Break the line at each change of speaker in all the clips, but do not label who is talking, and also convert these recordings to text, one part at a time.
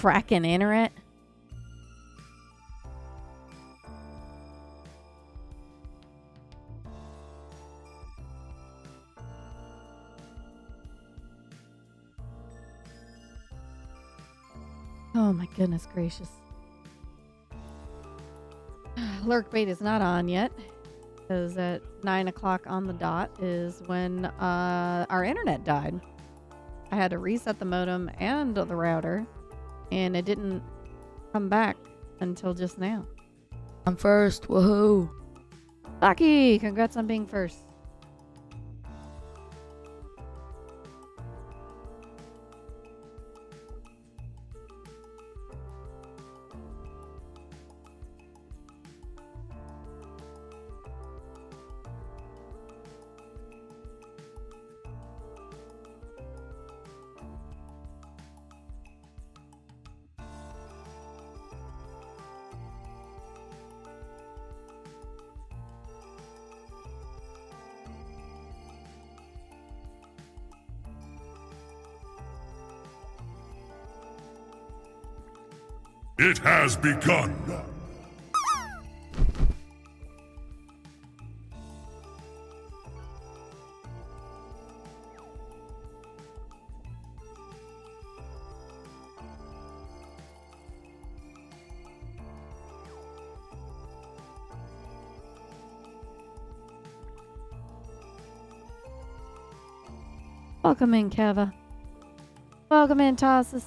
fracking internet. Oh my goodness gracious. Lurk bait is not on yet, because at 9 o'clock on the dot is when our internet died. I had to reset the modem and the router, and it didn't come back until just now.
I'm first. Woohoo.
Lucky! Congrats on being first.
It has begun.
Welcome in, Keva. Welcome in, Tossus.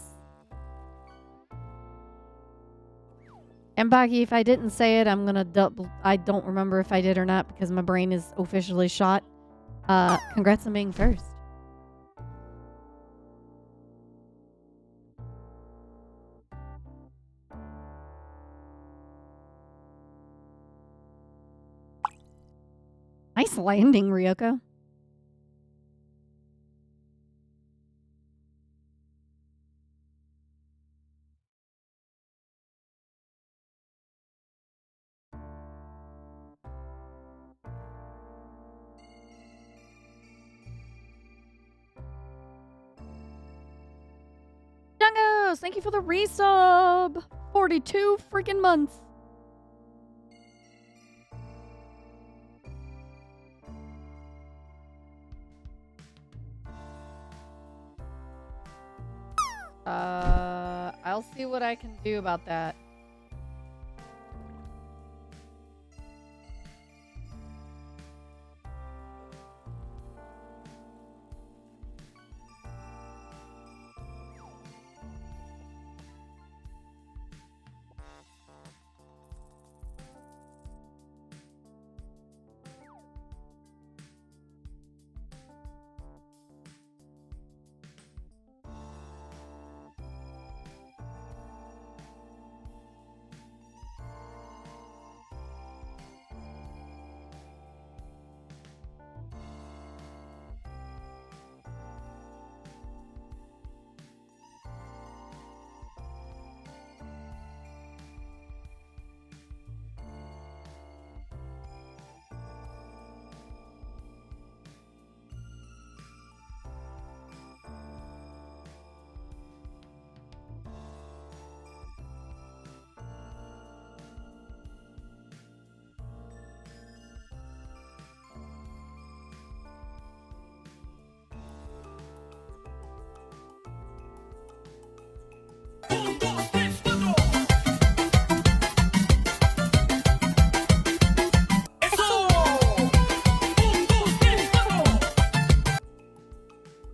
And Baggy, if I didn't say it, I'm gonna double. I don't remember if I did or not because my brain is officially shot. Congrats on being first. Nice landing, Ryoko. Dungos, thank you for the resub. 42 freaking months. I'll see what I can do about that.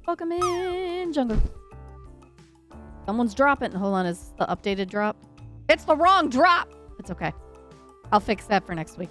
Welcome in, Jungle. Someone's dropping. Hold on, is the updated drop? It's the wrong drop! It's okay. I'll fix that for next week.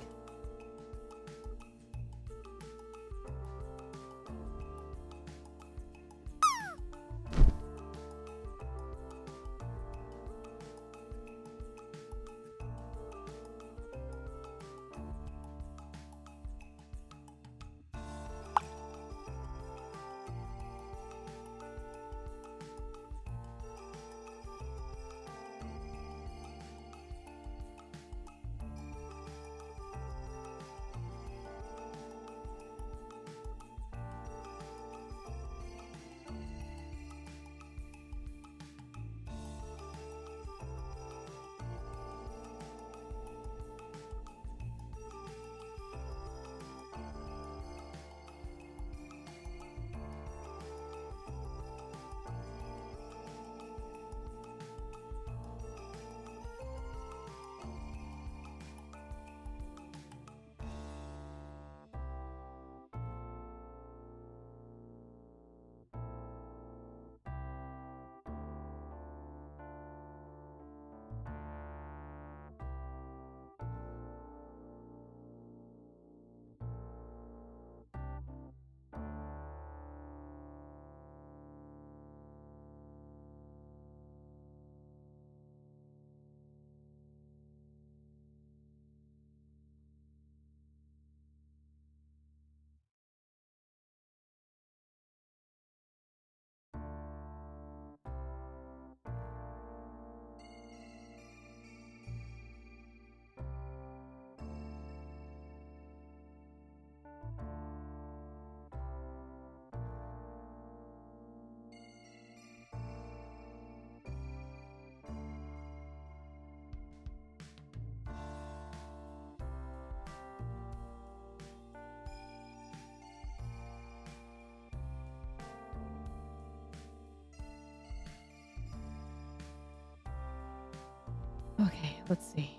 Okay, let's see.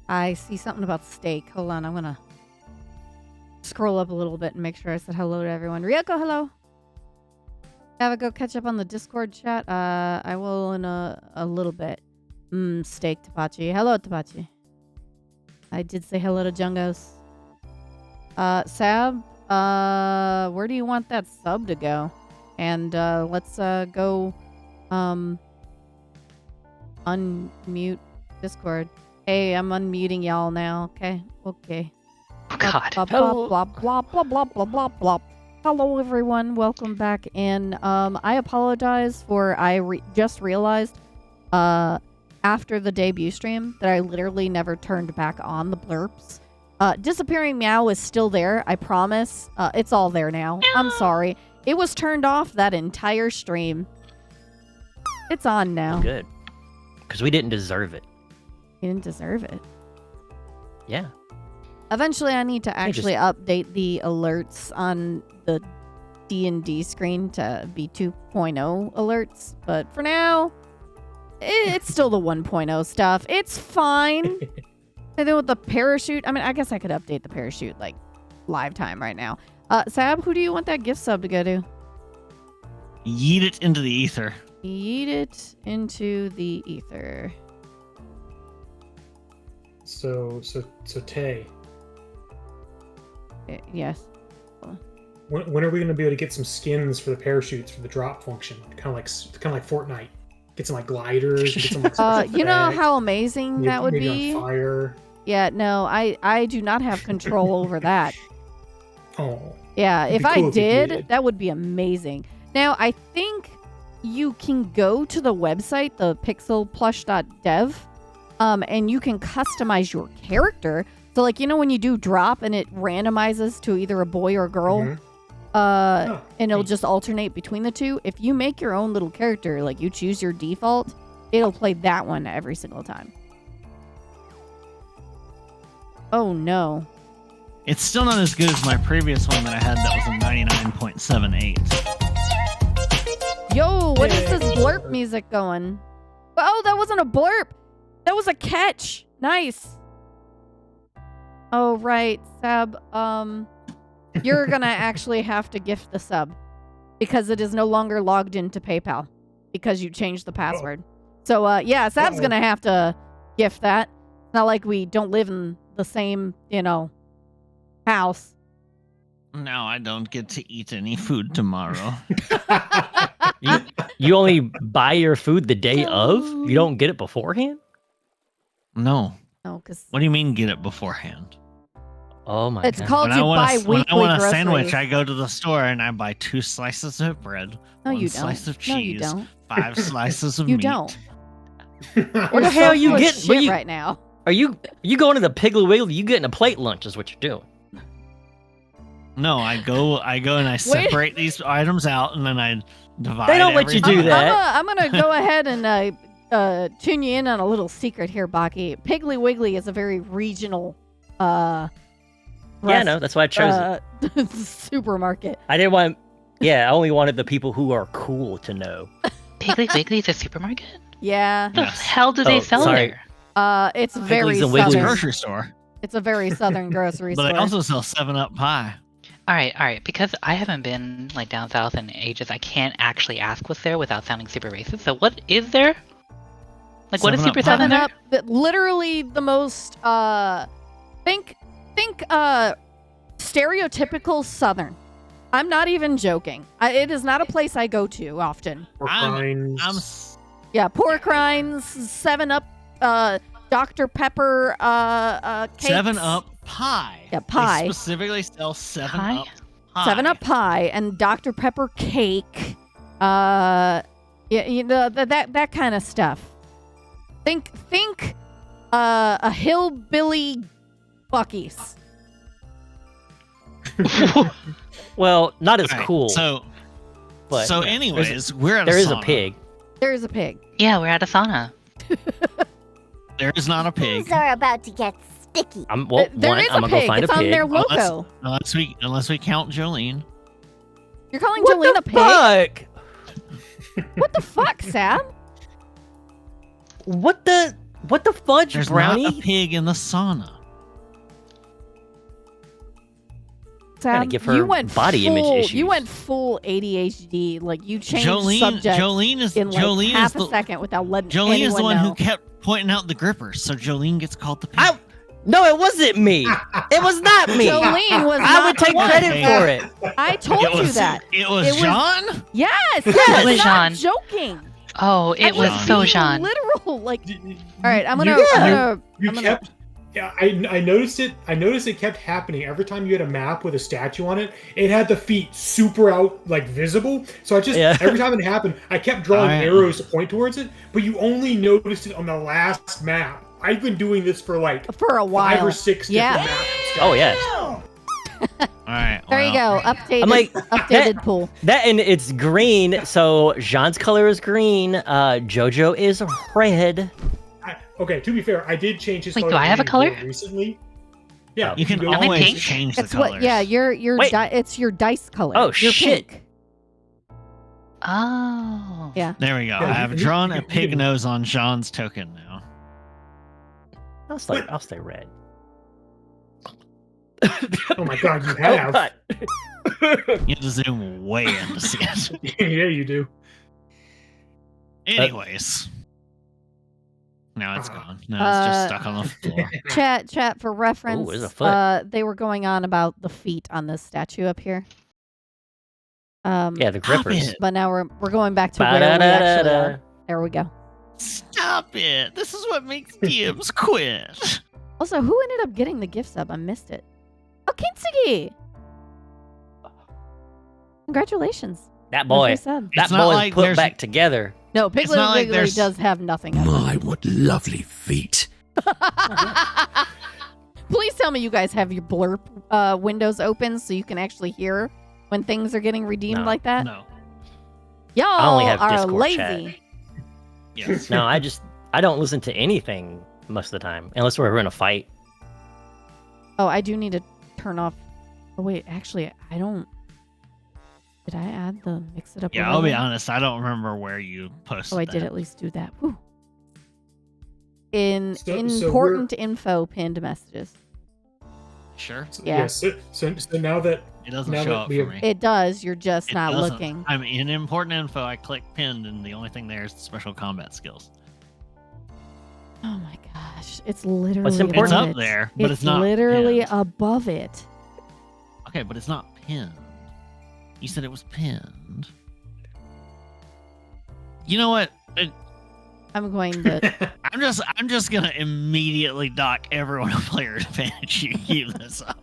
I see something about steak. Hold on, I'm gonna scroll up a little bit and make sure I said hello to everyone. Ryoko, hello. Have a go catch up on the Discord chat. I will in a little bit. Steak, Tapachi. Hello, Tapachi. I did say hello to Jungos. Sab, where do you want that sub to go? And let's go unmute Discord. Hey, I'm unmuting y'all now. Okay.
God.
Blah, blah, blah, blah, blah, blah, blah, blah, blah. Hello, everyone. Welcome back in. I apologize for just realized after the debut stream that I literally never turned back on the blurps. Disappearing Meow is still there. I promise. It's all there now. I'm sorry. It was turned off that entire stream. It's on now.
Good. Because we didn't deserve it.
You didn't deserve it.
Yeah.
Eventually, I need to actually update the alerts on the D&D screen to be 2.0 alerts. But for now, it's still the 1.0 stuff. It's fine. And then with the parachute, I mean, I guess I could update the parachute like live time right now. Sab, who do you want that gift sub to go to?
Yeet it into the ether.
Yeet it into the ether.
So Tay,
Yes.
when are we going to be able to get some skins for the parachutes for the drop function? Kind of like Fortnite. Get some like gliders. Get some, like, special
you know
bags,
how amazing that would
maybe
be.
on fire.
Yeah, no, I do not have control over that.
Oh.
Yeah,
It'd
if
be
I
cool if you
did,
did.
that would be amazing. Now, I think you can go to the website, the pixelplush.dev, and you can customize your character. So, like, you know when you do drop and it randomizes to either a boy or a girl?
Mhm.
And it'll just alternate between the two. If you make your own little character, like you choose your default, it'll play that one every single time. Oh, no.
It's still not as good as my previous one that I had that was a 99.78.
Yo, what is
Yeah.
this blurp music going? Oh, that wasn't a blurp. That was a catch. Nice. Oh, right. Sab, you're going to actually have to gift the sub because it is no longer logged into PayPal because you changed the password. So, yeah, Sab's going to have to gift that. It's not like we don't live in the same, house.
Now I don't get to eat any food tomorrow.
You only buy your food the day of? You don't get it beforehand?
No.
No, because
What do you mean get it beforehand?
Oh my
it's
god.
called
When
you
I want
buy
a, when
weekly
I want a
groceries.
sandwich, I go to the store and I buy 2 slices of bread,
No,
1
you
slice
don't.
of
No, you
cheese,
don't.
5 slices of
You
meat.
don't.
What the hell are you
Full of
getting?
shit
What you,
right now?
are you going to the Piggly Wiggly? You getting a plate lunch is what you're doing.
No, I go and I separate these items out and then I divide.
They don't let you
everything
do
up.
that.
I'm gonna go ahead and tune you in on a little secret here, Baki. Piggly Wiggly is a very regional
Yeah, no, that's why I chose it.
supermarket.
I didn't want. Yeah, I only wanted the people who are cool to know.
Piggly Wiggly's a supermarket?
Yeah.
What the
Yes.
hell do they
Oh,
sell
sorry.
there?
It's very
Piggly's and
It's a
Wiggly's.
southern.
grocery store,
It's a very southern grocery
but
store.
they also sell 7-Up pie.
All right. Because I haven't been like down south in ages, I can't actually ask what's there without sounding super racist. So what is there? Like what is
7-Up
Super
pie.
7 there?
Up, literally the most think stereotypical southern. I'm not even joking. It is not a place I go to often.
Or
I'm
grinds.
Yeah, pork rinds, 7-Up, Dr. Pepper, cakes.
7-Up pie.
Yeah, pie.
They specifically sell 7-Up pie.
7-Up pie and Dr. Pepper cake. Yeah, that kind of stuff. Think a hillbilly Buc-ee's.
Well, not as
Alright,
cool.
So
but
so
yeah,
anyways, we're at
there
a
is a
sauna.
pig.
There is a pig.
Yeah, we're at a sauna.
There is not a pig.
Things are about to get sticky.
There is
I'm
a
gonna go
pig.
find
It's
a
on
pig.
their logo.
Unless we count Jolene.
You're calling
What
Jolene
the
a pig?
fuck?
What the fuck, Sam?
What the? What the fudge,
There's
Brownie?
not a pig in the sauna.
Gotta give her body image issues.
You went full ADHD. Like you changed
Jolene
subjects in like
Jolene
half
is
a second without letting
Jolene
anyone
is the one
know.
who kept pointing out the grippers, so Jolene gets called the pig.
No, it wasn't me. It was not me.
Jolene was
I
not
would take
one.
credit for it.
I told you that.
It was John?
Yes.
It was
not
Jean.
joking.
Oh, it was
I'm
so
being
Jean.
literal. Like, all right, I'm
You
gonna.
kept. Yeah, I noticed it. I noticed it kept happening every time you had a map with a statue on it. It had the feet super out, like visible. So I just every time it happened, I kept drawing arrows to point towards it. But you only noticed it on the last map. I've been doing this for like
a while.
5 or 6 different maps.
Oh yeah.
All right.
There you go. Updated.
I'm like,
updated pool.
That and it's green, so Jean's color is green. Jojo is red.
Okay, to be fair, I did change his
Wait,
color.
do I have a color?
Recently. Yeah,
You can
go-
Am I
always
pink?
change the
It's
colors.
what? Yeah, your
Wait.
it's your dice color.
Oh,
You're
shit.
Pink.
Oh.
Yeah.
There we go.
Yeah,
I've
you-
drawn
you
a
can-
pig nose on Jean's token now.
I'll stay red.
Oh my god, you
Oh,
have.
God.
You have to zoom way in to see it.
Yeah, you do.
Anyways. Now it's gone. Now it's just stuck on the floor.
Chat for reference.
there's a foot.
They were going on about the feet on this statue up here.
Yeah, the
Stop
grippers.
it.
But now we're going back to where we actually are. There we go.
Stop it. This is what makes DMs quit.
Also, who ended up getting the gift sub? I missed it. Oh, Kintsugi! Congratulations.
That boy.
Free sub.
That
It's not
boy's
like
put
there's-
back together.
No,
It's
Piglet
not like
Wiggly
there's-
does have nothing. Of
My, what lovely feet.
Please tell me you guys have your blurb windows open so you can actually hear when things are getting redeemed
No.
like that.
No.
Y'all
only have
are
Discord
lazy.
chat.
Yes.
No, I don't listen to anything most of the time unless we're in a fight.
Oh, I do need to turn off. Oh wait, actually, I don't. Did I add the mix it up?
Yeah, I'll be
overlay?
honest. I don't remember where you posted
Oh, I did
that.
at least do that. Whew. In
So
important info pinned messages.
Sure.
Yeah.
So now that
It doesn't
Now
show
that
up
we
for
have-
me.
It does. You're just
It
not
doesn't.
looking.
I'm in important info. I click pinned, and the only thing there is special combat skills.
Oh my gosh, it's literally.
What's
above
important?
It's up
it.
there, but it's not
literally
pinned.
above it.
Okay, but it's not pinned. You said it was pinned. You know what?
I'm going to.
I'm just gonna immediately dock everyone a player advantage. You keep this up,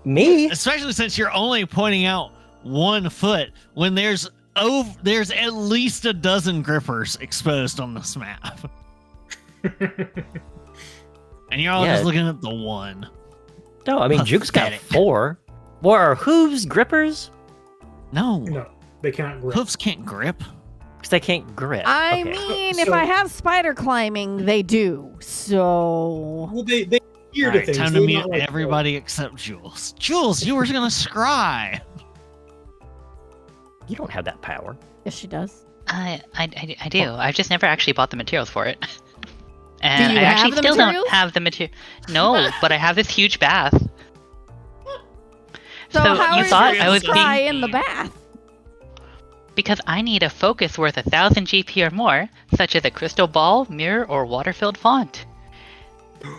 Me?
especially since you're only pointing out 1 foot when there's at least a dozen grippers exposed on this map, and you're all
Yeah.
just looking at the one.
No, I mean Juke's got
Pathetic.
4. What are hooves grippers?
No,
no, they cannot grip.
hoofs can't grip.
Because they can't grip.
I
Okay.
mean, if
So-
I have spider climbing, they do. So
Well, they hear
All
to
right,
things.
time to
they're
mute
not like-
everybody except Jules. Jules, you were gonna scry.
You don't have that power.
yes, she does.
I do. I've just never actually bought the materials for it. And
you
I actually
have the
still
materials?
don't have the material. No, but I have this huge bath.
So, how
you
is
thought
your
I would
scry
be
in the bath?
because I need a focus worth 1,000 GP or more, such as a crystal ball, mirror, or water-filled font.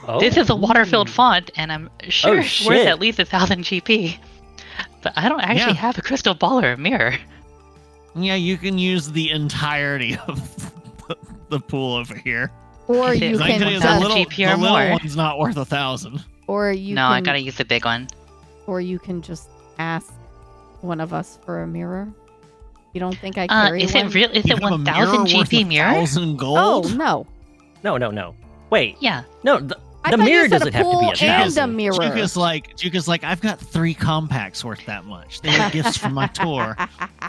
Oh.
This is a water-filled font, and I'm sure it's worth
shit.
at least 1,000 GP. But I don't actually
Yeah.
have a crystal ball or a mirror.
Yeah, you can use the entirety of the pool over here.
Or
If
you
it's
I
can
tell you,
just-
the little,
GP or
the little
more.
one's not worth 1,000.
or you
No,
can,
I gotta use the big one.
or you can just ask one of us for a mirror. You don't think I carry
Is
one?
it real? Is
You
it
have a
1,000
mirror worth
GP mirror?
1,000 gold?
Oh no!
No. Wait.
Yeah.
No, the
I thought you
mirror
said
doesn't
a
have to be
pool
a
and a
1,000.
mirror.
Juke is like, I've got 3 compacts worth that much. They were gifts from my tour.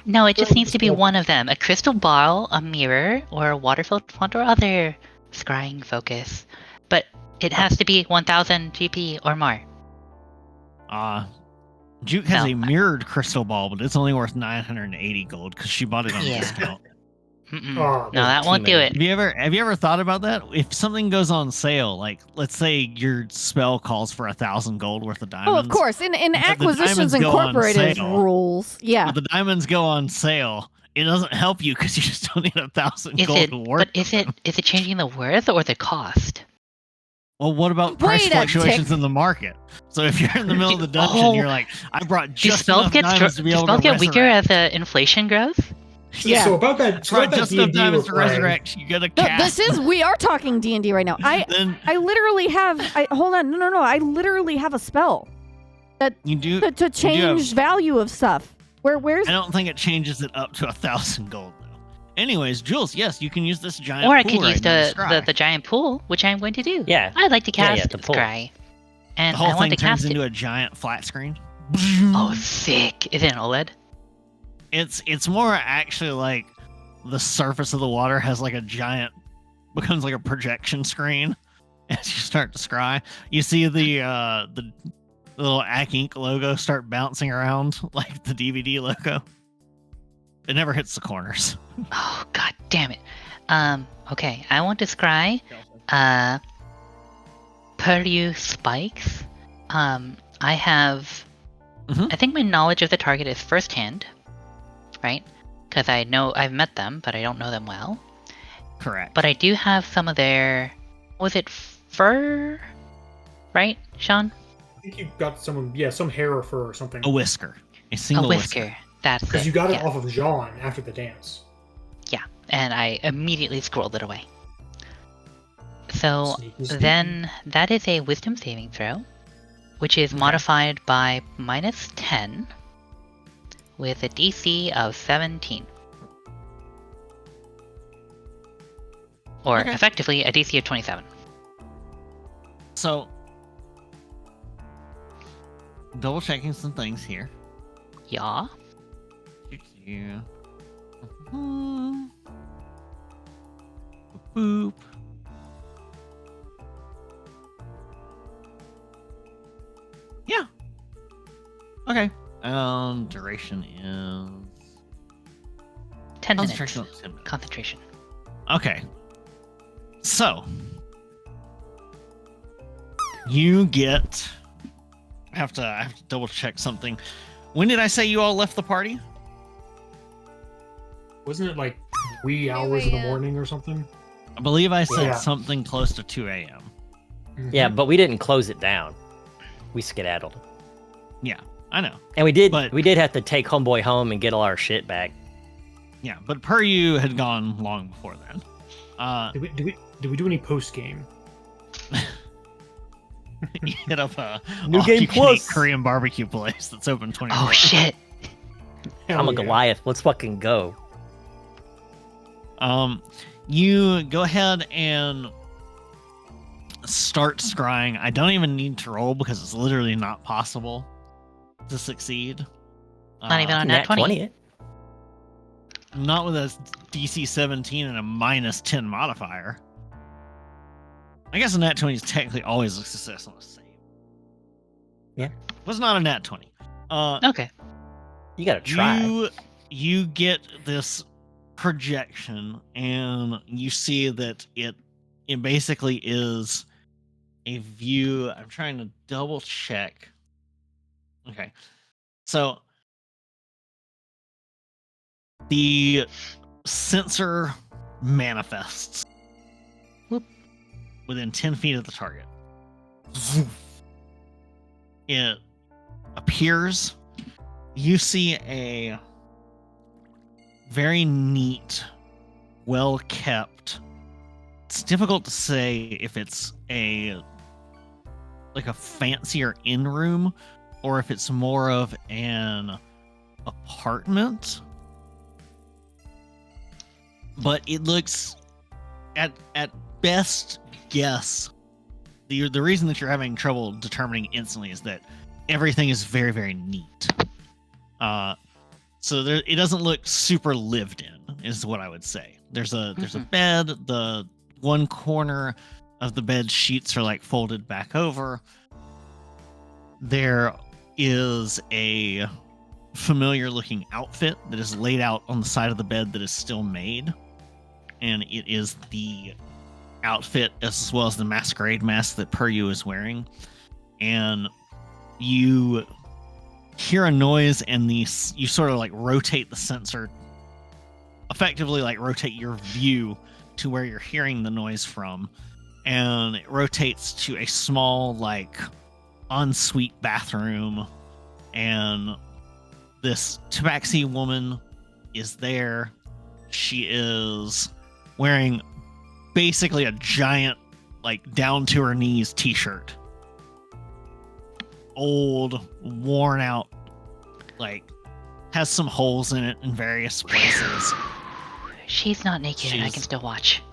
No, it just needs to be one of them. A crystal ball, a mirror, or a water-filled font or other scrying focus. But it has to be 1,000 GP or more.
Juke has
No.
a mirrored crystal ball, but it's only worth 980 gold because she bought it on
Yeah.
discount.
No, that won't do it.
Have you ever thought about that? If something goes on sale, like let's say your spell calls for 1,000 gold worth of diamonds.
Oh, of course. In
but
Acquisitions
the diamonds go on
Incorporated
sale.
rules, yeah.
But the diamonds go on sale. It doesn't help you because you just don't need 1,000 gold to work.
But is it changing the worth or the cost?
Well, what about price
Wait a
fluctuations
tick.
in the market? So if you're in the middle of the dungeon, you're like, I brought
Do
just
spells
enough
get
diamonds to be able to
get weaker
resurrect.
as the inflation grows?
Yeah.
So about that,
That's right, just enough
D&D
diamonds to
we're playing,
resurrect. You gotta
No,
cast.
we are talking D&D right now.
Then
I literally have, hold on, no. I literally have a spell
you do.
to change value of stuff. Where's
I don't think it changes it up to 1,000 gold though. Anyways, Jules, yes, you can use this giant.
Or I
pool
could
right
use
now to scry.
the giant pool, which I'm going to do.
Yeah.
I'd like to
Yeah,
cast
the pool.
Scry. And
The whole
I want
thing
to
turns
cast
into
it.
a giant flat screen.
Oh, sick. Is it an OLED?
It's more actually like the surface of the water has like a giant, becomes like a projection screen as you start to scry. You see the little Ac Inc logo start bouncing around like the DVD logo. It never hits the corners.
Oh, god damn it. Okay. I want to scry Puryu spikes. I have I think my knowledge of the target is firsthand, right? Because I know I've met them, but I don't know them well.
Correct.
But I do have some of their, was it fur? Right, Sean?
I think you got some hair or fur or something.
A whisker. A
A
single
whisker. That's
Because
it.
you got it
yeah.
off of Jean after the dance.
Yeah, and I immediately scrolled it away. So
Sneaky, sneaky.
then that is a wisdom saving throw, which is modified by -10 with a DC of 17. Or
Okay.
effectively a DC of 27.
So, double checking some things here.
Yeah.
Yeah. Boop. Yeah. Okay. Duration is
10 minutes.
concentration. 10 minutes.
Concentration.
Okay. So you get. I have to double check something. When did I say you all left the party?
Wasn't it like wee hours of the morning or something?
I believe I said
Yeah.
something close to 2 a.m.
Yeah, but we didn't close it down. We skedaddled.
Yeah, I know.
And we did
But-
have to take homeboy home and get all our shit back.
Yeah, but Puryu had gone long before then.
Did we do any post game?
You hit up a
New
all
game
you can eat
plus.
Korean barbecue place that's open 24
Oh
hours.
shit.
I'm a Goliath. Let's fucking go.
You go ahead and start scrying. I don't even need to roll because it's literally not possible to succeed.
Not even on nat 20.
it.
Not with a DC 17 and a -10 modifier. I guess a nat 20 is technically always a success on a save.
Yeah.
Was not a nat 20.
Okay.
You gotta try.
You get this projection and you see that it basically is a view. I'm trying to double check. Okay. So the sensor manifests within 10 feet of the target. It appears. You see a very neat, well kept. It's difficult to say if it's a fancier in room or if it's more of an apartment. But it looks at best guess. The reason that you're having trouble determining instantly is that everything is very, very neat. So it doesn't look super lived in, is what I would say. There's a bed. The one corner of the bed sheets are like folded back over. There is a familiar looking outfit that is laid out on the side of the bed that is still made. and it is the outfit as well as the masquerade mask that Puryu is wearing. And you hear a noise, and you sort of like rotate the sensor, effectively like rotate your view to where you're hearing the noise from, and it rotates to a small like ensuite bathroom, and this tabaxi woman is there. She is wearing basically a giant like down to her knees t-shirt, old, worn out, like has some holes in it in various places.
She's not naked and I can still watch.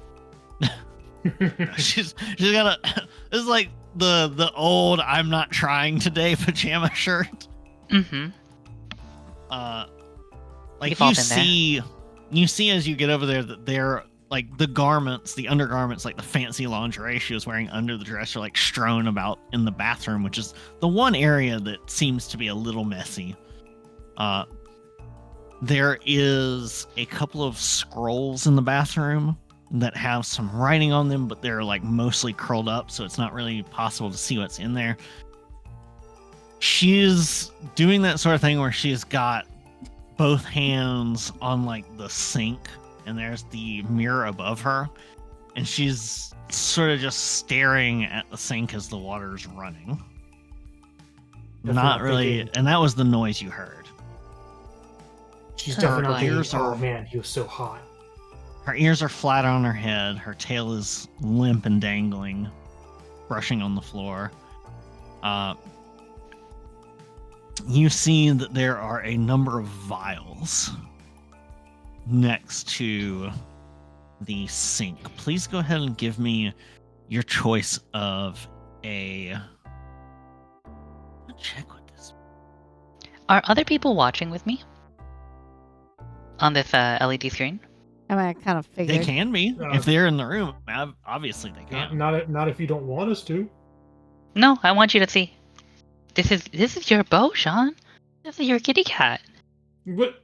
she's got this is like the old I'm not trying today pajama shirt.
Mm-hmm.
Like you see as you get over there that they're like the garments, the undergarments, like the fancy lingerie she was wearing under the dress are like strewn about in the bathroom, which is the one area that seems to be a little messy. There is a couple of scrolls in the bathroom that have some writing on them, but they're like mostly curled up, so it's not really possible to see what's in there. She's doing that sort of thing where she's got both hands on like the sink, and there's the mirror above her, and she's sort of just staring at the sink as the water's running. Not really, and that was the noise you heard.
She's definitely
ears
not
are-
oh man, he was so hot.
Her ears are flat on her head. Her tail is limp and dangling, brushing on the floor. You see that there are a number of vials next to the sink. Please go ahead and give me your choice of a... Let's check what this...
Are other people watching with me? On this LED screen?
I mean, I kind of
They
figured.
can be. If they're in the room, obviously they can.
Not if you don't want us to.
No, I want you to see. This is your bow, Sean. This is your kitty cat.
What?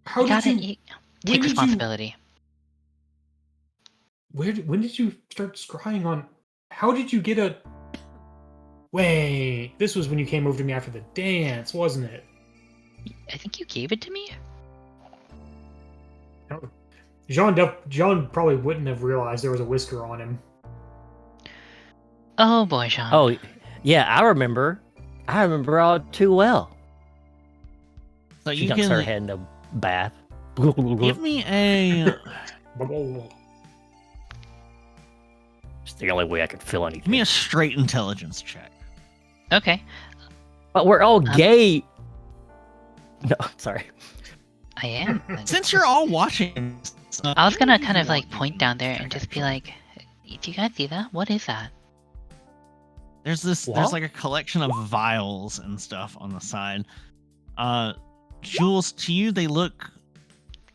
How
You
did you?
take
did you-
responsibility?
When did you start scrying on? How did you get a? Wait, this was when you came over to me after the dance, wasn't it?
I think you gave it to me.
John probably wouldn't have realized there was a whisker on him.
Oh boy, Sean.
Oh, yeah, I remember all too well.
So
She
you
dumps
can
her head in a bath.
give me a...
It's the only way I could feel
Give me
anything.
a straight intelligence check.
Okay.
But we're all gay. No, sorry.
I am.
Since you're all watching,
I was gonna kind of like point down there and just be like, "Do you guys see that? What is that?"
there's
What?
like a collection of vials and stuff on the side. Jules, to you they look.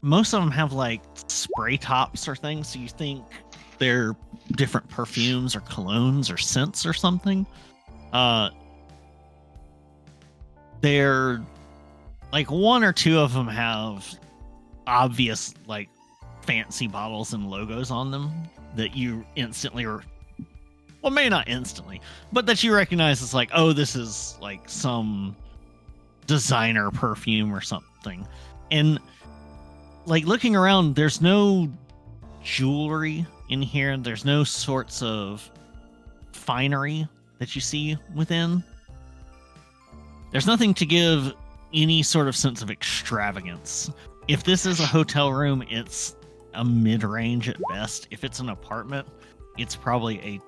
Most of them have like spray tops or things, so you think they're different perfumes or colognes or scents or something. They're like one or two of them have obvious like fancy bottles and logos on them that you instantly well, maybe not instantly, but that you recognize as like, oh, this is like some designer perfume or something. And like looking around, there's no jewelry in here. There's no sorts of finery that you see within. There's nothing to give any sort of sense of extravagance. If this is a hotel room, it's a mid-range at best. If it's an apartment, it's probably a,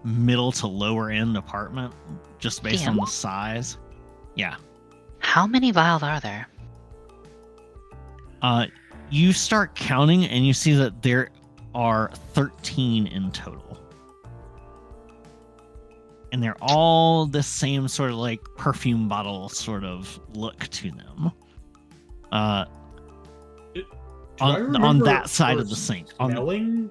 middle to lower end apartment just based on the size. Yeah.
How many vials are there?
You start counting and you see that there are 13 in total. And they're all the same sort of like perfume bottle sort of look to them. On that side of the sink.
Smelling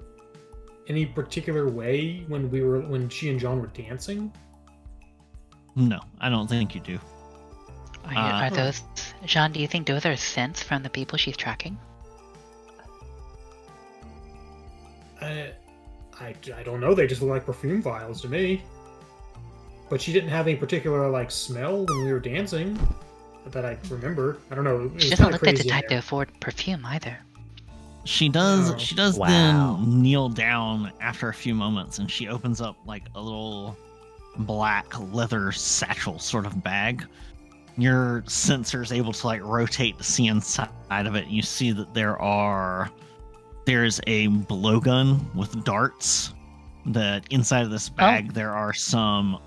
any particular way when she and John were dancing?
No, I don't think you do.
Are those, Jean? Do you think those are scents from the people she's tracking?
I don't know. They just look like perfume vials to me. But she didn't have any particular like smell when we were dancing that I remember. I don't know.
She doesn't look like the type to afford perfume either.
She does.
Oh.
She does
Wow.
then kneel down after a few moments, and she opens up like a little black leather satchel sort of bag. Your sensor is able to like rotate to see inside of it. And you see that there's a blowgun with darts. That inside of this bag there are some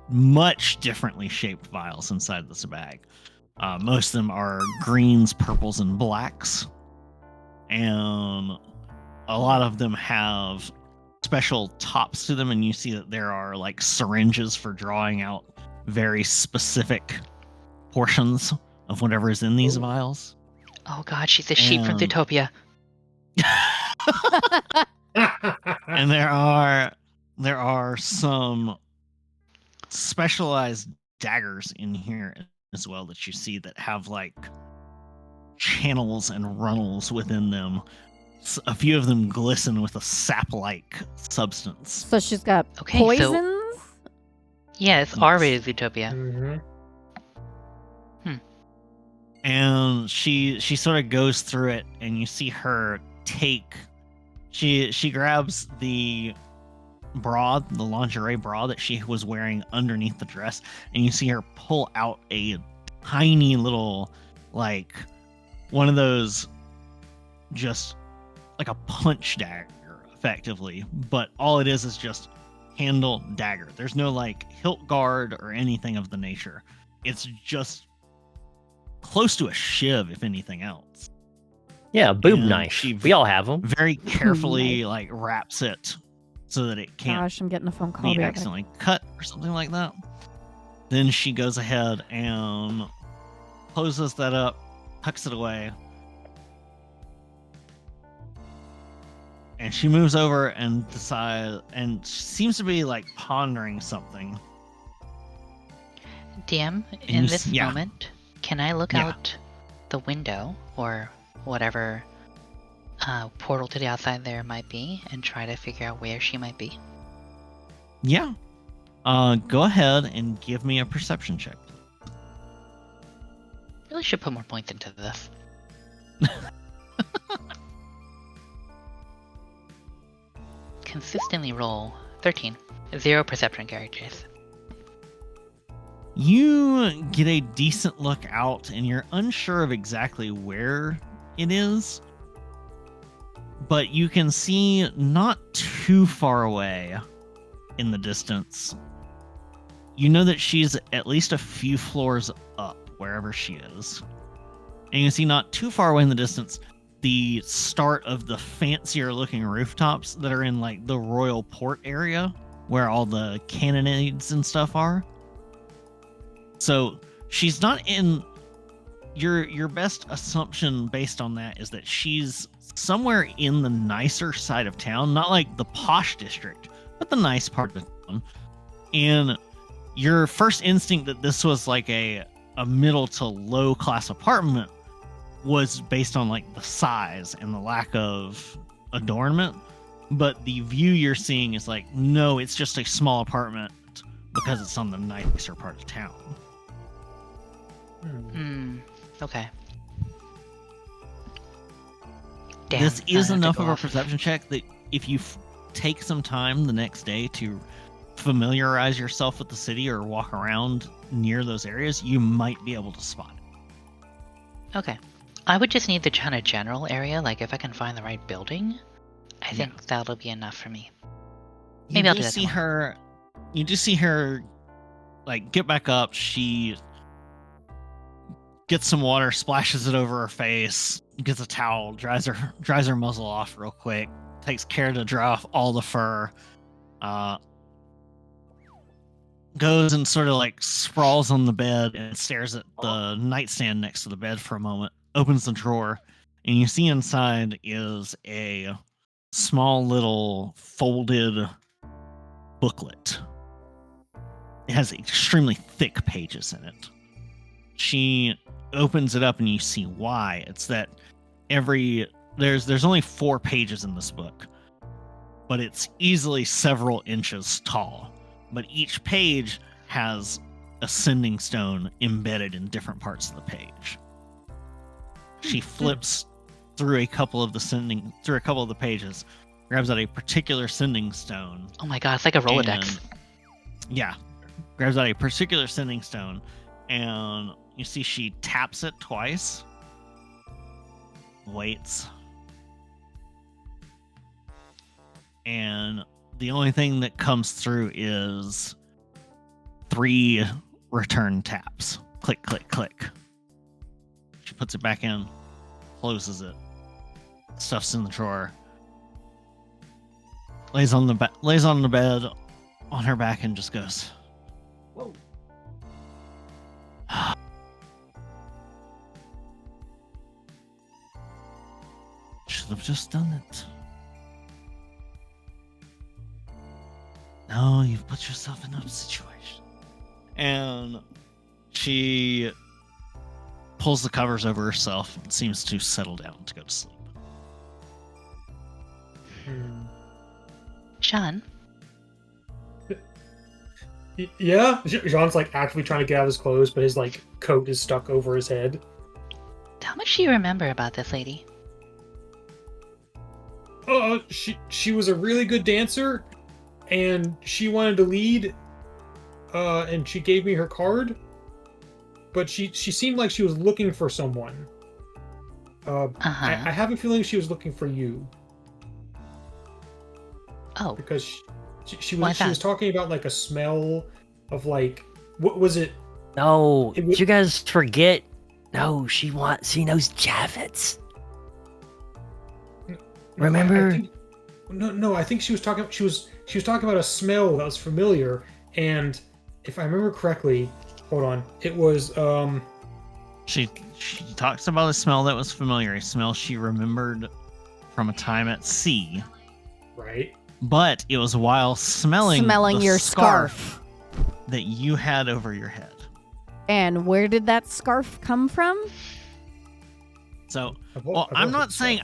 much differently shaped vials inside this bag. Most of them are greens, purples, and blacks. And a lot of them have special tops to them, and you see that there are like syringes for drawing out very specific portions of whatever is in these vials.
Oh god, she's a sheep from Zootopia.
And there are some specialized daggers in here as well that you see that have like channels and runnels within them. A few of them glisten with a sap-like substance.
So she's got
Okay,
poisons?
Yeah, it's R-rated Zootopia.
Mhm.
And she sort of goes through it, and you see her take. She grabs the bra, the lingerie bra that she was wearing underneath the dress, and you see her pull out a tiny little, like, one of those, just like a punch dagger, effectively. But all it is just handle dagger. There's no like hilt guard or anything of the nature. It's just close to a shiv, if anything else.
Yeah, boob
And
knife.
she
We all have them.
very carefully like wraps it so that it can't
Gosh, I'm getting a phone call.
be
Be right back.
accidentally cut or something like that. Then she goes ahead and closes that up, tucks it away, and she moves over and decides, and seems to be like pondering something.
DM,
you
in
s-
this
yeah.
moment, can I look
Yeah.
out the window or whatever portal to the outside there might be and try to figure out where she might be?
Yeah. Go ahead and give me a perception check.
Really should put more points into this. Consistently roll 13. 0 perception characters.
You get a decent look out, and you're unsure of exactly where it is, but you can see not too far away in the distance. You know that she's at least a few floors up wherever she is. And you can see not too far away in the distance the start of the fancier looking rooftops that are in like the Royal Port area where all the cannonades and stuff are. So she's not in your best assumption based on that is that she's somewhere in the nicer side of town, not like the posh district, but the nice part of the town. And your first instinct that this was like a middle to low class apartment was based on like the size and the lack of adornment. But the view you're seeing is like, no, it's just a small apartment because it's on the nicer part of town.
Okay. Damn,
This
I
is
have to
enough
go
of a
off.
perception check that if you take some time the next day to familiarize yourself with the city or walk around near those areas, you might be able to spot it.
Okay. I would just need the kind of general area, like if I can find the right building, I think that'll be enough for me. Maybe I'll do that tomorrow.
You do see her like get back up. She gets some water, splashes it over her face, gets a towel, dries her muzzle off real quick, takes care to dry off all the fur, goes and sort of like sprawls on the bed and stares at the nightstand next to the bed for a moment, opens the drawer, and you see inside is a small little folded booklet. It has extremely thick pages in it. She opens it up and you see why. It's that every there's only 4 pages in this book, but it's easily several inches tall. But each page has a sending stone embedded in different parts of the page. She flips through a couple of the pages, grabs out a particular sending stone.
Oh my god, it's like a Rolodex.
Grabs out a particular sending stone, and you see she taps it twice, waits, and the only thing that comes through is 3 return taps. Click, click, click. She puts it back in, closes it, stuffs in the drawer, lays on the bed on her back, and just goes, "Whoa." Should have just done it. No, you've put yourself in a situation. And she pulls the covers over herself and seems to settle down to go to sleep.
Sean?
Yeah? Jean's like actively trying to get out of his clothes, but his like coat is stuck over his head.
How much do you remember about this lady?
She was a really good dancer, and she wanted to lead, and she gave me her card, but she seemed like she was looking for someone. I have a feeling she was looking for you.
Oh.
Because she was talking about like a smell of like, what was it?
No, did you guys forget? No, she knows Javits. Remember?
I think she was talking. She was talking about a smell that was familiar, and if I remember correctly, hold on, it was
She talks about a smell that was familiar, a smell she remembered from a time at sea.
Right.
But it was while smelling
your scarf
that you had over your head.
And where did that scarf come from?
So, I'm not saying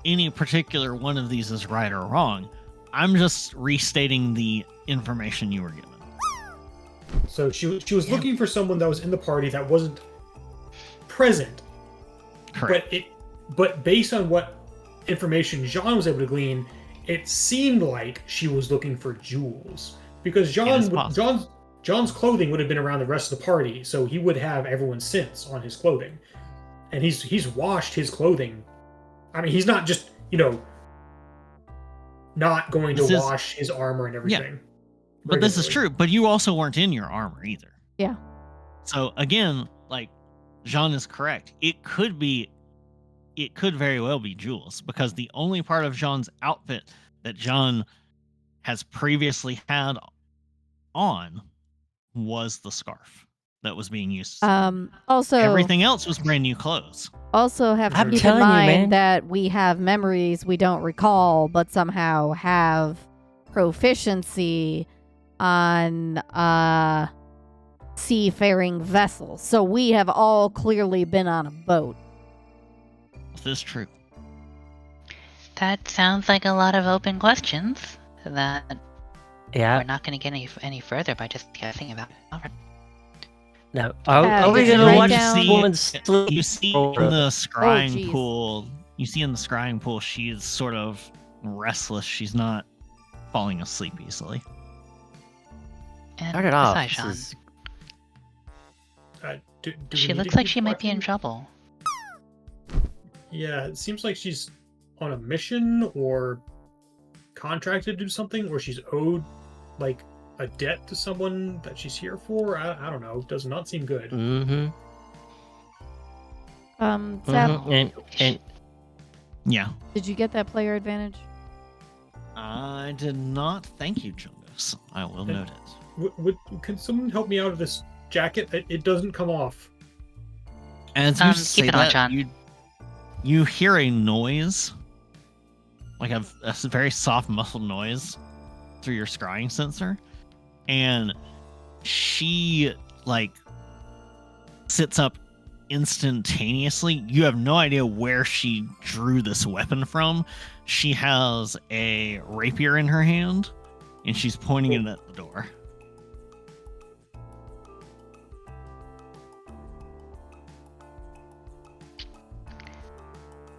any particular one of these is right or wrong. I'm just restating the information you were given.
So she was looking for someone that was in the party that wasn't present.
Correct.
But based on what information Jean was able to glean, it seemed like she was looking for jewels, because John's clothing would have been around the rest of the party, so he would have everyone's scents on his clothing, and he's washed his clothing. I mean, he's not just not going to wash his armor and everything.
Yeah. But this is true. But you also weren't in your armor either.
Yeah.
So again, like, Jean is correct. It could very well be jewels, because the only part of Jean's outfit that Jean has previously had on was the scarf that was being used.
Also,
everything else was brand new clothes.
Also have to keep in mind that we have memories we don't recall, but somehow have proficiency on seafaring vessels. So we have all clearly been on a boat.
This is true.
That sounds like a lot of open questions that we're not going to get any further by just guessing about it. All right.
No. Are we going to watch this woman sleep?
You see in the scrying pool. You see in the scrying pool, she's sort of restless. She's not falling asleep easily.
And
Start it off.
besides, Sean, she looks like she might be in trouble.
Yeah, it seems like she's on a mission or contracted to do something, or she's owed like a debt to someone that she's here for. I don't know. Does not seem good.
Mm-hmm.
Zap,
And
yeah.
Did you get that player advantage?
I did not. Thank you, Jungus. I will note it.
Can someone help me out of this jacket? It doesn't come off.
As you
keep
say
it on,
that,
John.
you hear a noise, like a very soft, muffled noise through your scrying sensor, and she like sits up instantaneously. You have no idea where she drew this weapon from. She has a rapier in her hand, and she's pointing it at the door.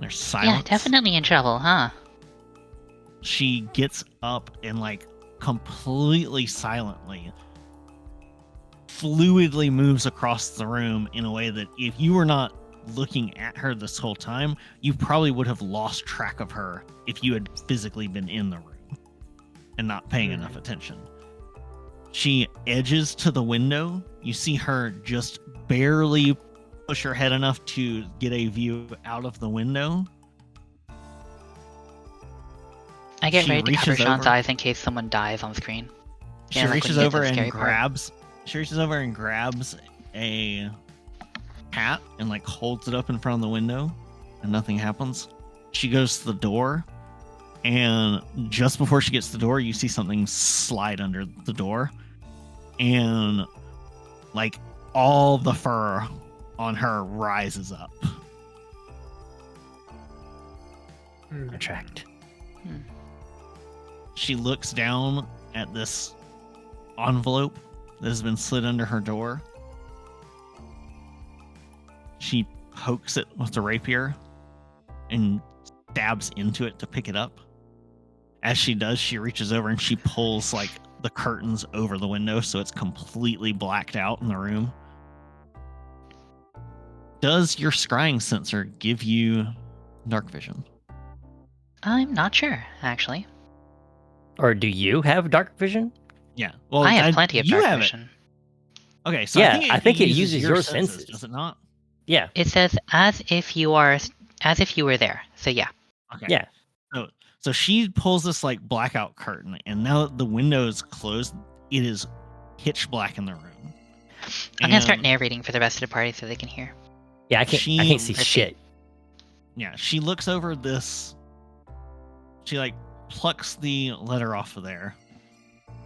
There's silence.
Yeah, definitely in trouble, huh?
She gets up and, like, completely silently, fluidly moves across the room in a way that if you were not looking at her this whole time, you probably would have lost track of her if you had physically been in the room and not paying enough attention. She edges to the window. You see her just barely push her head enough to get a view out of the window.
I get
She
ready to cover
reaches
Sean's
over.
eyes in case someone dies on screen.
She
Yeah, like when
reaches
you get to
over
the
and
scary part.
grabs. She reaches over and grabs a hat and, like, holds it up in front of the window, and nothing happens. She goes to the door, and just before she gets to the door, you see something slide under the door, and, like, all the fur on her rises up.
Attract.
She looks down at this envelope that has been slid under her door. She pokes it with the rapier and stabs into it to pick it up. As she does, she reaches over and she pulls, like, the curtains over the window so it's completely blacked out in the room. Does your scrying sensor give you dark vision?
I'm not sure, actually.
Or do you have dark vision?
Yeah. Well,
I have plenty of
you
dark
have it.
vision.
Okay, so
Yeah, I think it uses your
senses,
senses.
does it not?
Yeah.
It says as if you were there. So yeah.
Okay.
Yeah.
So she pulls this, like, blackout curtain, and now that the window is closed, it is pitch black in the room.
I'm gonna start
And,
narrating for the rest of the party so they can hear.
Yeah, I can't see
She-
shit.
yeah, she looks over this. She, like, plucks the letter off of there.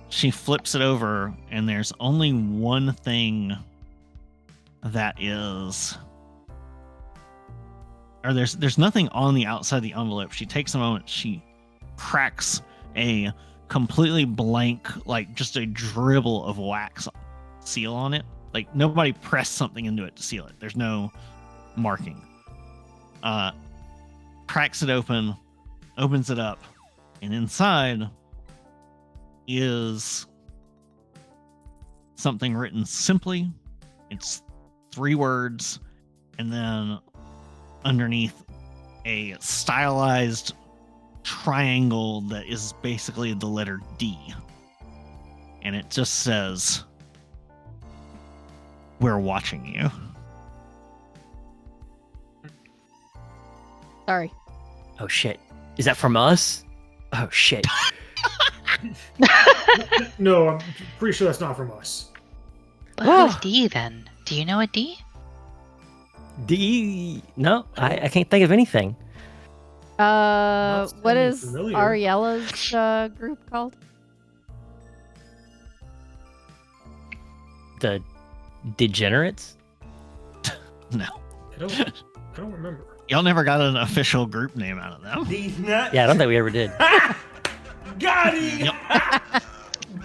She flips it over, and there's only one thing that is, or there's nothing on the outside of the envelope. She takes a moment. She cracks a completely blank, like, just a dribble of wax seal on it. Like, nobody pressed something into it to seal it. There's no marking. Cracks it open, opens it up, and inside is something written simply. It's 3 words, and then underneath a stylized triangle that is basically the letter D. And it just says, "We're watching you."
Sorry.
Oh shit. Is that from us? Oh shit.
No, I'm pretty sure that's not from us.
But who's D then? Do you know a D?
D. No, I can't think of anything.
Not
What
sounding
is
familiar.
Ariella's group called?
The degenerates?
No.
I don't remember.
Y'all never got an official group name out of them.
These nuts.
Yeah, I don't think we ever did.
Got him.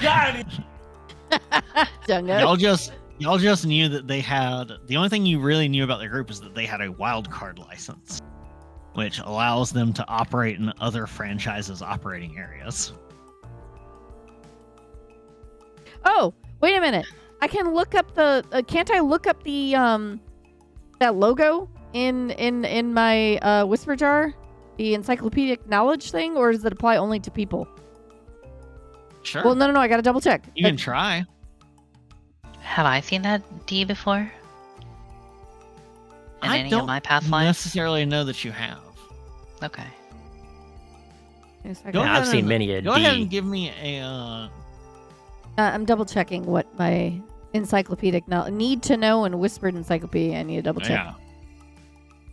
Got him.
Dungo.
Y'all just knew that they had, the only thing you really knew about their group is that they had a wild card license, which allows them to operate in other franchises' operating areas.
Oh, wait a minute. I can look up the. Can't I look up the that logo in my whisper jar, the encyclopedic knowledge thing, or does it apply only to people?
Sure.
Well, no. I gotta double check.
You can try.
Have I seen that D before? In
I
any
don't
of my past lives?
necessarily know that you have.
Okay.
Go
Yeah,
ahead
I've seen
and-
many a
Go ahead
D.
and give me a.
I'm double checking what my encyclopedic need to know and whispered encyclopedia. I need to double check.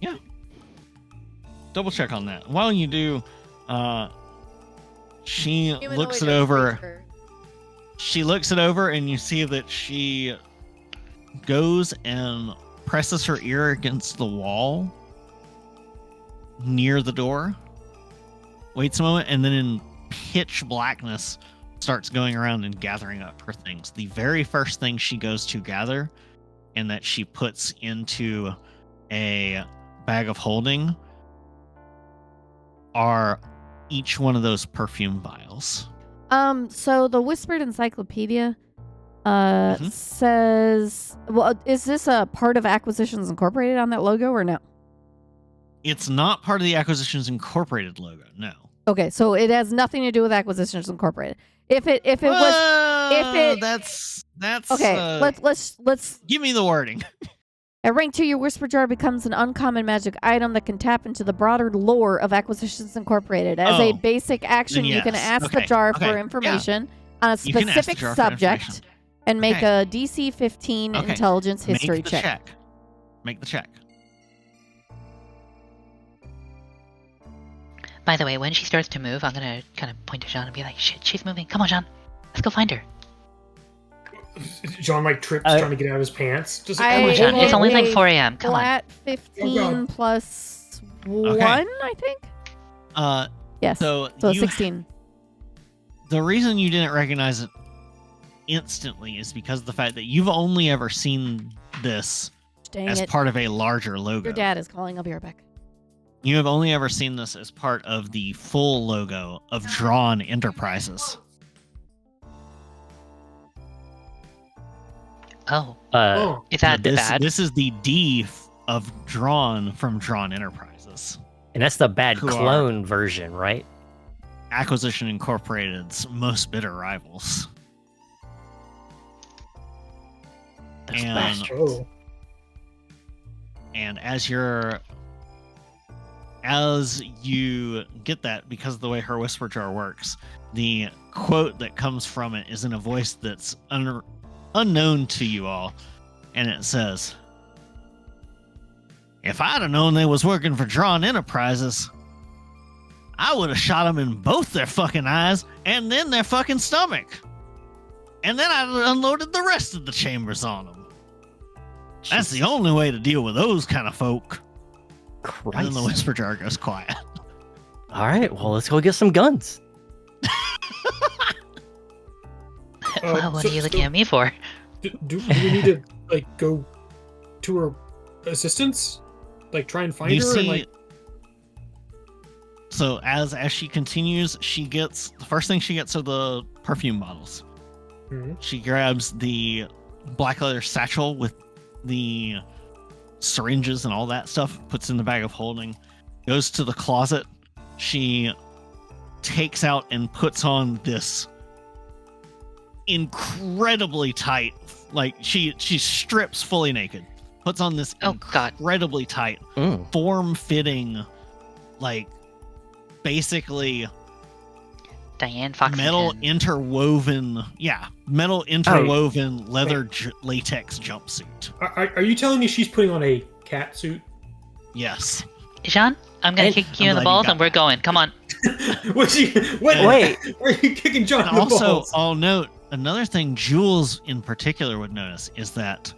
Yeah. Double check on that. While you do, she looks it over. She looks it over, and you see that she goes and presses her ear against the wall near the door, waits a moment, and then in pitch blackness starts going around and gathering up her things. The very first thing she goes to gather and that she puts into a bag of holding are each one of those perfume vials.
So the Whispered Encyclopedia says, well, is this a part of Acquisitions Incorporated on that logo or no?
It's not part of the Acquisitions Incorporated logo, no.
Okay, so it has nothing to do with Acquisitions Incorporated. If it
that's
okay, let's
give me the wording.
At rank 2, your Whisper Jar becomes an uncommon magic item that can tap into the broader lore of Acquisitions Incorporated. As a basic action, you can ask the jar for information on a specific subject and make a DC 15 intelligence history check.
Make the check.
By the way, when she starts to move, I'm gonna kind of point to Jean and be like, "Shit, she's moving. Come on, Jean. Let's go find her."
John trips trying to get out of his pants. Just
come on, Jean. It's only like 4 a.m. Come
flat 15 plus 1, I think. Yes. So 16.
The reason you didn't recognize it instantly is because of the fact that you've only ever seen this as part of a larger logo.
Your dad is calling. I'll be right back.
You have only ever seen this as part of the full logo of Drawn Enterprises.
Is that bad?
This is the D of Drawn from Drawn Enterprises.
And that's the bad clone version, right?
Acquisition Incorporated's most bitter rivals. And as you get that, because of the way her Whisper Jar works, the quote that comes from it is in a voice that's unknown to you all, and it says, "If I'd have known they was working for Drawn Enterprises, I would have shot them in both their fucking eyes and then their fucking stomach. And then I'd have unloaded the rest of the chambers on them. That's the only way to deal with those kind of folk."
Christ.
And then the Whisper Jar goes quiet.
All right, well, let's go get some guns.
What are you looking at me for?
Do we need to go to her assistance? Try and find her?
So as she continues, the first thing she gets are the perfume bottles.
Mm-hmm.
She grabs the black leather satchel with the syringes and all that stuff, puts in the bag of holding, goes to the closet. She takes out and puts on this incredibly tight, she strips fully naked, puts on this incredibly tight, form-fitting, basically
Diane Fox
metal interwoven leather latex jumpsuit.
Are you telling me she's putting on a cat suit?
Yes.
Jean, I'm gonna kick you in the balls and we're going. Come on.
Wait, why are you kicking John in the balls?
Also, I'll note another thing Jules in particular would notice is that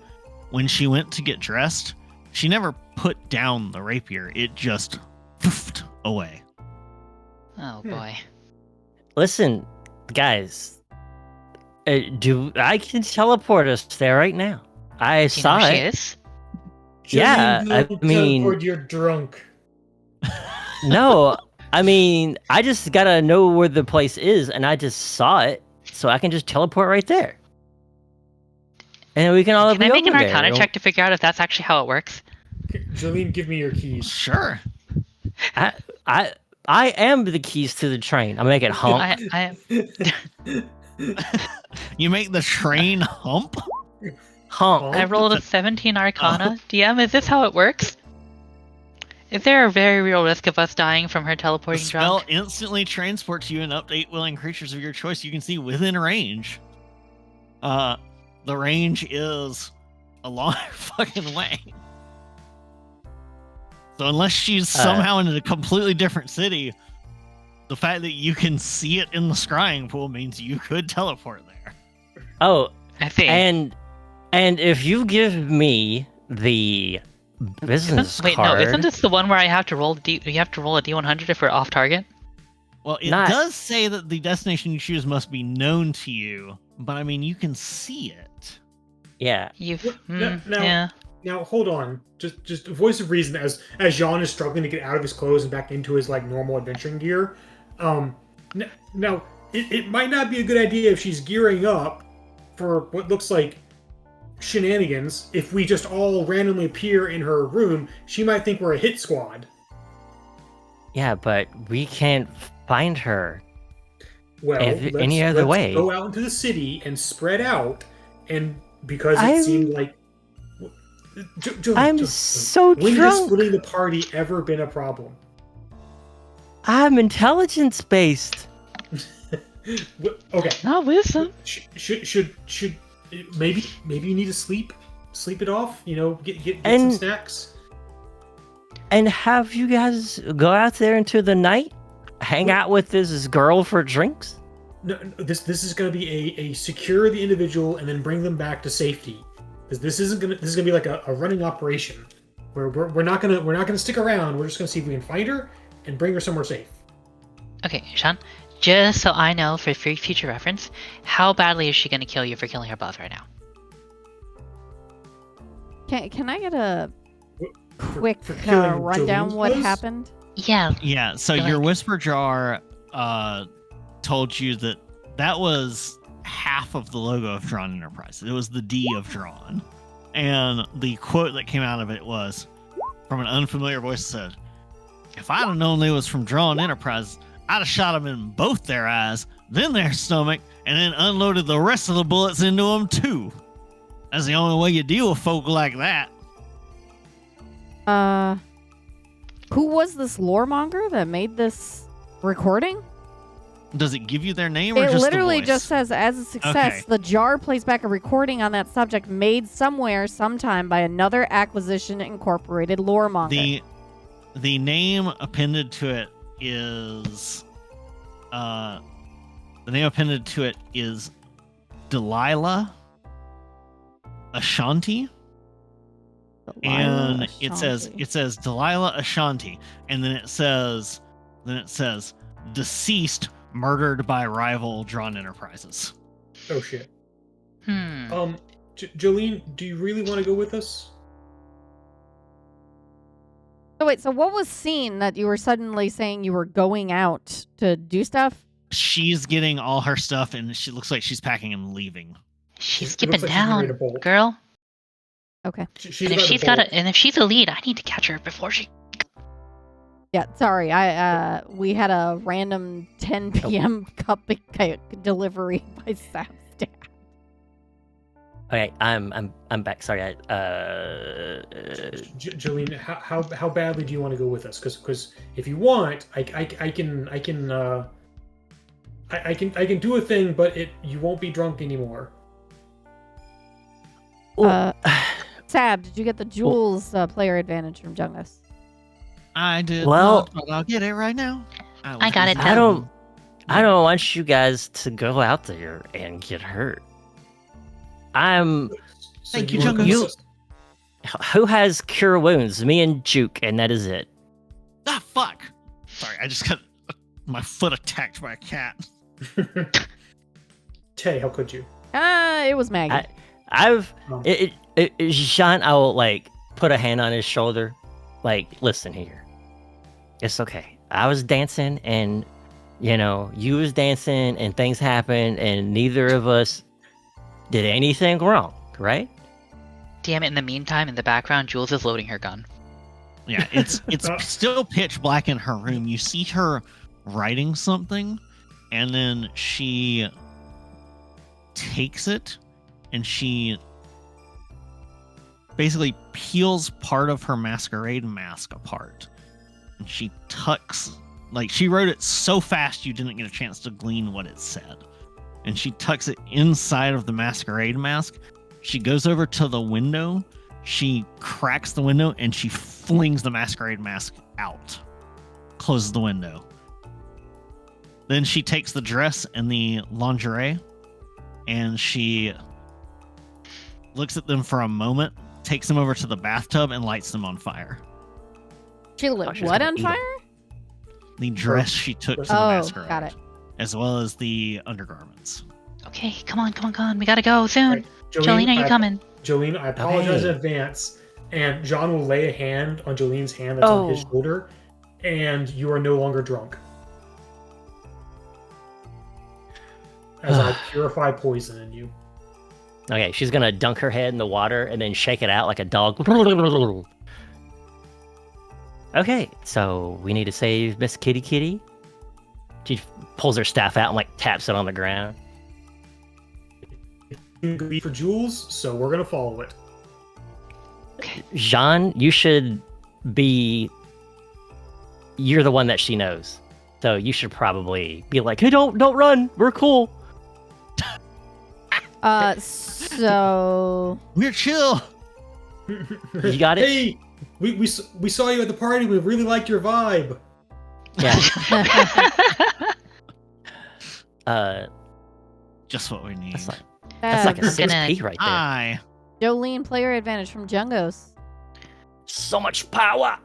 when she went to get dressed, she never put down the rapier. It just poofed away.
Oh boy.
Listen, guys, I can teleport us there right now. I saw it.
She is?
Yeah, I mean,
you're drunk.
No, I mean, I just gotta know where the place is, and I just saw it, so I can just teleport right there, and we can all be over there.
Can I make an Arcana check to figure out if that's actually how it works?
Jolene, give me your keys.
Sure.
I am the keys to the train. I make it hump.
You make the train hump?
Hump.
I rolled a 17 Arcana. DM, is this how it works? Is there a very real risk of us dying from her teleporting
The spell
drunk?
instantly transports you and up to 8 willing creatures of your choice you can see within range. The range is a long fucking way. So unless she's somehow in a completely different city, the fact that you can see it in the scrying pool means you could teleport there.
Oh,
I see.
and if you give me the business
Wait,
card.
no, isn't this the one where I have to roll you have to roll a D100 if we're off target?
Well, it does say that the destination you choose must be known to you, but I mean, you can see it.
Yeah.
Now hold on. Just a voice of reason as Jean is struggling to get out of his clothes and back into his like normal adventuring gear. Now it might not be a good idea if she's gearing up for what looks like shenanigans. If we just all randomly appear in her room, she might think we're a hit squad.
Yeah, but we can't find her.
Well,
any other way.
Go out into the city and spread out, and because it seemed like
I'm so
when
drunk.
has splitting the party ever been a problem?
I'm intelligence based.
Okay.
Not wisdom.
Should maybe you need to sleep it off. You know, get some snacks.
And have you guys go out there into the night, hang out with this girl for drinks?
No, this is going to be a secure the individual and then bring them back to safety. This is gonna be like a running operation where we're not gonna stick around. We're just gonna see if we can find her and bring her somewhere safe.
Okay, Sean, just so I know for future reference, how badly is she going to kill you for killing her boss right now?
Can I get a quick
for killing
rundown
Jolene's
what
boss?
happened?
Yeah.
Yeah, so your whisper jar told you that was half of the logo of Drawn Enterprise. It was the D of Drawn. And the quote that came out of it was from an unfamiliar voice said, "If I'd have known they was from Drawn Enterprise, I'd have shot them in both their eyes, then their stomach, and then unloaded the rest of the bullets into them too. That's the only way you deal with folk like that."
Who was this loremonger that made this recording?
Does it give you their name or
It
just
literally
the voice?
just says, as a success,
Okay.
the jar plays back a recording on that subject made somewhere, sometime by another Acquisition Incorporated loremonger.
The name appended to it is Delilah Ashanti. And it says Delilah Ashanti, and then it says deceased, murdered by rival Drawn Enterprises.
Oh shit. Jolene, do you really want to go with us?
So wait, so what was seen that you were suddenly saying you were going out to do stuff?
She's getting all her stuff, and she looks like she's packing and leaving.
She's
It
skipping
looks like she's getting ready to
down,
bolt.
girl.
Okay.
She's
And if
about to
she's got
bolt.
and if she's a lead, I need to catch her before she.
Yeah, sorry. We had a random 10 p.m. cupcake delivery by Sam's dad.
Okay, I'm back. Sorry.
Jolene, how badly do you want to go with us? Because if you want, I can do a thing, but you won't be drunk anymore.
Sab, did you get the Jules player advantage from Jungus?
I did
Well-
not, but I'll get it right now.
I got it
I
done.
don't want you guys to go out there and get hurt.
So
Thank you,
wanna come
Jungus.
with us?
Who has cure wounds? Me and Juke, and that is it.
Ah, fuck. Sorry, I just got my foot attacked by a cat.
Tay, how could you?
It was Maggie.
Sean, I will like put a hand on his shoulder. Like, listen here. It's okay. I was dancing and, you was dancing and things happened and neither of us did anything wrong, right?
Damn it! In the meantime, in the background, Jules is loading her gun.
Yeah, it's still pitch black in her room. You see her writing something, and then she takes it and she basically peels part of her masquerade mask apart. And she tucks, like, she wrote it so fast you didn't get a chance to glean what it said. And she tucks it inside of the masquerade mask. She goes over to the window, she cracks the window, and she flings the masquerade mask out. Closes the window. Then she takes the dress and the lingerie, and she looks at them for a moment, takes them over to the bathtub and lights them on fire.
She lit what on fire?
The dress she took to the
Oh,
masquerade.
got it.
As well as the undergarments.
Okay, come on. We gotta go soon.
Right.
Jolene, are you coming?
Jolene, I apologize in advance. And John will lay a hand on Jolene's hand that's on his shoulder, and you are no longer drunk. As I purify poison in you.
Okay, she's gonna dunk her head in the water and then shake it out like a dog. Okay, so we need to save Miss Kitty Kitty. She pulls her staff out and like taps it on the ground.
You can be for Jules, so we're gonna follow it.
Jean, you should be. You're the one that she knows, so you should probably be like, "Hey, don't run. We're cool."
So
We're chill.
You got it.
Hey, we saw you at the party. We really liked your vibe.
Yeah.
Just what we need.
That's like a
uh,
6P right there.
Hi.
Jolene player advantage from Jungos.
So much power.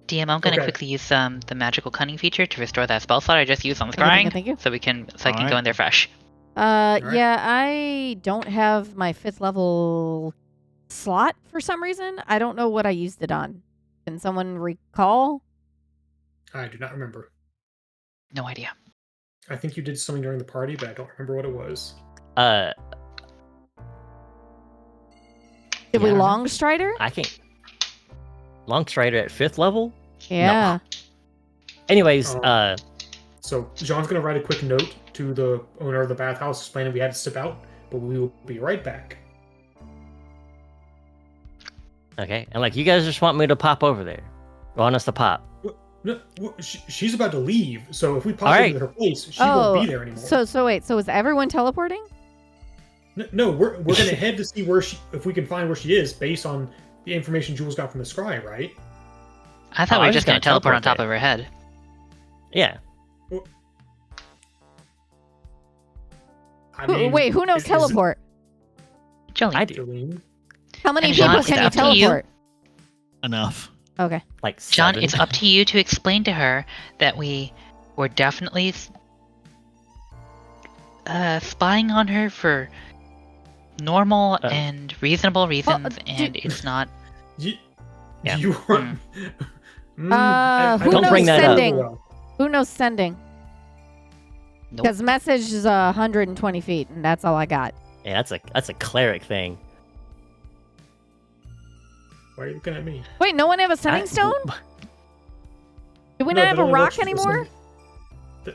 DM, I'm gonna quickly use the magical cunning feature to restore that spell slot I just used on scrying,
Thank you.
so I can go in there fresh.
Yeah, I don't have my 5th level slot for some reason. I don't know what I used it on. Can someone recall?
I do not remember.
No idea.
I think you did something during the party, but I don't remember what it was.
Did we long strider?
I can't. Long strider at 5th level?
Yeah.
No. Anyways,
So John's gonna write a quick note to the owner of the bathhouse explaining we had to step out, but we will be right back.
Okay, and like you guys just want me to pop over there, want us to pop.
No, she's about to leave, so if we pop
All
into her place, she won't be there anymore.
So wait, so is everyone teleporting?
No, we're gonna head to see if we can find where she is based on the information Jules got from the scry, right?
I thought we were just gonna teleport on top of her head.
Yeah.
I mean,
Wait, who knows teleport?
Jolene.
I do.
Jolene?
How many
And
people
John,
can
it's
you
up to you.
teleport?
Enough.
Okay.
Like
John,
7.
it's up to you to explain to her that we were definitely spying on her for normal and reasonable reasons, and it's not.
You
Yeah.
are.
Who
Don't
knows
bring that up.
sending? Who knows sending?
Nope.
Because message is 120 feet, and that's all I got.
Yeah, that's a cleric thing.
Why are you looking at me?
Wait, no one have a sending stone? Do we not have a rock anymore?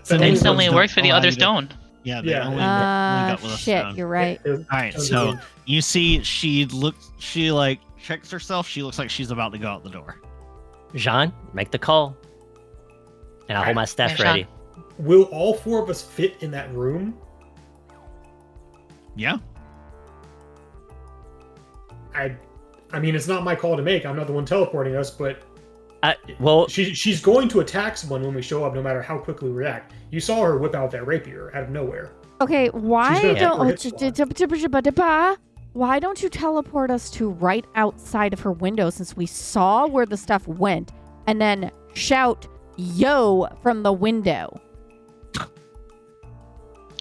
Sending only
don't
works for the
allow
other
you to-
stone.
Yeah, they only got with a
Shit,
stone.
you're right.
All right, so you see, she like checks herself. She looks like she's about to go out the door.
Jean, make the call. And I'll hold my staff
Jean.
ready.
Will all 4 of us fit in that room?
Yeah.
I mean, it's not my call to make. I'm not the one teleporting us, but
Well,
she's going to attack someone when we show up, no matter how quickly we react. You saw her whip out that rapier out of nowhere.
Okay, why
She's gonna
don't why don't you teleport us to right outside of her window since we saw where the stuff went, and then shout "Yo" from the window?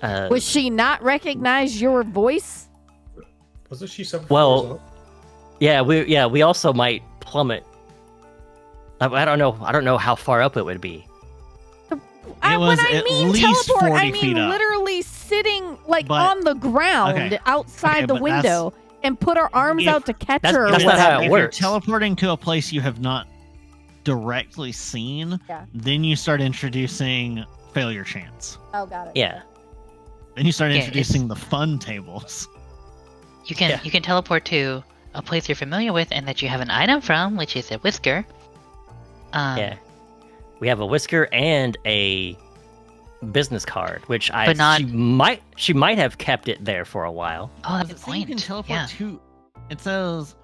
Was she not recognize your voice?
Wasn't she 7
Well,
floors up?
we also might plummet. I don't know how far up it would be.
was
When I
at
mean
least
teleport,
40
I mean
feet up.
literally sitting
But-
on the ground
okay.
outside
Okay,
the
but
window and put our arms
if-
out to catch
that's-
her. or
that's not how
whatever.
it
If
works.
you're teleporting to a place you have not directly seen,
Yeah.
then you start introducing failure chance.
Oh, got it.
Yeah.
Then you start
Yeah,
introducing the fun tables.
You can teleport to a place you're familiar with and that you have an item from, which is a whisker.
Yeah. We have a whisker and a business card, which
But not-
she might have kept it there for a while.
Oh, that's a
So
point.
you can teleport
Yeah.
to. It says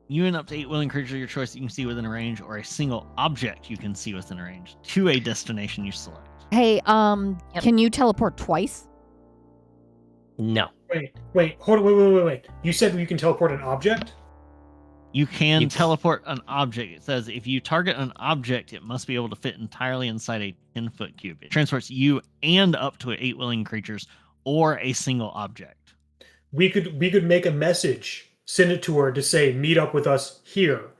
you and up to 8 willing creatures of your choice that you can see within a range, or a single object you can see within a range to a destination you select.
Hey,
Yep.
can you teleport twice?
No.
Wait. Hold on. Wait. You said you can teleport an object?
You can teleport an object. It says if you target an object, it must be able to fit entirely inside a 10-foot cube. It transports you and up to 8 willing creatures or a single object.
We could make a message, send it to her to say, meet up with us here.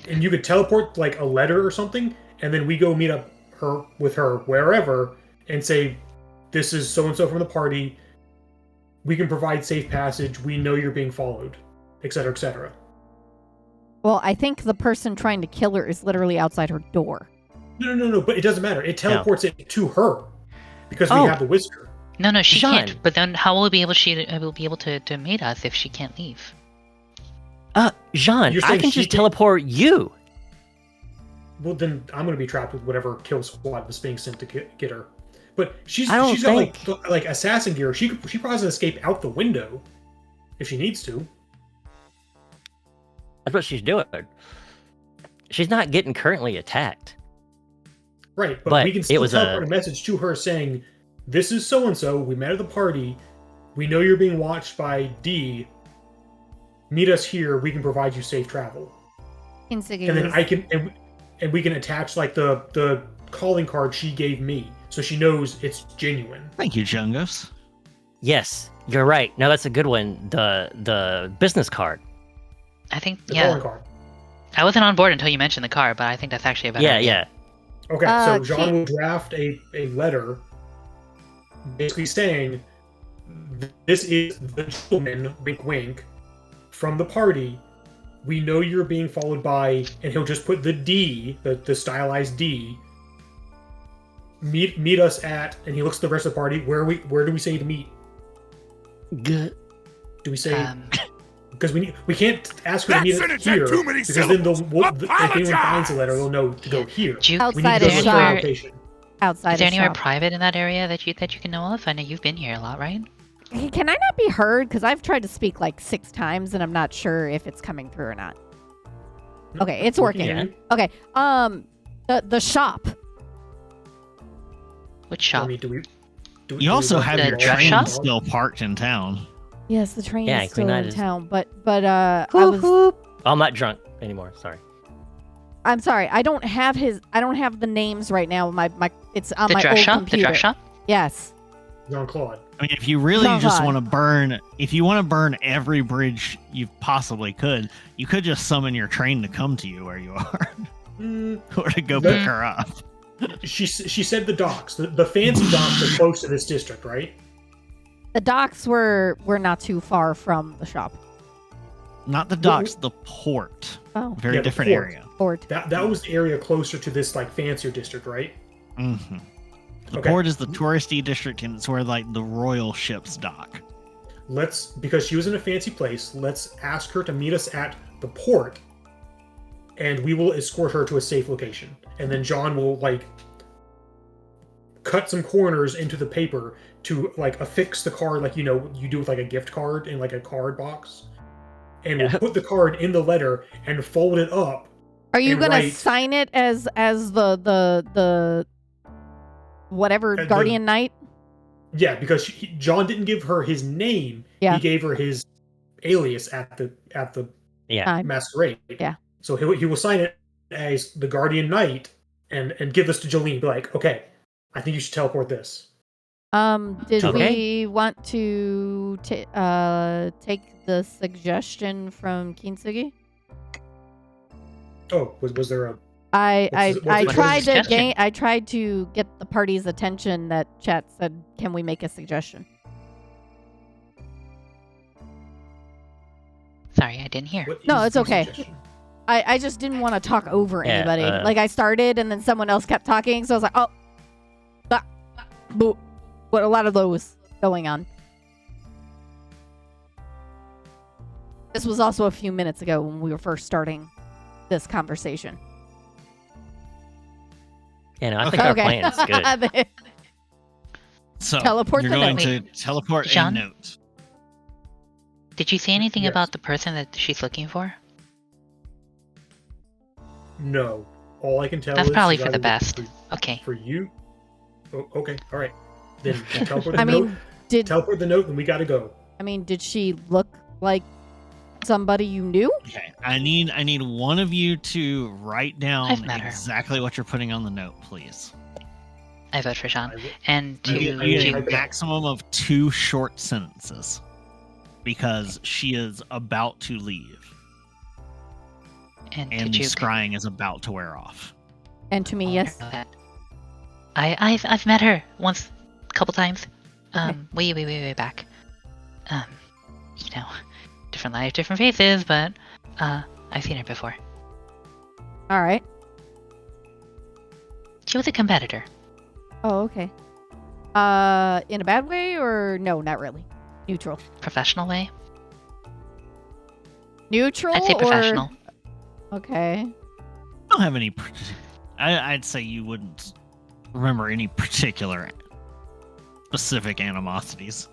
And you could teleport like a letter or something, and then we go meet up with her wherever and say, this is so-and-so from the party. We can provide safe passage. We know you're being followed, etc., etc.
Well, I think the person trying to kill her is literally outside her door.
No, but it doesn't matter. It teleports it to her because we have the whisker.
No, she
Jean.
can't. But then how will be able to meet us if she can't leave?
Jean, I can just teleport you.
Well, then I'm going to be trapped with whatever kill squad was being sent to get her. But she's
I don't
got like assassin gear. She probably can escape out the window if she needs to.
That's what she's doing. She's not getting currently attacked.
Right, but we can still
was
teleport a message to her saying, this is so-and-so, we met at the party, we know you're being watched by D, meet us here, we can provide you safe travel. And then and we can attach like the calling card she gave me, so she knows it's genuine.
Thank you, Jungos.
Yes, you're right. No, that's a good one. The business card.
I think,
The calling card.
I wasn't on board until you mentioned the card, but I think that's actually a better idea.
Yeah.
Okay, so Jean will draft a letter basically saying, this is the gentleman, wink wink, from the party. We know you're being followed by, and he'll just put the D, the stylized D. Meet us at, and he looks at the rest of the party. Where do we say to meet?
Good.
Do we say? Because we can't ask her to meet us here, because then if anyone finds the letter, they'll know to go here.
Outside of shop. Outside
is there
of
anywhere
shop.
private in that area that you can know of? I know you've been here a lot, right?
Hey, can I not be heard? Because I've tried to speak like 6 times, and I'm not sure if it's coming through or not. Okay, it's working.
Yeah.
Okay, the shop.
Which shop?
You also have
the
your
dress
train
shop?
still parked in town.
Yes, the train
Yeah,
is still
Queen
in
Knight is-
town, but I was.
Oh, I'm not drunk anymore. Sorry.
I'm sorry. I don't have the names right now. It's on
The
my
dress
old
shop?
computer.
The dress shop?
Yes.
Jean-Claude.
I mean, if you really just
Jean-Claude.
want to burn, every bridge you possibly could, you could just summon your train to come to you where you are, or to go pick her up.
She said the docks. The fancy docks are close to this district, right?
The docks were not too far from the shop.
Not the docks, the port.
Oh.
Very
Yeah, the
different
port.
area.
Port.
That was the area closer to this like fancier district, right?
Mm-hmm. The
Okay.
port is the touristy district, and it's where like the royal ships dock.
Because she was in a fancy place, let's ask her to meet us at the port, and we will escort her to a safe location. And then John will like cut some corners into the paper to like affix the card, like you do with like a gift card in like a card box, and we'll put the card in the letter and fold it up.
Are you
and
gonna
write-
sign it as the whatever Guardian Knight?
Yeah, because John didn't give her his name.
Yeah.
He gave her his alias at the
Yeah.
masquerade.
Yeah.
So he will sign it as the Guardian Knight and give this to Jolene. Be like, okay, I think you should teleport this.
Did
Okay.
we want to take the suggestion from Kintsugi?
Oh, was there a?
I
What's the
tried to
suggestion?
I tried to get the party's attention that chat said, can we make a suggestion?
Sorry, I didn't hear.
what
No,
is
it's
the
okay.
suggestion?
I just didn't want to talk over
Yeah,
anybody. Like I started and then someone else kept talking, so I was like, boo. What a lot of those going on. This was also a few minutes ago when we were first starting this conversation.
Yeah, no, I think our plan is good.
So
Teleport
you're
the
going
note.
to teleport
Jean?
a note.
Did you say anything
Yes.
about the person that she's looking for?
No. All I can tell
That's
is
probably
she's
for the
either
best.
looking
Okay.
For you. Oh, okay. All right. Then teleport the
I
note.
mean,
teleport the note, and we gotta go.
I mean, did she look like somebody you knew?
Okay. I need one of you to write
I've
down
met her.
exactly what you're putting on the note, please.
I vote for Sean. And
You
to
need a
to-
maximum of 2 short sentences because she is about to leave
and
and
to
the
Juke.
scrying is about to wear off.
And to me, yes.
I've met her once, a couple times.
Okay.
Way back. You know, different life, different faces, but I've seen her before.
All right.
She was a competitor.
Oh, okay. In a bad way or no? Not really. Neutral.
Professional way.
Neutral.
I'd say professional.
Or... Okay.
I don't have any. I'd say you wouldn't remember any particular specific animosities.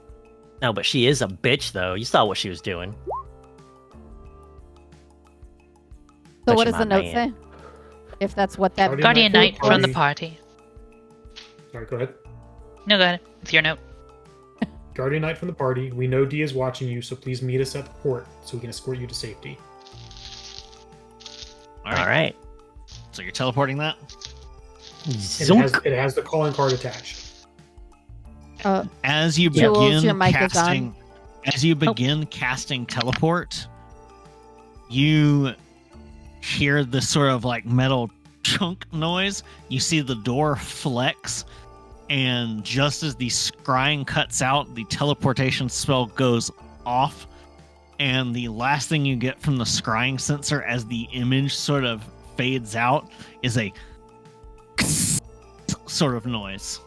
No, but she is a bitch, though. You saw what she was doing.
So what
Touching
does the
my
note
man.
say? If that's what that...
Guardian
Guardian Knight
Knight
from the
party.
party.
Sorry, go ahead.
No, go ahead. It's your note.
Guardian Knight from the party. We know D is watching you, so please meet us at the port so we can escort you to safety.
All
All right.
So you're teleporting that?
And
Zoink.
it has the calling card attached.
As you
Jules,
begin
your mic is on.
casting, as you begin casting teleport, you hear this sort of like metal chunk noise. You see the door flex, and just as the scrying cuts out, the teleportation spell goes off, and the last thing you get from the scrying sensor as the image sort of fades out is a sort of noise.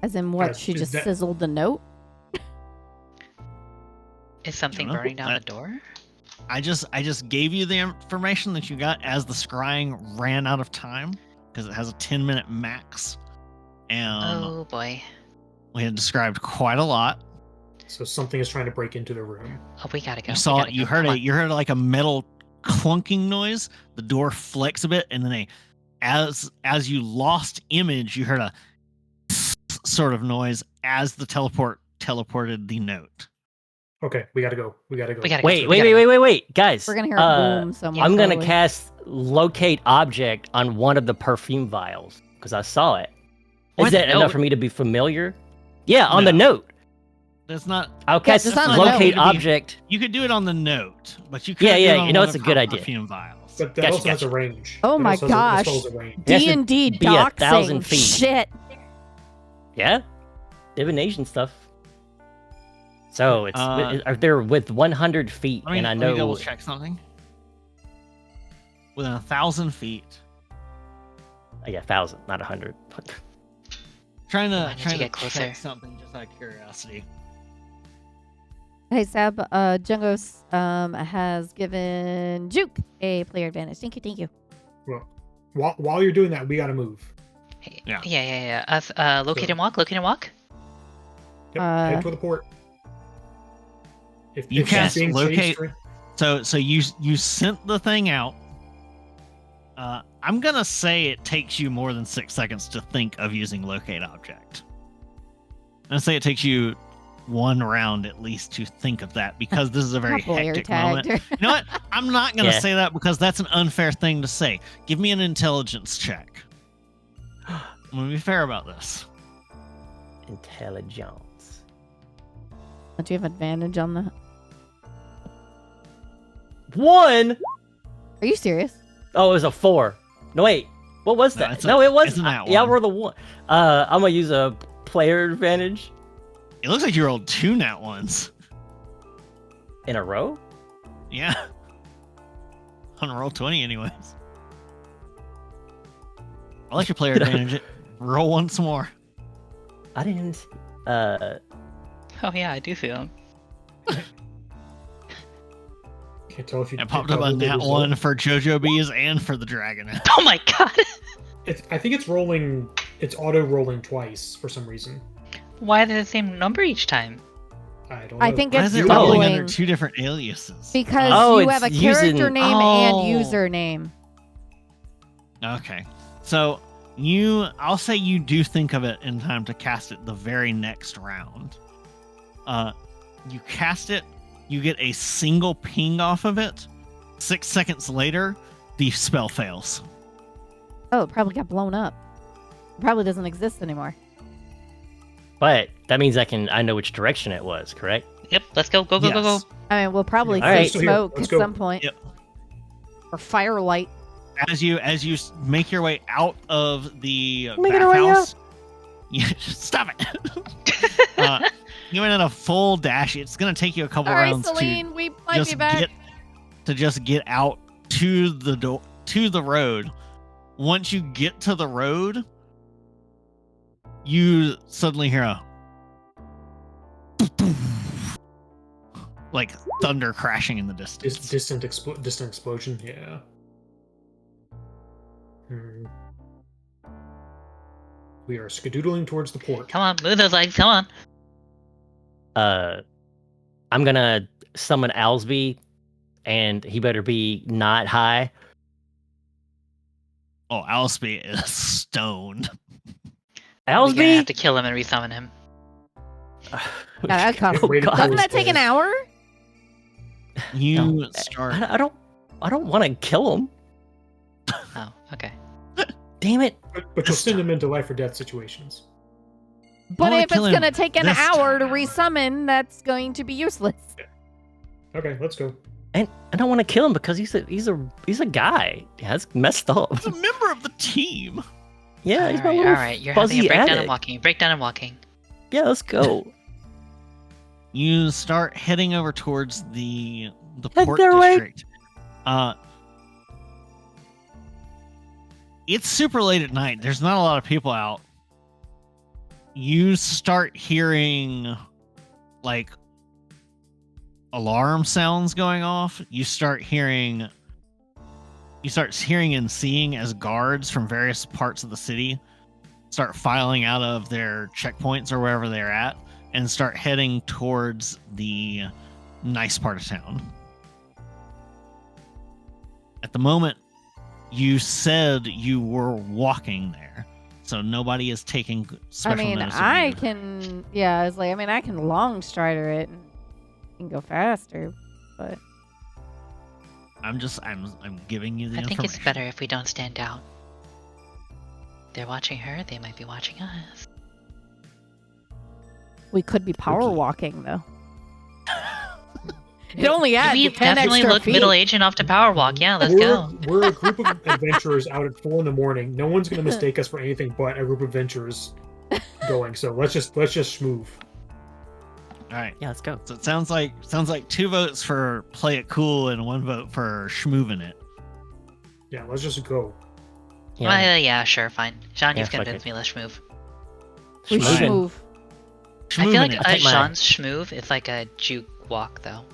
As in what?
Uh,
She
is
just
that-
sizzled the note?
Is something
Dunno.
burning down the door?
I just gave you the information that you got as the scrying ran out of time because it has a 10-minute max, and
Oh boy.
we had described quite a lot.
So something is trying to break into the room.
Oh, we gotta go.
You
We
saw
gotta
it. You
go.
heard
Come
it. You heard like a metal clunking noise. The door flex a bit, and then as you lost image, you heard a sort of noise as the teleported the note.
Okay, we gotta go. We gotta go.
We gotta go.
Wait, guys.
We're gonna hear a boom somewhere.
I'm gonna
probably.
cast locate object on one of the perfume vials because I saw it. Is
What?
that
No.
enough for me to be familiar? Yeah, on the
No.
note.
That's not.
I'll cast
just on the note.
locate
It'd be-
object.
You could do it on the note, but you
Yeah,
can't.
yeah,
Do it on
you know,
one
it's
of
a good
her
idea.
Perfume vials.
But that
Gotcha,
also has a
gotcha.
range.
Oh
That
my
also has a-
gosh.
this spell has a range.
It has to
D&D
be 1,000
doxing.
feet.
Shit.
Yeah, divination stuff. So it's are there with 100 feet,
Let me,
and I
let
know
me double check something. Within 1,000 feet.
Yeah, 1,000, not 100.
Trying
I
to
need to
trying to
get closer.
check something just out of curiosity.
Hey, Sab, Jungos has given Juke a player advantage. Thank you.
Well, while you're doing that, we gotta move.
Hey,
Yeah.
yeah. Us, locate
So-
and walk. Locate and walk.
Yep,
Uh,
head toward the port. If
You
she's
cast
being
locate-
safe,
So you sent the thing out. I'm gonna say it takes you more than 6 seconds to think of using locate object. I'm gonna say it takes you one round at least to think of that because this is a very
Player
hectic moment.
tagged.
You know what? I'm not gonna
Yeah.
say that because that's an unfair thing to say. Give me an intelligence check. I'm gonna be fair about this.
Intelligence.
Don't you have advantage on that?
1.
Are you serious?
Oh, it was a 4. No, wait. What was
No,
that?
it's
No, it was.
it's a nat
Yeah,
one.
we're the 1. I'm gonna use a player advantage
It looks like you rolled 2 nat ones.
in a row.
Yeah. On roll 20 anyways. I like your player advantage. Roll once more.
I didn't.
Oh yeah, I do see them.
can't tell if you.
It popped
can't
up
tell
on
the
that
result.
one for JoJo Bees and for the Dragon.
Oh my god.
I think it's rolling. It's auto rolling twice for some reason.
Why are they the same number each time?
I don't know.
I think
Why
it's
is it rolling
doubling
under 2 different aliases?
because
Oh,
you have a
it's
character
using-
name and username.
Okay. So I'll say you do think of it in time to cast it the very next round. You cast it, you get a single ping off of it. 6 seconds later, the spell fails.
Oh, it probably got blown up. It probably doesn't exist anymore.
But that means I know which direction it was, correct?
Yep, let's go. Go.
I mean, we'll probably
Yeah,
see
alright.
smoke
Let's
at
go.
some point.
Yep.
Or firelight.
As you make your way out of the
Making our way
bathhouse, stop it. You went in a full dash. It's gonna take you a couple
All right,
rounds
Celine, we
to
might be
just
back.
get out to the road. Once you get to the road, you suddenly hear a like thunder crashing in the distance.
Distant explosion. Yeah. We are skedoodling towards the port.
Come on, move those legs. Come on.
I'm gonna summon Owlsby, and he better be not high.
Oh, Owlsby is stoned.
We're gonna
Owlsby?
have to kill him and resummon him.
that costs-
Oh, God.
Doesn't that take an hour?
You
No,
start.
I don't want to kill him.
Oh, okay.
Damn it!
But you'll send them into life or death situations.
But
Only
if it's
kill him
going to take an
this
hour to
time.
resummon, that's going to be useless.
Okay, let's go.
And I don't want to kill him because he's a guy. Yeah, that's messed up.
He's a member of the team.
Yeah, he's my
all
little
right. You're having a
fuzzy
breakdown
addict.
and walking. Breakdown and walking.
Yeah, let's go.
You start heading over towards the
Head
port
their way.
district. It's super late at night. There's not a lot of people out. You start hearing like alarm sounds going off. You start hearing and seeing as guards from various parts of the city start filing out of their checkpoints or wherever they're at and start heading towards the nice part of town. At the moment, you said you were walking there, so nobody is taking special
I mean,
notice of
I
you.
can, yeah, it's like, I mean, I can long strider it and can go faster, but
I'm giving you the
I think
information.
it's better if we don't stand out. They're watching her. They might be watching us.
we could be power
Okay.
walking, though. It only adds
We
10
definitely
extra
look
feet.
middle-aged enough to power walk. Yeah, let's
we're,
go.
We're a group of adventurers out at 4 a.m. No one's gonna mistake us for anything but a group of adventurers going. So let's just schmoove.
All right.
Yeah, let's go.
So it sounds like 2 votes for play it cool and 1 vote for schmooving it.
Yeah, let's just go.
Yeah,
Yeah, sure, fine. Sean,
Yeah,
you've
fuck
convinced
it.
me. Let's move.
We
Schmoovin'.
should move.
I feel like
Schmooving it.
I take my-
Sean's schmoove is like a juke walk, though.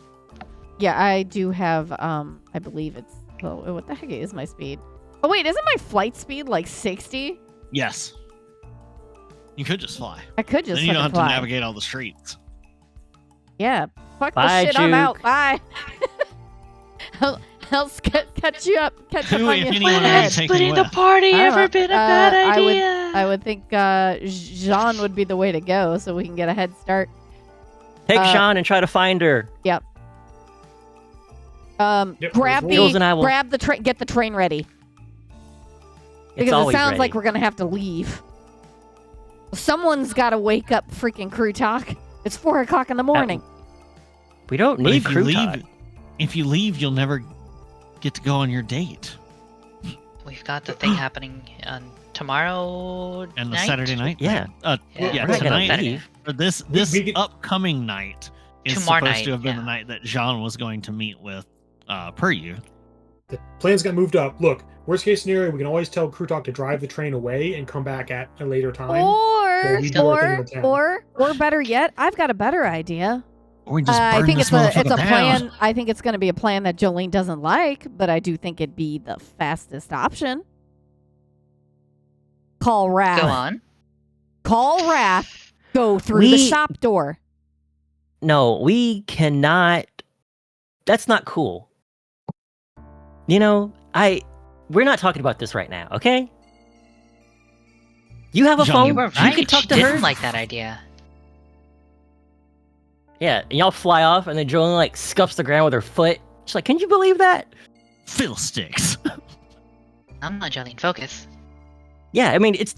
Yeah, I do have, I believe it's, oh, what the heck is my speed? Oh, wait, isn't my flight speed like 60?
Yes. You could just fly.
I could just
Then you don't have
fucking fly.
to navigate all the streets.
Yeah, fuck
Bye,
the shit, I'm
Juke.
out, bye. I'll catch you up, catch up
Who,
on
if
you.
anyone, are you
Has
taking
splitting the
with?
party
I don't
ever
know.
been a bad idea?
I would think Jean would be the way to go, so we can get a head start.
Take
Uh,
Sean and try to find her.
Yep,
Grab
Jules and I will-
grab the train, get the train ready.
It's
Because it
always
sounds
ready.
like we're gonna have to leave. Someone's got to wake up, freaking crew talk. It's 4 o'clock in the morning.
We don't
But
need
if you
crew
leave,
talk.
if you leave, you'll never get to go on your date.
We've got the thing happening on tomorrow
And the
night?
Saturday night.
Yeah.
Yeah,
Yeah.
We're not gonna
Tonight.
leave.
Or this
we get-
upcoming night is
Tomorrow
supposed
night,
to have been
yeah.
the night that Jean was going to meet with per you.
the plans got moved up. Look, worst case scenario, we can always tell crew talk to drive the train away and come back at a later time.
Or,
we do our thing in town.
or better yet, I've got a better idea.
Or we just
I
burn
think
this
it's a
motherfucker down.
plan. I think it's going to be a plan that Jolene doesn't like, but I do think it'd be the fastest option. Call Wrath.
Go on.
Call Wrath. Go through the
We-
shop door.
No, we cannot. That's not cool. You know, we're not talking about this right now, okay? You have a
Johnny,
You
phone.
were right.
You can talk
she
to
didn't
her.
like that idea.
Yeah, and y'all fly off, and then Jolene like scuffs the ground with her foot. She's like, "Can you believe that?"
Fiddlesticks.
I'm not Jolene. Focus.
Yeah, I mean it's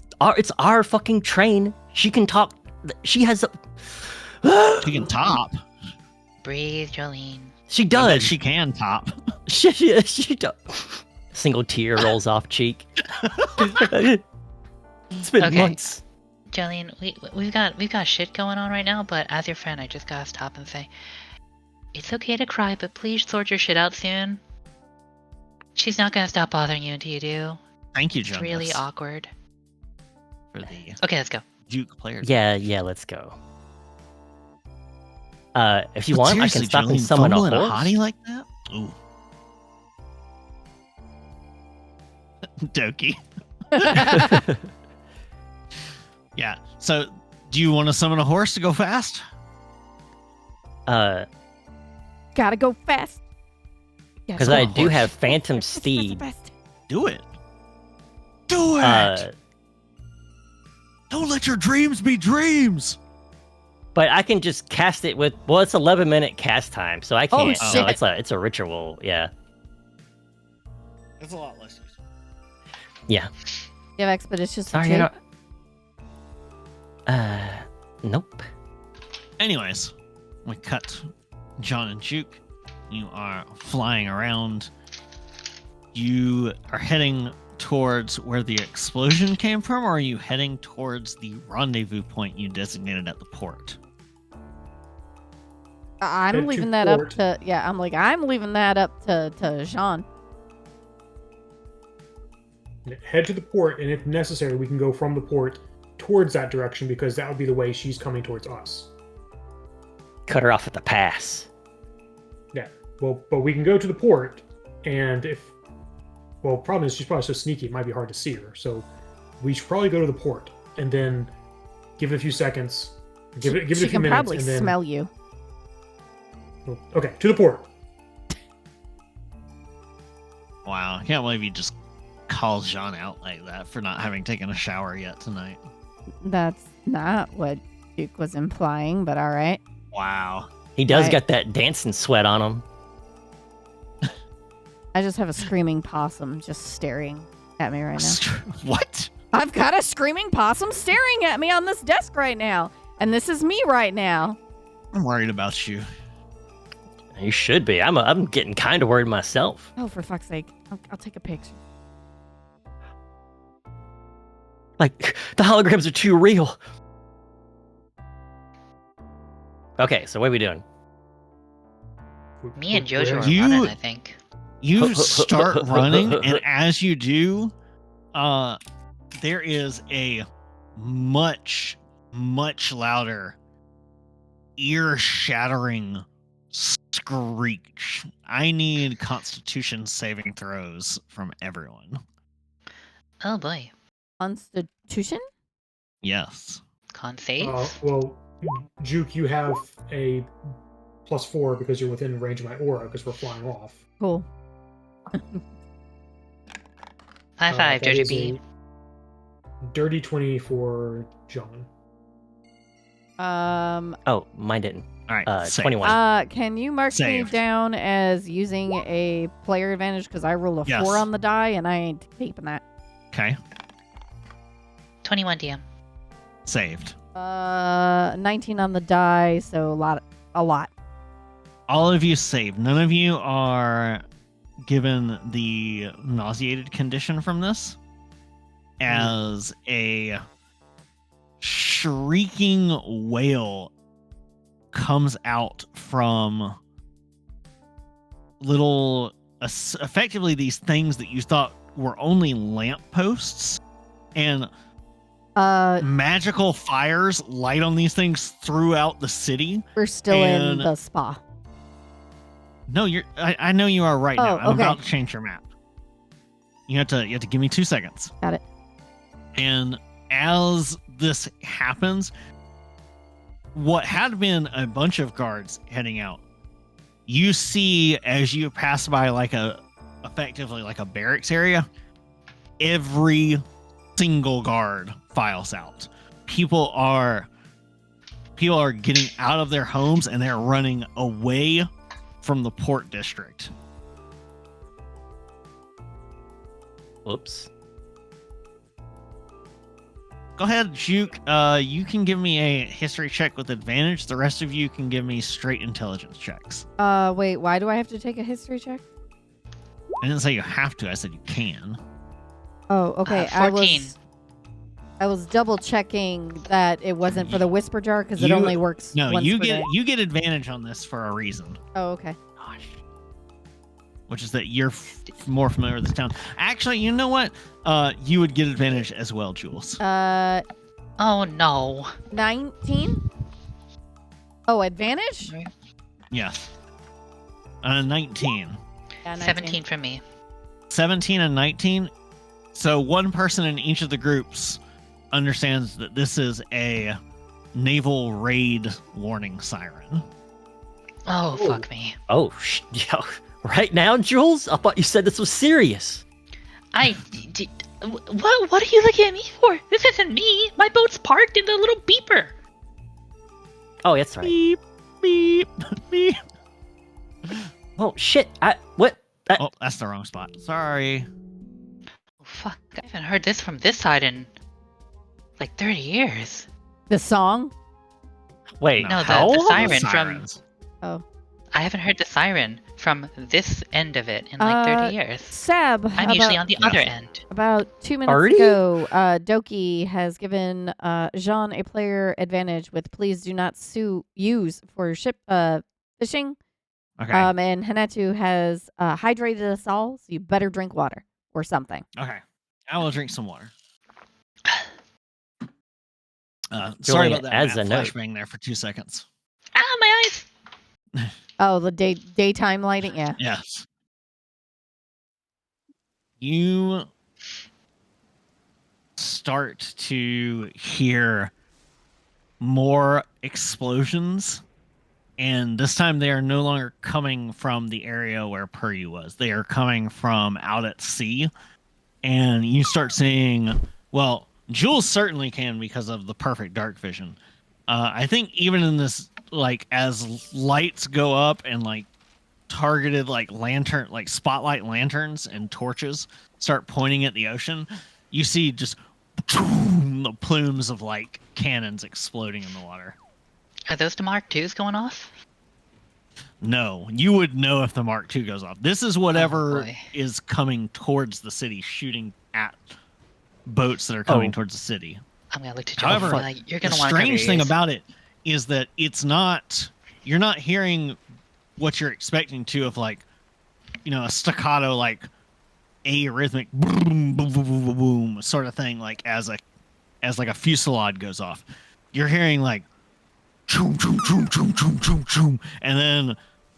our fucking train. She can talk. She has.
She can top.
Breathe, Jolene.
She
I bet
does.
she can top.
She does. Single tear rolls off cheek. It's been
Okay.
months.
Jolene, we've got shit going on right now, but as your friend, I just gotta stop and say, it's okay to cry, but please sort your shit out soon. She's not gonna stop bothering you until you do.
Thank you,
It's
Jonas.
really awkward.
For the
Okay, let's go.
Duke player.
Yeah, let's go. If you
But
want,
seriously,
I can stop
Jolene,
and summon a
fumbling
horse.
hottie like that? Ooh. Doki. Yeah. So, do you want to summon a horse to go fast?
Gotta go fast.
Because I do have Phantom Steed.
Do it. Do it. Don't let your dreams be dreams.
But I can just cast it with. Well, it's 11-minute cast time, so I can't.
shit.
No, it's a ritual. Yeah.
It's a lot less useful.
Yeah.
You have expeditious
Sorry,
retreat?
Nope.
Anyways, we cut John and Juke. You are flying around. You are heading towards where the explosion came from, or are you heading towards the rendezvous point you designated at the port?
I'm
Head to
leaving that up
port.
to I'm leaving that up to Jean.
Head to the port, and if necessary, we can go from the port towards that direction because that would be the way she's coming towards us.
Cut her off at the pass.
Yeah. Well, but we can go to the port, and problem is she's probably so sneaky it might be hard to see her. So we should probably go to the port and then give it a few seconds, give it a
She
few
can
minutes,
probably
and then
smell you.
Okay, to the port.
Wow, I can't believe you just called Jean out like that for not having taken a shower yet tonight.
That's not what Duke was implying, but all right.
Wow.
He does
Right.
get that dancing sweat on him.
I just have a screaming possum just staring at me right now.
What?
I've got a screaming possum staring at me on this desk right now. And this is me right now.
I'm worried about you.
You should be. I'm getting kind of worried myself.
Oh, for fuck's sake. I'll take a picture.
Like, the holograms are too real. Okay, so what are we doing?
Me and Jojo are
You-
running, I think.
You start running, and as you do, there is a much, much louder, ear-shattering screech. I need Constitution saving throws from everyone.
Oh boy.
Constitution?
Yes.
Con save?
Well, Juke, you have a +4 because you're within range of my aura because we're flying off.
Cool.
High five,
That
Jojo
is
B.
a dirty 20 for John.
Oh, mine didn't.
All right. save.
21.
Can you mark
Saved.
me down as using a player advantage because I roll a
Yes.
4 on the die and I ain't keeping that.
Okay.
21 DM.
Saved.
19 on the die, so a lot.
All of you saved. None of you are given the nauseated condition from this, as a shrieking wail comes out from little, effectively these things that you thought were only lampposts, and magical fires light on these things throughout the city.
We're still in
And-
the spa.
No, I know you are right now.
Oh,
I'm
okay.
about to change your map. You have to give me 2 seconds.
Got it.
And as this happens, what had been a bunch of guards heading out, you see as you pass by effectively like a barracks area, every single guard files out. People are getting out of their homes and they're running away from the port district.
Whoops.
Go ahead, Juke. You can give me a history check with advantage. The rest of you can give me straight intelligence checks.
Wait, why do I have to take a history check?
I didn't say you have to. I said you can.
Oh, okay.
14.
I was double checking that it wasn't for the whisper jar because it only works.
No,
once
you
per day.
get advantage on this for a reason.
Oh, okay.
Gosh.
Which is that you're more familiar with this town. Actually, you know what? You would get advantage as well, Jules.
Oh no.
19. Oh, advantage?
Yes. 19.
Yeah,
17 from me.
17 and 19. So one person in each of the groups understands that this is a naval raid warning siren.
Oh, fuck me.
Oh, yo, right now, Jules? I thought you said this was serious.
What are you looking at me for? This isn't me. My boat's parked in the little beeper.
Oh, that's right.
Beep, beep, beep.
Oh, shit. What?
Oh, that's the wrong spot. Sorry.
Oh, fuck. I haven't heard this from this side in like 30 years.
The song?
Wait,
No,
how?
the siren
Sirens.
Oh.
I haven't heard the siren from this end of it in like 30 years.
Seb,
I'm usually on the other end.
About 2 minutes
Artie?
ago, Doki has given Jean a player advantage with please do not use for ship fishing.
Okay.
And Hanetu has hydrated us all, so you better drink water or something.
Okay. I will drink some water. Sorry
Julian,
about that.
as a note.
Flashbang there for 2 seconds.
Ah, my eyes!
Oh, the daytime lighting? Yeah.
Yes. You start to hear more explosions, and this time they are no longer coming from the area where Puryu was. They are coming from out at sea, and you start seeing, well, Jules certainly can because of the perfect dark vision. I think even in this, like, as lights go up and like targeted like spotlight lanterns and torches start pointing at the ocean, you see just the plumes of like cannons exploding in the water.
Are those the Mark IIs going off?
No, you would know if the Mark II goes off. This is whatever
boy.
is coming towards the city, shooting at boats that are coming towards the city.
I'm gonna look to Joe.
However,
You're
the
gonna want to
strange thing about it is that it's not, you're not hearing what you're expecting to of like, you know, a staccato, like a rhythmic boom, boom, boom, boom, boom sort of thing, like as like a fusillade goes off. You're hearing like choom, choom, choom, choom, choom, choom, choom, and then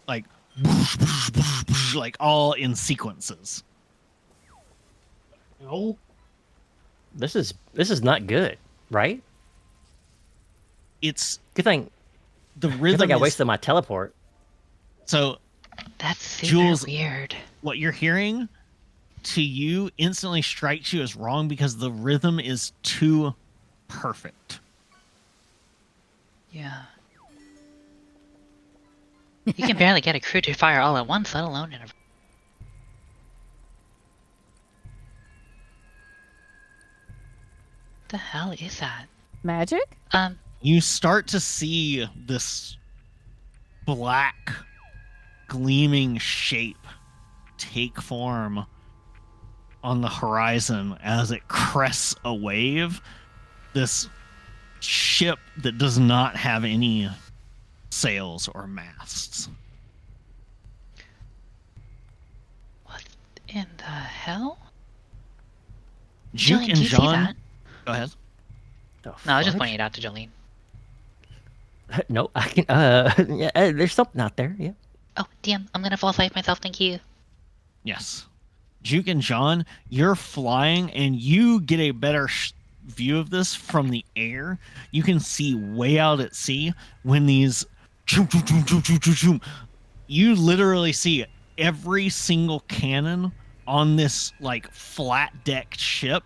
like boosh, boosh, boosh, boosh, like all in sequences.
No.
This is not good, right?
It's
Good thing.
the
Good
rhythm.
thing I
is-
wasted my teleport.
So
That's super
Jules-
weird.
what you're hearing to you instantly strikes you as wrong because the rhythm is too perfect.
Yeah. You can barely get a crew to fire all at once, let alone in a. The hell is that?
Magic?
You start to see this black gleaming shape take form on the horizon as it crests a wave. This ship that does not have any sails or masts.
What in the hell?
Juke
Jolene,
and
do you see
John.
that?
Go ahead.
The
No, I was just
fuck?
pointing it out to Jolene.
No, I can. Yeah, there's something out there. Yeah.
Oh, damn, I'm gonna fall asleep myself, thank you.
Yes. Juke and John, you're flying and you get a better view of this from the air. You can see way out at sea when these you literally see every single cannon on this like flat decked ship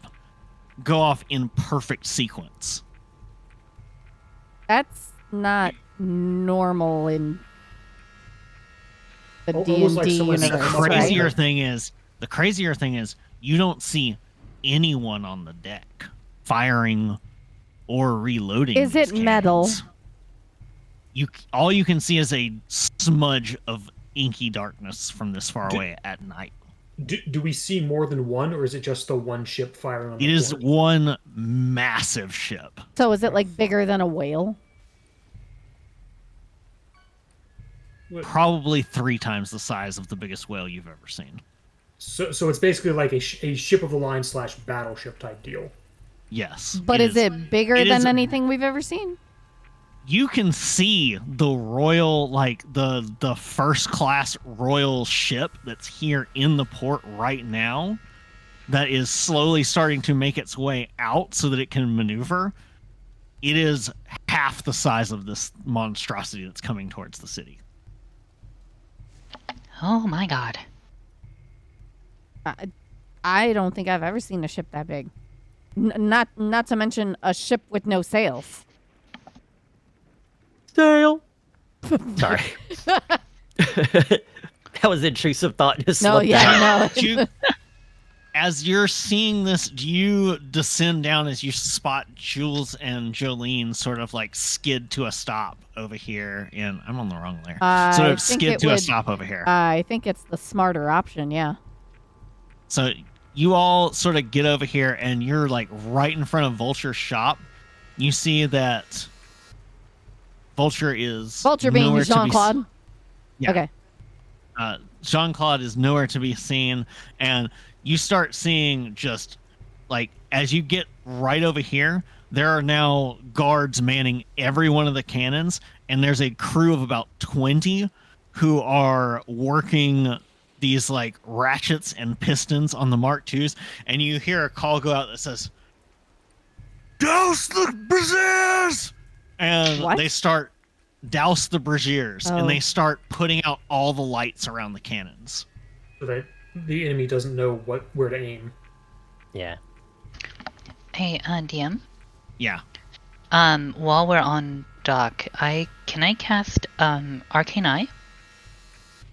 go off in perfect sequence.
That's not normal in the
Almost like
D&D
someone
universe,
set
The
them up
crazier
right?
thing is, you don't see anyone on the deck firing or reloading.
Is
these
it metal?
cannons. All you can see is a smudge of inky darkness from this far away at night.
Do we see more than one, or is it just the one ship firing on the
It is
port?
one massive ship.
So is it like bigger than a whale?
Probably 3 times the size of the biggest whale you've ever seen.
So it's basically like a ship of the line / battleship type deal.
Yes.
But is it bigger
it
than
is-
anything we've ever seen?
You can see the royal, like the first class royal ship that's here in the port right now that is slowly starting to make its way out so that it can maneuver. It is half the size of this monstrosity that's coming towards the city.
Oh my god.
I don't think I've ever seen a ship that big. Not to mention a ship with no sails.
Sail. Sorry. That was intrusive thought. Just
No,
slipped
yeah,
out.
no.
As you're seeing this, do you descend down as you spot Jules and Jolene sort of like skid to a stop over here? And I'm on the wrong layer. Sort of skid to a stop over here.
I think it's the smarter option, yeah.
So you all sort of get over here, and you're like right in front of Vulture's shop. You see that Vulture being
Jean-Claude?
Yeah.
Okay.
Jean-Claude is nowhere to be seen, and you start seeing just like as you get right over here, there are now guards manning every one of the cannons, and there's a crew of about 20 who are working these like ratchets and pistons on the Mark IIs, and you hear a call go out that says, "Douse the braziers!" And
What?
they start douse the braziers,
Oh.
and they start putting out all the lights around the cannons.
So that the enemy doesn't know where to aim.
Yeah.
Hey, DM.
Yeah.
While we're on dock, can I cast Arcane Eye?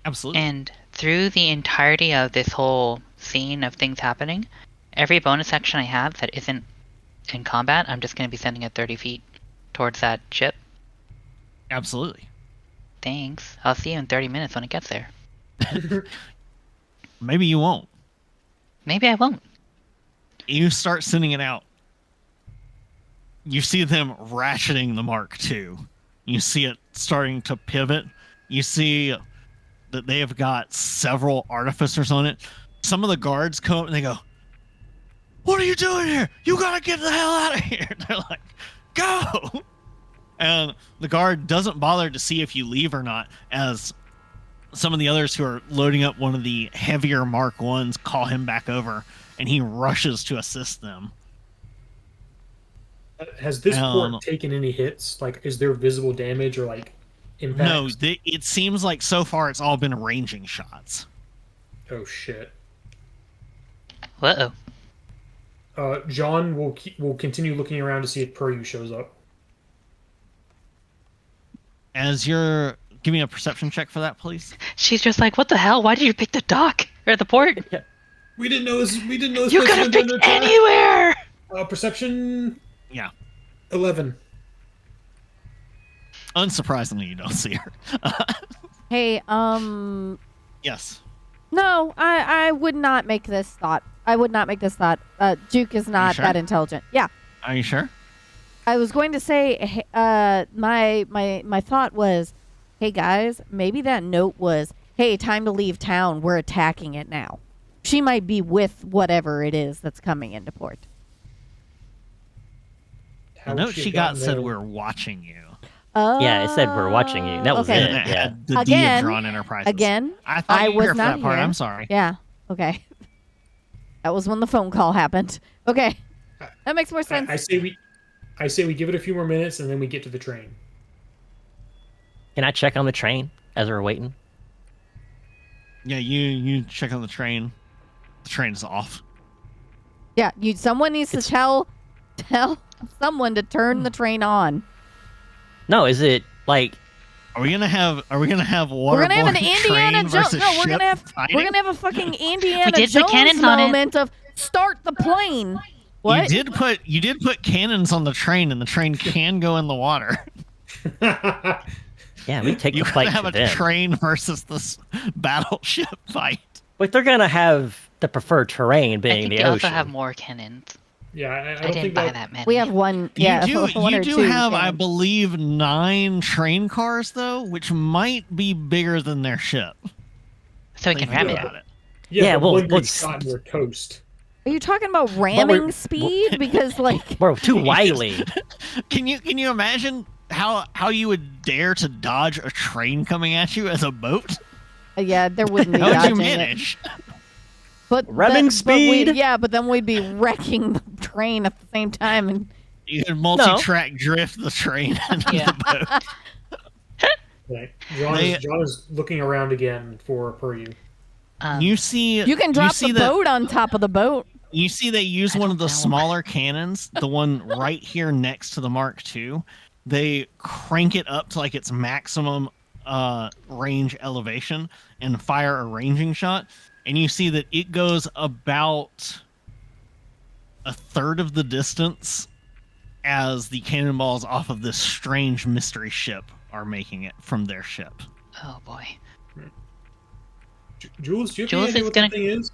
Absolutely.
And through the entirety of this whole scene of things happening, every bonus action I have that isn't in combat, I'm just going to be sending it 30 feet towards that ship.
Absolutely.
Thanks. I'll see you in 30 minutes when it gets there.
Maybe you won't.
Maybe I won't.
You start sending it out. You see them ratcheting the Mark II. You see it starting to pivot. You see that they have got several artificers on it. Some of the guards come up and they go, "What are you doing here? You gotta get the hell out of here." They're like, "Go!" And the guard doesn't bother to see if you leave or not, as some of the others who are loading up one of the heavier Mark I's call him back over, and he rushes to assist them.
Has this port taken any hits? Like, is there visible damage or like impacts?
No, it seems like so far it's all been ranging shots.
Oh shit.
Uh-oh.
John will continue looking around to see if Puryu shows up.
As you're... Give me a perception check for that, please.
She's just like, what the hell? Why did you pick the dock? Or the port?
We didn't know this.
You could have picked anywhere!
Perception...
Yeah.
11.
Unsurprisingly, you don't see her.
Hey,
Yes.
no, I would not make this thought. I would not make this thought. Duke is not
sure?
that intelligent. Yeah.
Are you sure?
I was going to say, my thought was, hey guys, maybe that note was, hey, time to leave town. We're attacking it now. She might be with whatever it is that's coming into port.
The note she got said, "We're watching you."
Yeah, it said we're watching you. That was
okay.
it. Yeah.
The D of Drawn Enterprises.
Again,
I thought you
was
were here for
not
that part.
here.
I'm sorry.
Yeah. Okay. That was when the phone call happened. Okay. That makes more sense.
I say we give it a few more minutes and then we get to the train.
Can I check on the train as we're waiting?
Yeah, you check on the train. The train's off.
Yeah, someone needs to tell someone to turn the train on.
No, is it like?
Are we gonna have
We're gonna have an Indiana Jones. No, we're gonna have a fucking Indiana
did put
Jones
cannons on it.
moment of start the plane. What?
You did put cannons on the train, and the train can go in the water.
Yeah, we take
You
the fight
have
to
a
them.
train versus this battleship fight.
But they're gonna have the preferred terrain
I
being
think
the
they
ocean.
also have more cannons.
Yeah, I
I
don't
didn't
think
buy that many.
We have one. Yeah,
you
one or
do
two
have, I
cannons.
believe, 9 train cars though, which might be bigger than their ship.
So we can ram it.
About it.
Yeah,
but
well,
one
well,
gets shot in your toast.
Are you talking about ramming speed? Because like,
We're too wily.
Can you imagine how you would dare to dodge a train coming at you as a boat?
yeah, there wouldn't be
How would you
dodging it.
manage?
But
Revving speed?
but then we'd be wrecking the train at the same time. And
You could multi-track drift the train into
Yeah.
the boat.
Right. John is looking around again for you.
You see,
you can drop
see
the
that-
boat on top of the boat.
You see they use one of the smaller cannons, the one right here next to the Mark II. They crank it up to like its maximum range elevation and fire a ranging shot. And you see that it goes about a third of the distance as the cannonballs off of this strange mystery ship are making it from their ship.
Oh boy.
Jules, do you have
Jules
any idea
is
what
gonna-
that thing is?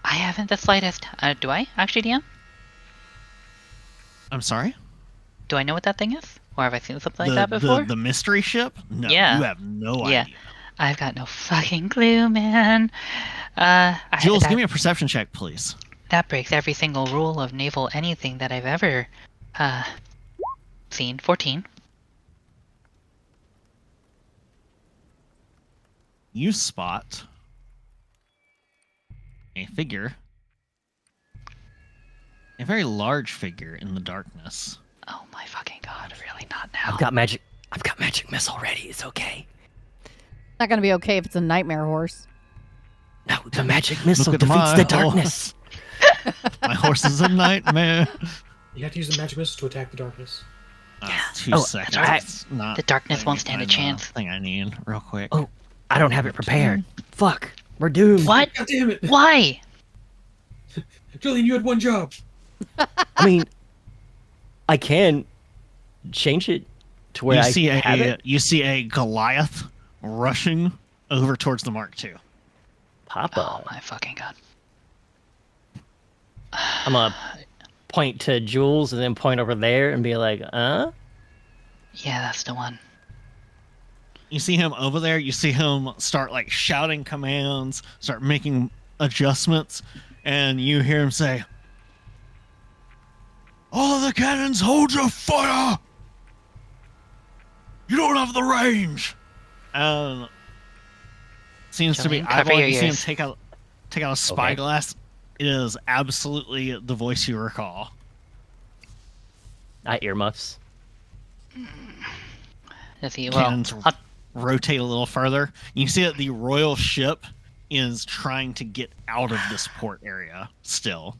I haven't the slightest. Do I actually, DM?
I'm sorry?
Do I know what that thing is? Or have I seen something like that before?
The mystery ship? No,
Yeah.
you have no
Yeah.
idea.
I've got no fucking clue, man.
Jules,
that,
give me a perception check, please.
that breaks every single rule of naval anything that I've ever seen. 14.
You spot a figure, a very large figure in the darkness.
Oh my fucking god! Really not now.
I've got magic missile ready. It's okay.
It's not gonna be okay if it's a nightmare horse.
No, the magic missile
at
defeats
my
the darkness.
My horse is a nightmare.
You have to use the magic missile to attack the darkness.
Two
Oh,
seconds.
right.
It's not
The darkness
letting
won't
me
stand a
find the
chance.
Thing I need real quick.
Oh, I don't have it prepared. Fuck, we're doomed.
What?
God damn it!
Why?
Julian, you had one job.
I mean, I can change it to where
you
I
see
have it.
you see a Goliath rushing over towards the Mark II.
Papa.
Oh my fucking god.
I'm gonna point to Jules and then point over there and be like,
Yeah, that's the one.
You see him over there. You see him start like shouting commands, start making adjustments, and you hear him say, "All of the cannons, hold your fire! You don't have the range." And seems to be
Julian, cover
eyeballing.
your
You see him
ears.
take out a spyglass. It is absolutely the voice you recall.
I earmuffs.
Does he? Well,
Cannons rotate a little further. You see that the royal ship is trying to get out of this port area still.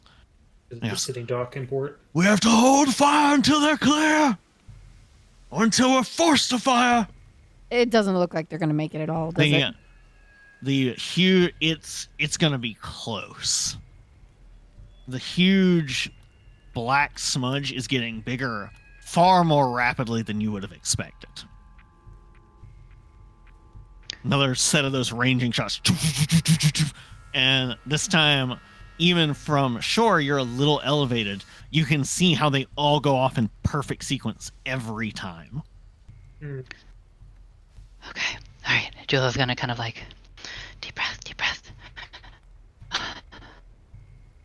The
Yes.
sitting dock in port.
We have to hold fire until they're clear, or until we're forced to fire.
It doesn't look like they're gonna make it at all, does it?
The huge, it's gonna be close. The huge black smudge is getting bigger far more rapidly than you would have expected. Another set of those ranging shots. And this time, even from shore, you're a little elevated. You can see how they all go off in perfect sequence every time.
Mm.
Okay. All right. Julia's gonna kind of like deep breath, deep breath.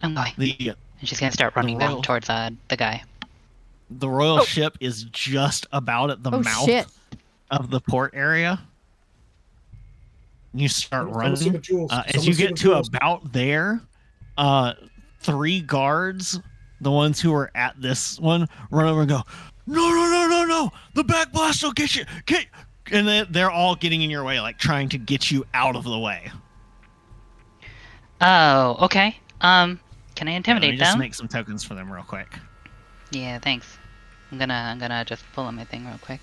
I'm going.
The
And she's gonna start running
royal-
back towards the guy.
royal ship is just about at the
Oh
mouth
shit!
of the port area. You start
Someone see
running.
what Jules-
As
someone
you
see
get
what
to
Jules-
about there, 3 guards, the ones who were at this one, run over and go, No, the back blast will get you. And they're all getting in your way, like trying to get you out of the way.
Oh, okay. Can Can I
Let
intimidate
me just
them?
make some tokens for them real quick.
Yeah, thanks. I'm gonna just pull up my thing real quick.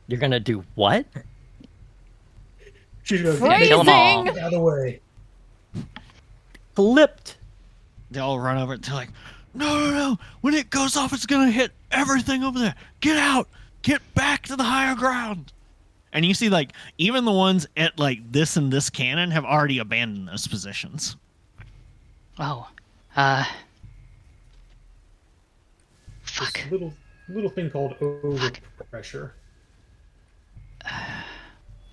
You're gonna do what?
She's gonna
Kill 'em all.
get out of the way.
Flipped.
They all run over. They're like, no. When it goes off, it's going to hit everything over there. Get out. Get back to the higher ground. And you see, like, even the ones at, like, this and this cannon have already abandoned those positions.
Oh. Fuck.
This little thing called overpressure.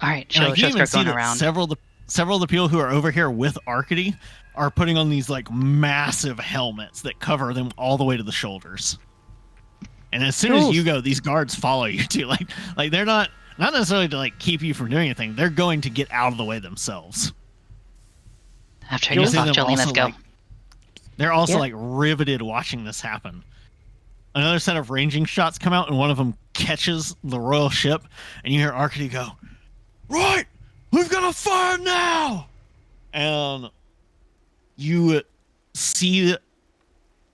Alright,
And,
she'll
like, you even
start
see
going
that
around.
several of the people who are over here with Arcady are putting on these, like, massive helmets that cover them all the way to the shoulders. And as soon as you go, these guards follow you too. Like they're not necessarily to like keep you from doing anything. They're going to get out of the way themselves.
After I
You'll
just
see
off
them
Jolene, let's
also,
go.
like, they're also like riveted watching this happen. Another set of ranging shots come out, and one of them catches the royal ship, and you hear Arcady go, "Right, we've got to fire now!" And you see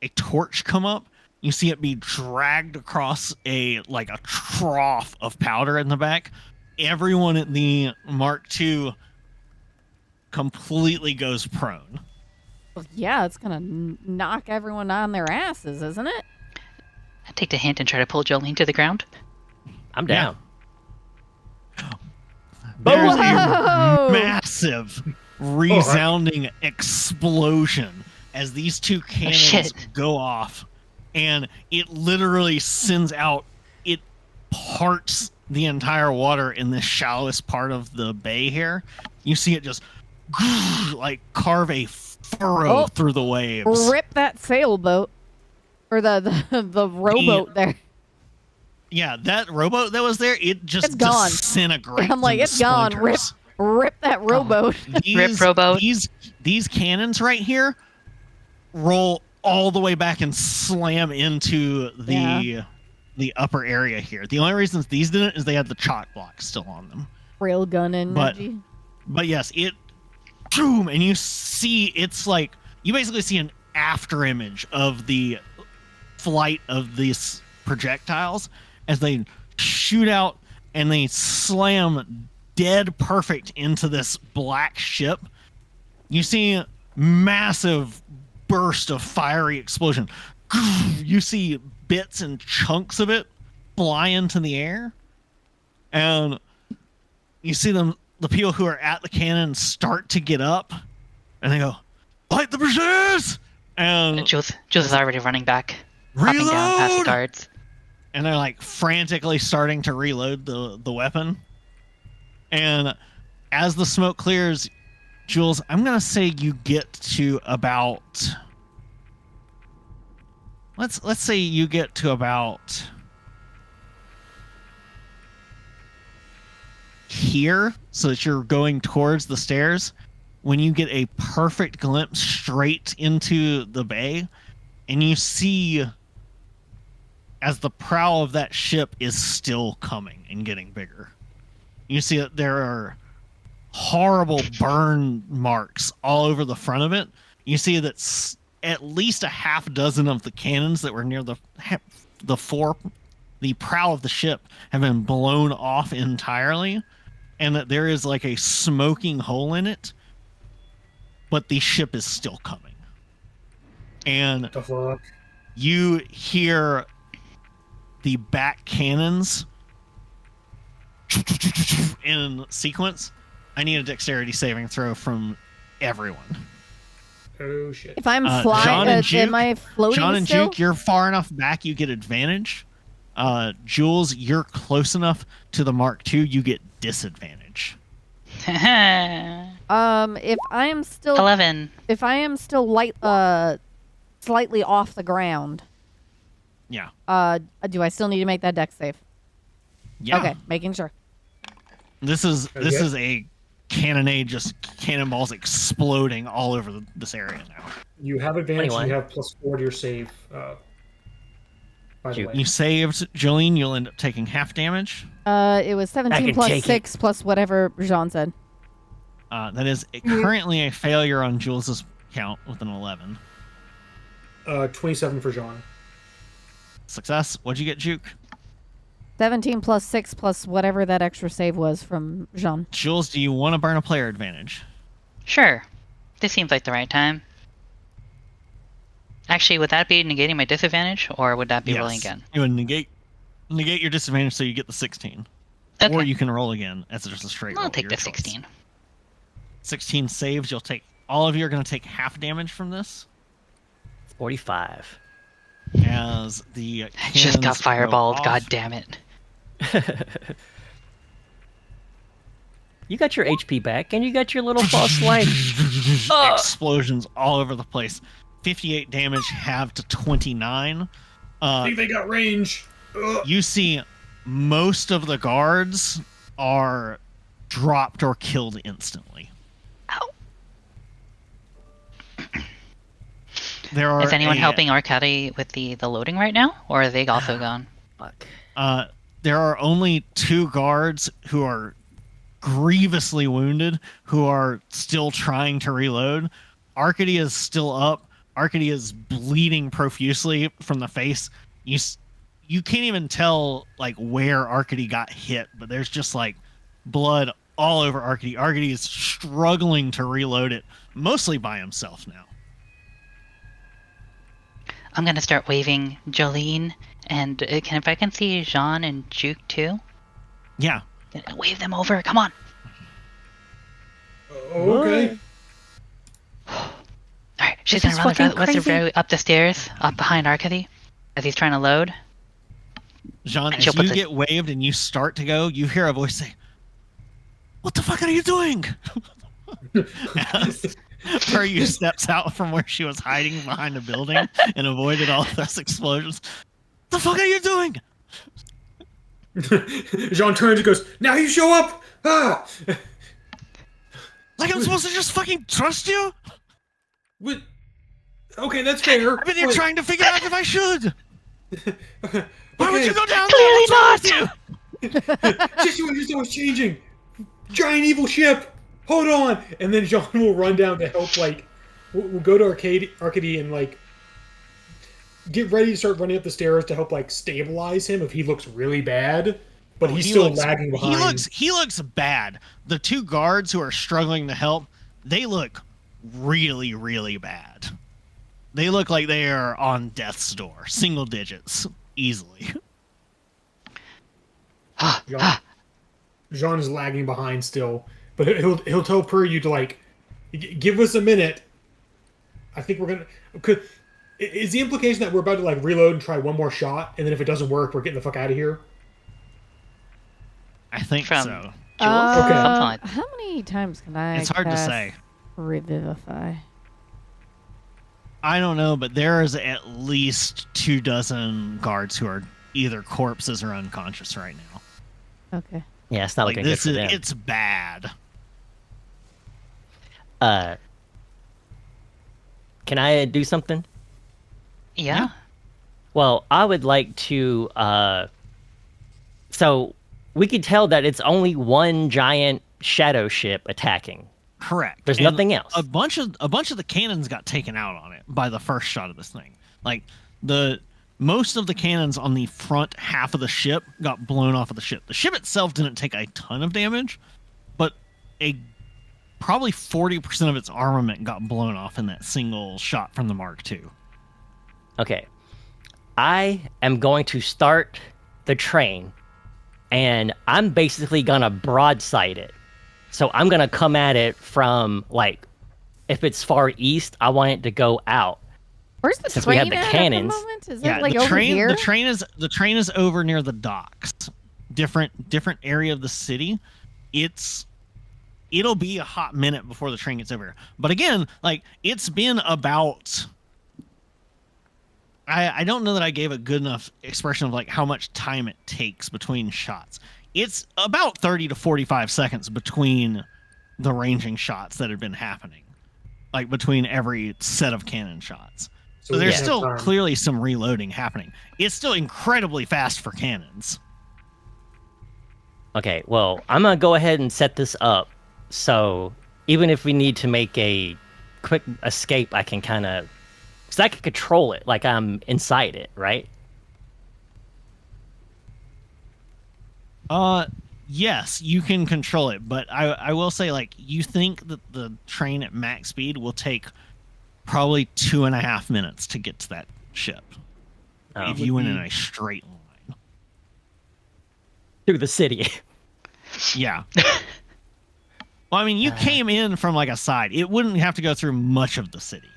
a torch come up. You see it be dragged across a trough of powder in the back. Everyone at the Mark II completely goes prone.
Well, yeah, it's gonna knock everyone on their asses, isn't it?
I take the hint and try to pull Jolene to the ground.
I'm down.
There's
Whoa!
a massive, resounding explosion as these two cannons
shit.
go off, and it literally sends out, it parts the entire water in the shallowest part of the bay here. You see it just like carve a furrow through the waves.
Rip that sailboat. Or the rowboat there.
Yeah, that rowboat that was there, it just
It's gone.
disintegrates.
I'm like,
into
it's gone.
splinters.
Rip that rowboat.
Rip rowboat.
These cannons right here roll all the way back and slam into the upper area here. The only reasons these didn't is they had the chalk blocks still on them.
Railgun energy.
But yes, it boom, and you see it's like you basically see an after image of the flight of these projectiles as they shoot out and they slam dead perfect into this black ship. You see massive burst of fiery explosion. You see bits and chunks of it fly into the air, and you see them, the people who are at the cannon, start to get up, and they go, "Light the bridges!" And
Jules is already running back, hopping down past the guards.
And they're like frantically starting to reload the weapon. And as the smoke clears, Jules, I'm gonna say you get to about, let's say you get to about here, so that you're going towards the stairs, when you get a perfect glimpse straight into the bay, and you see as the prow of that ship is still coming and getting bigger. You see that there are horrible burn marks all over the front of it. You see that at least a half dozen of the cannons that were near the prow of the ship have been blown off entirely, and that there is like a smoking hole in it, but the ship is still coming. And
What the fuck?
you hear the back cannons in sequence. I need a dexterity saving throw from everyone.
Oh shit.
If I'm
John
flying,
and Juke,
am I floating
John and
still?
Juke, you're far enough back, you get advantage. Jules, you're close enough to the Mark II, you get disadvantage.
If I am still
11.
If I am still slightly off the ground,
Yeah.
do I still need to make that dex save?
Yeah.
Okay, making sure.
This is a cannonade, just cannonballs exploding all over this area now.
You have advantage.
21.
You have +4 to your save. By the way,
You saved, Jolene. You'll end up taking half damage.
It was 17
can
plus
take
6 plus whatever Jean said.
That is currently a failure on Jules's count with an 11.
27 for Jean.
Success. What'd you get, Juke?
17 plus 6 plus whatever that extra save was from Jean.
Jules, do you want to burn a player advantage?
Sure. This seems like the right time. Actually, would that be negating my disadvantage, or would that be rolling again?
You would negate your disadvantage so you get the 16.
Okay.
Or you can roll again as just a straight roll.
I'll take
your
the
choice.
16.
16 saves. All of you are going to take half damage from this.
45.
As the
I just got
cannons go
fireballed,
off.
god damn it.
You got your HP back, and you got your little false light.
Explosions all over the place. 58 damage, halved to 29.
I think they got range. Ugh.
You see most of the guards are dropped or killed instantly.
Ow.
Is
Is anyone helping Arcady with the loading right now, or are they also gone?
Fuck.
There are only 2 guards who are grievously wounded, who are still trying to reload. Arcady is still up. Arcady is bleeding profusely from the face. You can't even tell like where Arcady got hit, but there's just like blood all over Arcady. Arcady is struggling to reload it, mostly by himself now.
I'm gonna start waving Jolene, and if I can see Jean and Juke too.
Yeah.
Wave them over. Come on.
Okay.
All right, she's
This
gonna
is
run
fucking crazy.
up the stairs, up behind Arcady, as he's trying to load.
Jean,
And
as
she'll put
you
the-
get waved and you start to go, you hear a voice say, "What the fuck are you doing?" As Peryu steps out from where she was hiding behind a building and avoided all of those explosions. "The fuck are you doing?"
Jean turns and goes, "Now you show up!" Ah!
Like I'm supposed to just fucking trust you?
What? Okay, that's fair.
I've been here
Wait.
trying to figure out if I should. Why would
Okay.
you go down
Clearly
there? What's wrong with you?
Situation was changing. Giant evil ship. Hold on. And then Jean will run down to help. Like, we'll go to Arcady and like get ready to start running up the stairs to help like stabilize him if he looks really bad. But he's still lagging behind.
He looks bad. The 2 guards who are struggling to help, they look really, really bad. They look like they are on death's door, single digits, easily.
Jean is lagging behind still, but he'll tell Peryu to like give us a minute. I think we're gonna. Is the implication that we're about to like reload and try one more shot, and then if it doesn't work, we're getting the fuck out of here?
I think
From-
so.
Jules?
Okay.
Something like
How many times can I
It's hard to
cast
say.
Revivify?
I don't know, but there is at least 24 guards who are either corpses or unconscious right now.
Okay.
Yeah, it's not
Like
looking good
this
for
is,
them.
it's bad.
Can I do something?
Yeah.
Well, I would like to. So we could tell that it's only one giant shadow ship attacking.
Correct.
There's
And
nothing else.
A bunch of the cannons got taken out on it by the first shot of this thing. Like most of the cannons on the front half of the ship got blown off of the ship. The ship itself didn't take a ton of damage, but probably 40% of its armament got blown off in that single shot from the Mark II.
Okay. I am going to start the train, and I'm basically gonna broadside it. So I'm gonna come at it from like, if it's far east, I want it to go out.
Where's the
Since we
train
have the
at
cannons-
the moment? Is
Yeah,
it like
the
over
train.
here?
The train is over near the docks. Different area of the city. It'll be a hot minute before the train gets over here. But again, like it's been about. I don't know that I gave a good enough expression of like how much time it takes between shots. It's about 30 to 45 seconds between the ranging shots that have been happening, like between every set of cannon shots. So
we
there's
have
still
time.
clearly some reloading happening. It's still incredibly fast for cannons.
Okay, well, I'm gonna go ahead and set this up. So even if we need to make a quick escape, I can kind of, because I can control it, like I'm inside it, right?
Yes, you can control it, but I will say, like, you think that the train at max speed will take probably 2.5 minutes to get to that ship if you went in a straight line
through the city.
Yeah. Well, I mean, you came in from like a side. It wouldn't have to go through much of the city.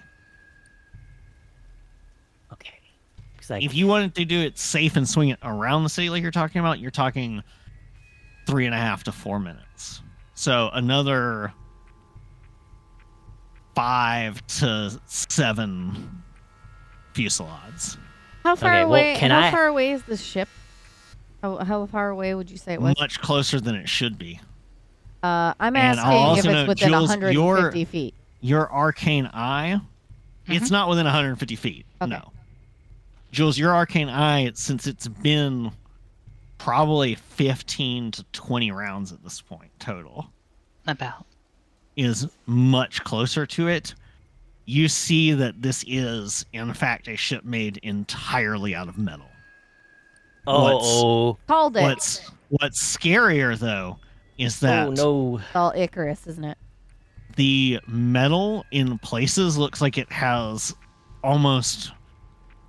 Okay.
If you wanted to do it safe and swing it around the city like you're talking about, you're talking 3.5 to 4 minutes. So another 5 to 7 fusillades.
How far
Okay, well,
away? How far away is the ship? How far away would you say it was?
Much closer than it should be.
I'm
And I'll
asking if
also
it's
note,
within
Jules,
150 feet.
Your arcane eye, it's not within 150 feet.
Okay.
No. Jules, your arcane eye, since it's been probably 15 to 20 rounds at this point total,
About.
is much closer to it. You see that this is, in fact, a ship made entirely out of metal.
Oh,
Called it.
What's scarier, though, is that
no.
It's all Icarus, isn't it?
the metal in places looks like it has almost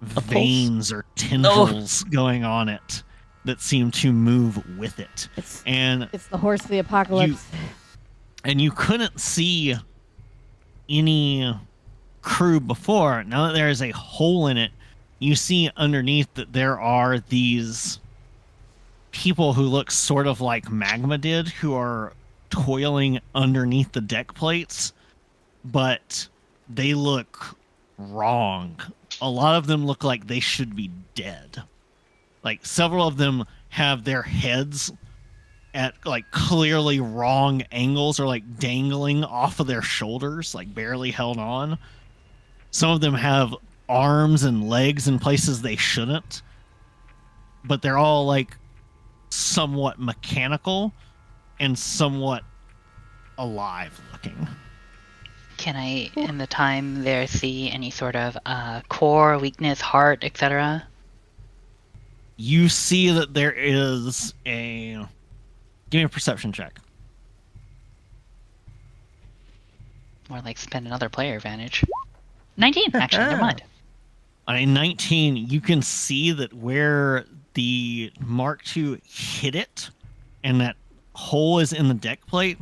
veins or tendrils going on it that seem to move with it.
It's the horse of the apocalypse.
And you couldn't see any crew before. Now that there is a hole in it, you see underneath that there are these people who look sort of like Magma did, who are toiling underneath the deck plates, but they look wrong. A lot of them look like they should be dead. Like, several of them have their heads at like clearly wrong angles, or like dangling off of their shoulders, like barely held on. Some of them have arms and legs in places they shouldn't, but they're all like somewhat mechanical and somewhat alive looking.
Can I, in the time there, see any sort of core, weakness, heart, etc.?
You see that there is a... Give me a perception check.
More like spend another player advantage. 19, actually, never mind.
On a 19, you can see that where the Mark II hit it, and that hole is in the deck plate,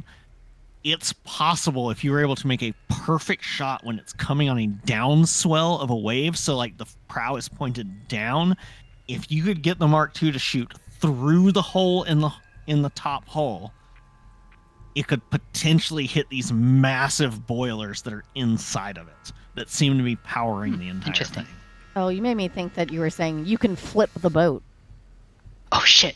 it's possible if you were able to make a perfect shot when it's coming on a down swell of a wave, so like the prow is pointed down, if you could get the Mark II to shoot through the hole in the top hull, it could potentially hit these massive boilers that are inside of it that seem to be powering the entire thing.
Oh, you made me think that you were saying you can flip the boat.
Oh shit!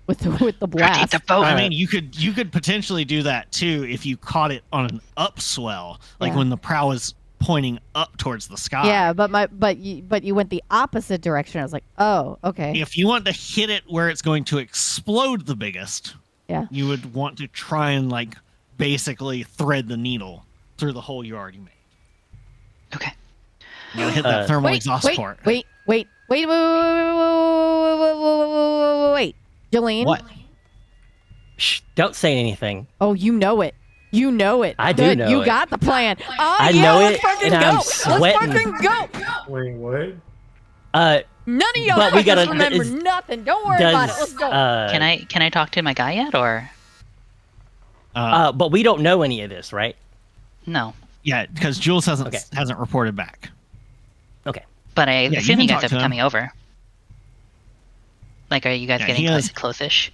With the blast.
The boat.
I mean, you could potentially do that too if you caught it on an upswell, like when the prow is pointing up towards the sky.
Yeah, but you went the opposite direction. I was like, oh, okay.
If you want to hit it where it's going to explode the biggest, you would want to try and like basically thread the needle through the hole you already made.
Okay.
You gotta hit that thermal exhaust port.
Wait, Jolene.
What? Shh, don't say anything.
Oh, you know it. You know it.
I do
Good.
know
You
it.
got the plan. Oh,
I
yeah,
know
let's
it,
fucking
and
go.
I'm sweating.
Let's fucking go.
Wait, what?
None of y'all
But we gotta-
remember nothing. Don't worry about it. Let's go.
Can I talk to my guy yet, or?
But we don't know any of this, right?
No.
Yeah, because Jules hasn't reported back.
Okay.
But I assume
can
you guys
talk
have
to him.
coming over. Like, are you guys getting close-ish?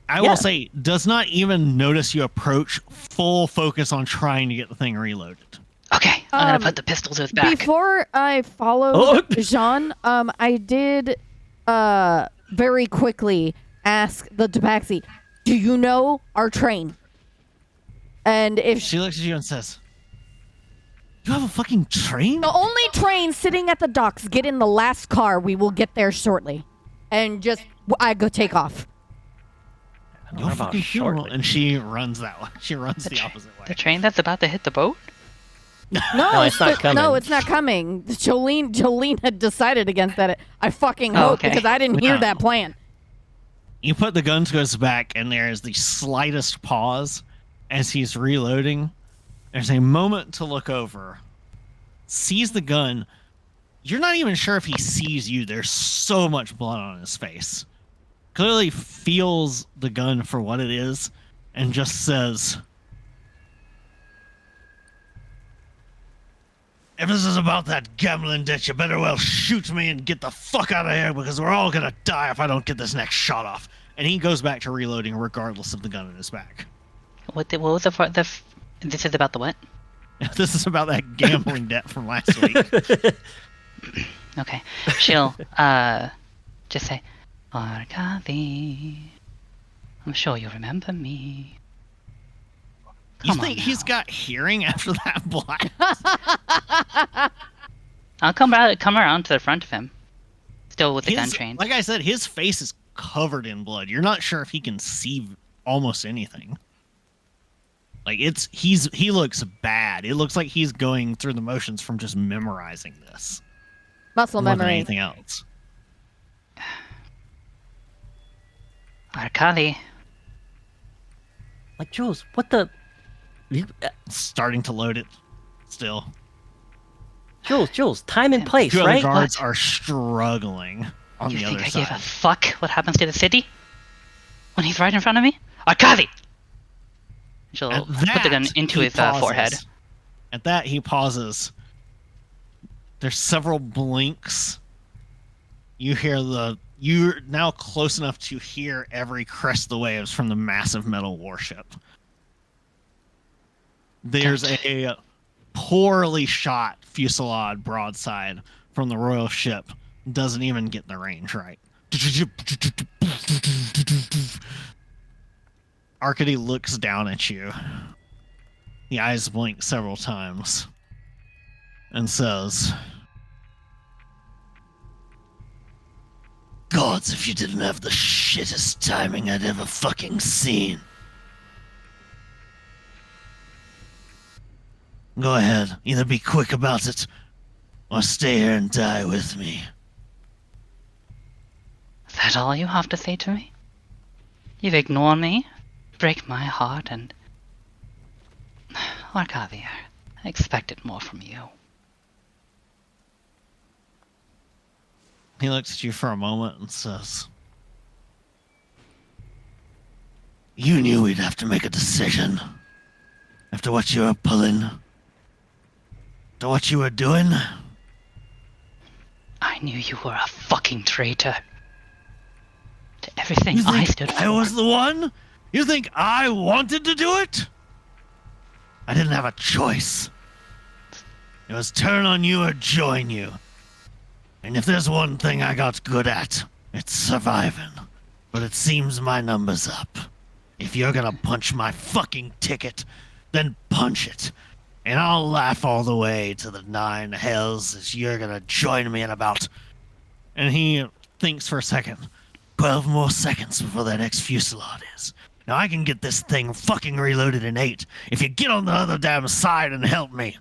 I will say, does not even notice you approach, full focus on trying to get the thing reloaded.
Okay, I'm gonna put the pistol to his back.
Before I followed Jean, I did very quickly ask the tabaxi, do you know our train? And if
she looks at you and says, you have a fucking train?
the only train sitting at the docks, get in the last car. We will get there shortly. And just, I go take off.
You're fucking shortly. And she runs that way. She runs the opposite way.
The train that's about to hit the boat?
No,
it's not coming.
No, it's not coming. Jolene had decided against that. I fucking
Oh,
hope
okay.
because I didn't hear
Yeah.
that plan.
You put the gun to his back, and there is the slightest pause as he's reloading. There's a moment to look over. Sees the gun. You're not even sure if he sees you. There's so much blood on his face. Clearly feels the gun for what it is and just says, "If this is about that gambling debt, you better well shoot me and get the fuck out of here because we're all gonna die if I don't get this next shot off." And he goes back to reloading regardless of the gun in his back.
What was this is about the what?
This is about that gambling debt from last week.
Okay. She'll just say, Arkady, I'm sure you remember me.
You
Come on
think he's
now.
got hearing after that blast?
I'll come around to the front of him. Still with the gun trained.
Like I said, his face is covered in blood. You're not sure if he can see almost anything. Like he looks bad. It looks like he's going through the motions from just memorizing this.
Muscle
More than
memory.
anything else.
Arkady,
Like, Jules, what the?
Starting to load it still.
Jules, time and place,
Two other
right?
guards are struggling on
you
the
think
other
I
side.
give a fuck what happens to the city? When he's right in front of me? Arkady! She'll
At
put the gun
that,
into
he
his
pauses.
forehead.
At that, he pauses. There's several blinks. You're now close enough to hear every crest of the waves from the massive metal warship. There's a poorly shot fusillade broadside from the royal ship. Doesn't even get the range right. Arkady looks down at you. The eyes blink several times and says, "Gods, if you didn't have the shittest timing I'd ever fucking seen. Go ahead, either be quick about it, or stay here and die with me."
Is that all you have to say to me? You've ignored me, break my heart, and... Arkady, I expected more from you.
He looks at you for a moment and says, "You knew we'd have to make a decision. After what you were pulling. After what you were doing.
I knew you were a fucking traitor. To everything
You
I
think
stood for.
I was the one? You think I wanted to do it? I didn't have a choice. It was turn on you or join you. And if there's one thing I got good at, it's surviving. But it seems my number's up. If you're gonna punch my fucking ticket, then punch it. And I'll laugh all the way to the 9 hells as you're gonna join me in about..." And he thinks for a second. 12 more seconds before that next fusillade is. Now I can get this thing fucking reloaded in 8 if you get on the other damn side and help me.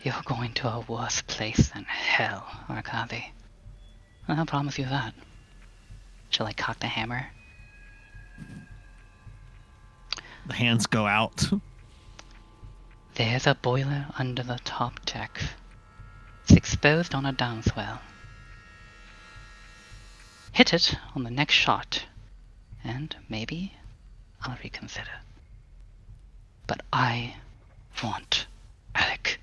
You're going to a worse place than hell, Arkady. I'll promise you that. Shall I cock the hammer?
The hands go out.
There's a boiler under the top deck. It's exposed on a downswell. Hit it on the next shot, and maybe I'll reconsider. But I want Alec.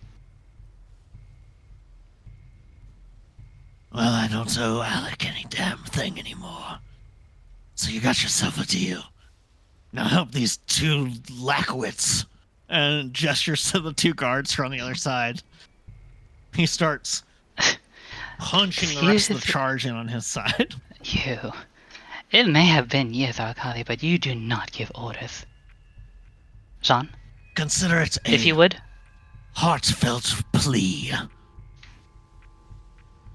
Well, I don't owe Alec any damn thing anymore. So you got yourself a deal. Now help these 2 lackwits. And gestures to the 2 guards who are on the other side. He starts punching the rest of the charge in on his side.
You. It may have been years, Arkady, but you do not give orders. Jean,
Consider it a
if you would.
heartfelt plea.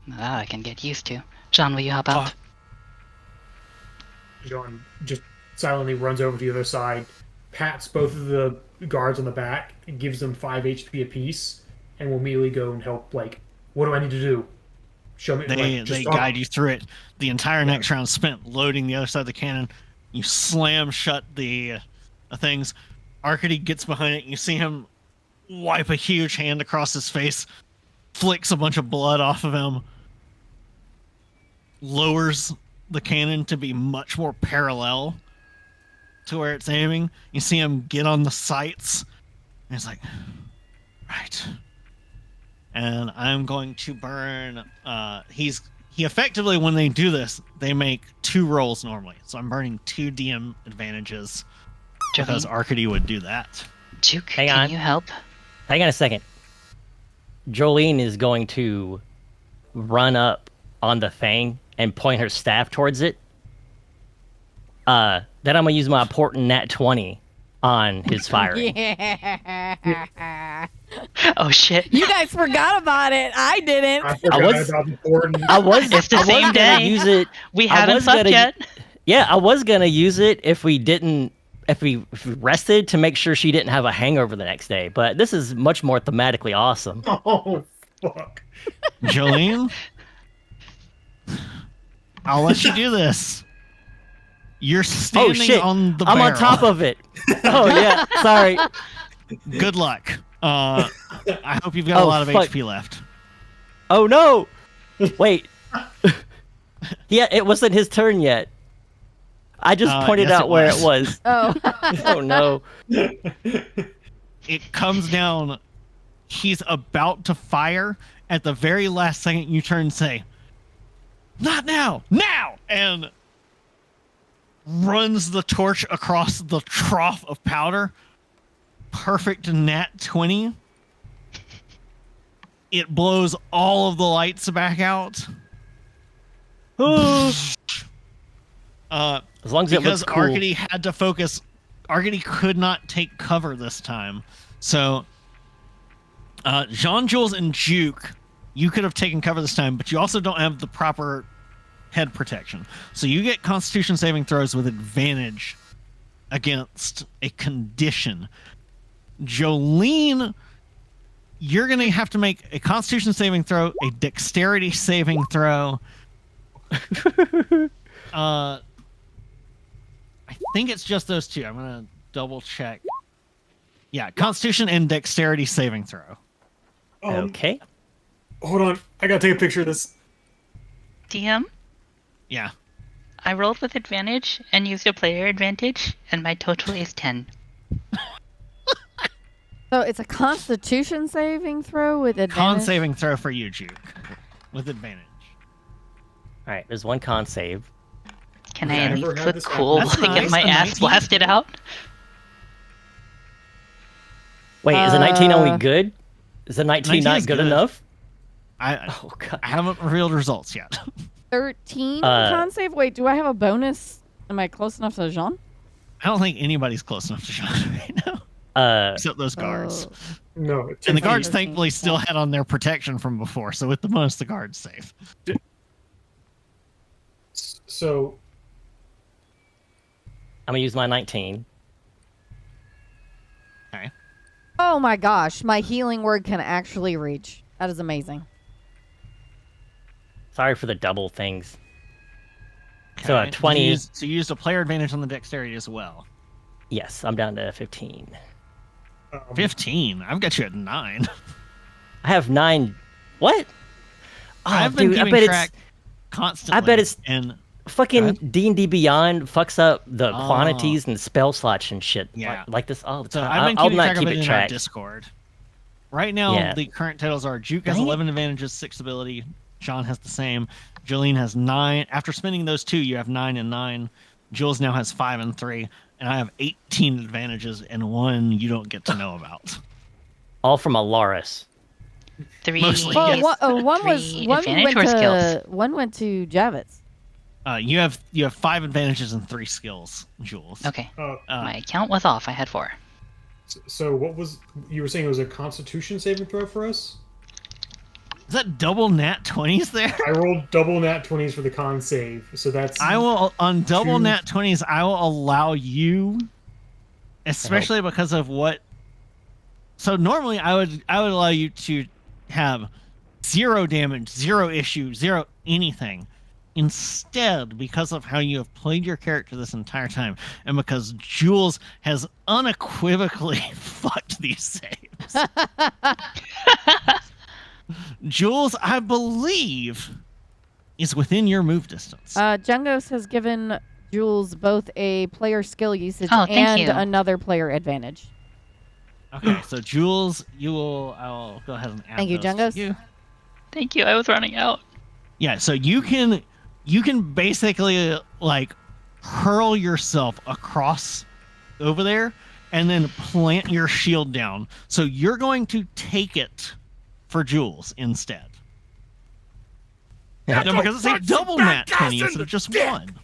That I can get used to. Jean, will you hop out?
John just silently runs over to the other side, pats both of the guards on the back. It gives them 5 HP apiece, and will immediately go and help. Like, what do I need to do? Show me.
They guide you through it. The entire next round spent loading the other side of the cannon. You slam shut the things. Arcady gets behind it. And you see him wipe a huge hand across his face, flicks a bunch of blood off of him, lowers the cannon to be much more parallel to where it's aiming. You see him get on the sights, and he's like, right. And I'm going to burn. He effectively, when they do this, they make 2 rolls normally. So I'm burning 2 DM advantages because Arcady would do that.
Juke, can you help?
Hang on a second. Jolene is going to run up on the thing and point her staff towards it. Then I'm gonna use my important nat 20 on his firing.
Yeah.
Oh shit!
You guys forgot about it. I didn't.
I forgot about important.
It's the same day.
Use it.
We haven't slept yet.
Yeah, I was gonna use it if we rested to make sure she didn't have a hangover the next day. But this is much more thematically awesome.
Oh fuck,
Jolene, I'll let you do this. You're standing on the barrel.
I'm on top of it. Oh yeah, sorry.
Good luck. I hope you've got a lot of HP left.
Oh no! Wait. Yeah, it wasn't his turn yet. I just pointed out where it was.
Oh.
Oh no.
It comes down. He's about to fire. At the very last second, you turn and say, "Not now! Now!" And runs the torch across the trough of powder. Perfect nat 20. It blows all of the lights back out.
As long as it looks cool.
Arcady had to focus. Arcady could not take cover this time. So, Jean, Jules, and Juke, you could have taken cover this time, but you also don't have the proper head protection. So you get Constitution saving throws with advantage against a condition. Jolene, you're going to have to make a Constitution saving throw, a Dexterity saving throw. I think it's just those 2. I'm going to double check. Yeah, Constitution and Dexterity saving throw.
Okay.
Hold on, I gotta take a picture of this.
DM?
Yeah.
I rolled with advantage and used a player advantage, and my total is 10.
So it's a Constitution saving throw with advantage?
Con saving throw for you, Juke. With advantage.
Alright, there's 1 con save.
Can I at least look cool
That's
and get
nice.
my
A
ass
19?
blasted out?
Wait, is a 19 only good? Is a 19 not good enough?
Oh god. I haven't revealed results yet.
13 con save? Wait, do I have a bonus? Am I close enough to Jean?
I don't think anybody's close enough to Sean right now. Except those guards.
No.
And the guards thankfully still had on their protection from before, so with the bonus, the guard's safe.
So
I'm gonna use my 19.
Okay.
Oh my gosh, my healing word can actually reach. That is amazing.
Sorry for the double things. Okay. So 20.
So you used a player advantage on the dexterity as well.
Yes, I'm down to 15.
15? I've got you at 9.
I have 9. What? Oh,
I've been keeping track constantly.
I bet it's
and
fucking D&D Beyond fucks up the quantities and spell slots and shit.
Yeah.
Like this all the
So
time.
I've been
I'll
keeping
not
track
keep
of it
it
in our
track.
Discord. Right now, the current totals are Juke has 11 advantages, 6 ability. Sean has the same. Jolene has 9. After spending those 2, you have 9 and 9. Jules now has 5 and 3. And I have 18 advantages and 1 you don't get to know about.
All from Alaris.
3.
Mostly,
Well,
yes.
one went to Javits.
You have 5 advantages and 3 skills, Jules.
Okay. My count was off. I had 4.
So what was you were saying? It was a Constitution saving throw for us?
Is that double nat 20s there?
I rolled double nat 20s for the con save, so that's.
I will on double nat 20s. I will allow you, especially because of what So normally I would allow you to have 0 damage, 0 issue, 0 anything. Instead, because of how you have played your character this entire time, and because Jules has unequivocally fucked these saves, Jules, I believe, is within your move distance.
Jungos has given Jules both a player skill usage
Oh, thank
and
you.
another player advantage.
Okay, so Jules, I'll go ahead and add
Thank you,
those to
Jungos.
you.
Thank you. I was running out.
Yeah, so you can basically like hurl yourself across over there and then plant your shield down. So you're going to take it for Jules instead.
Yeah,
No, because it's a double nat 20 instead of just one.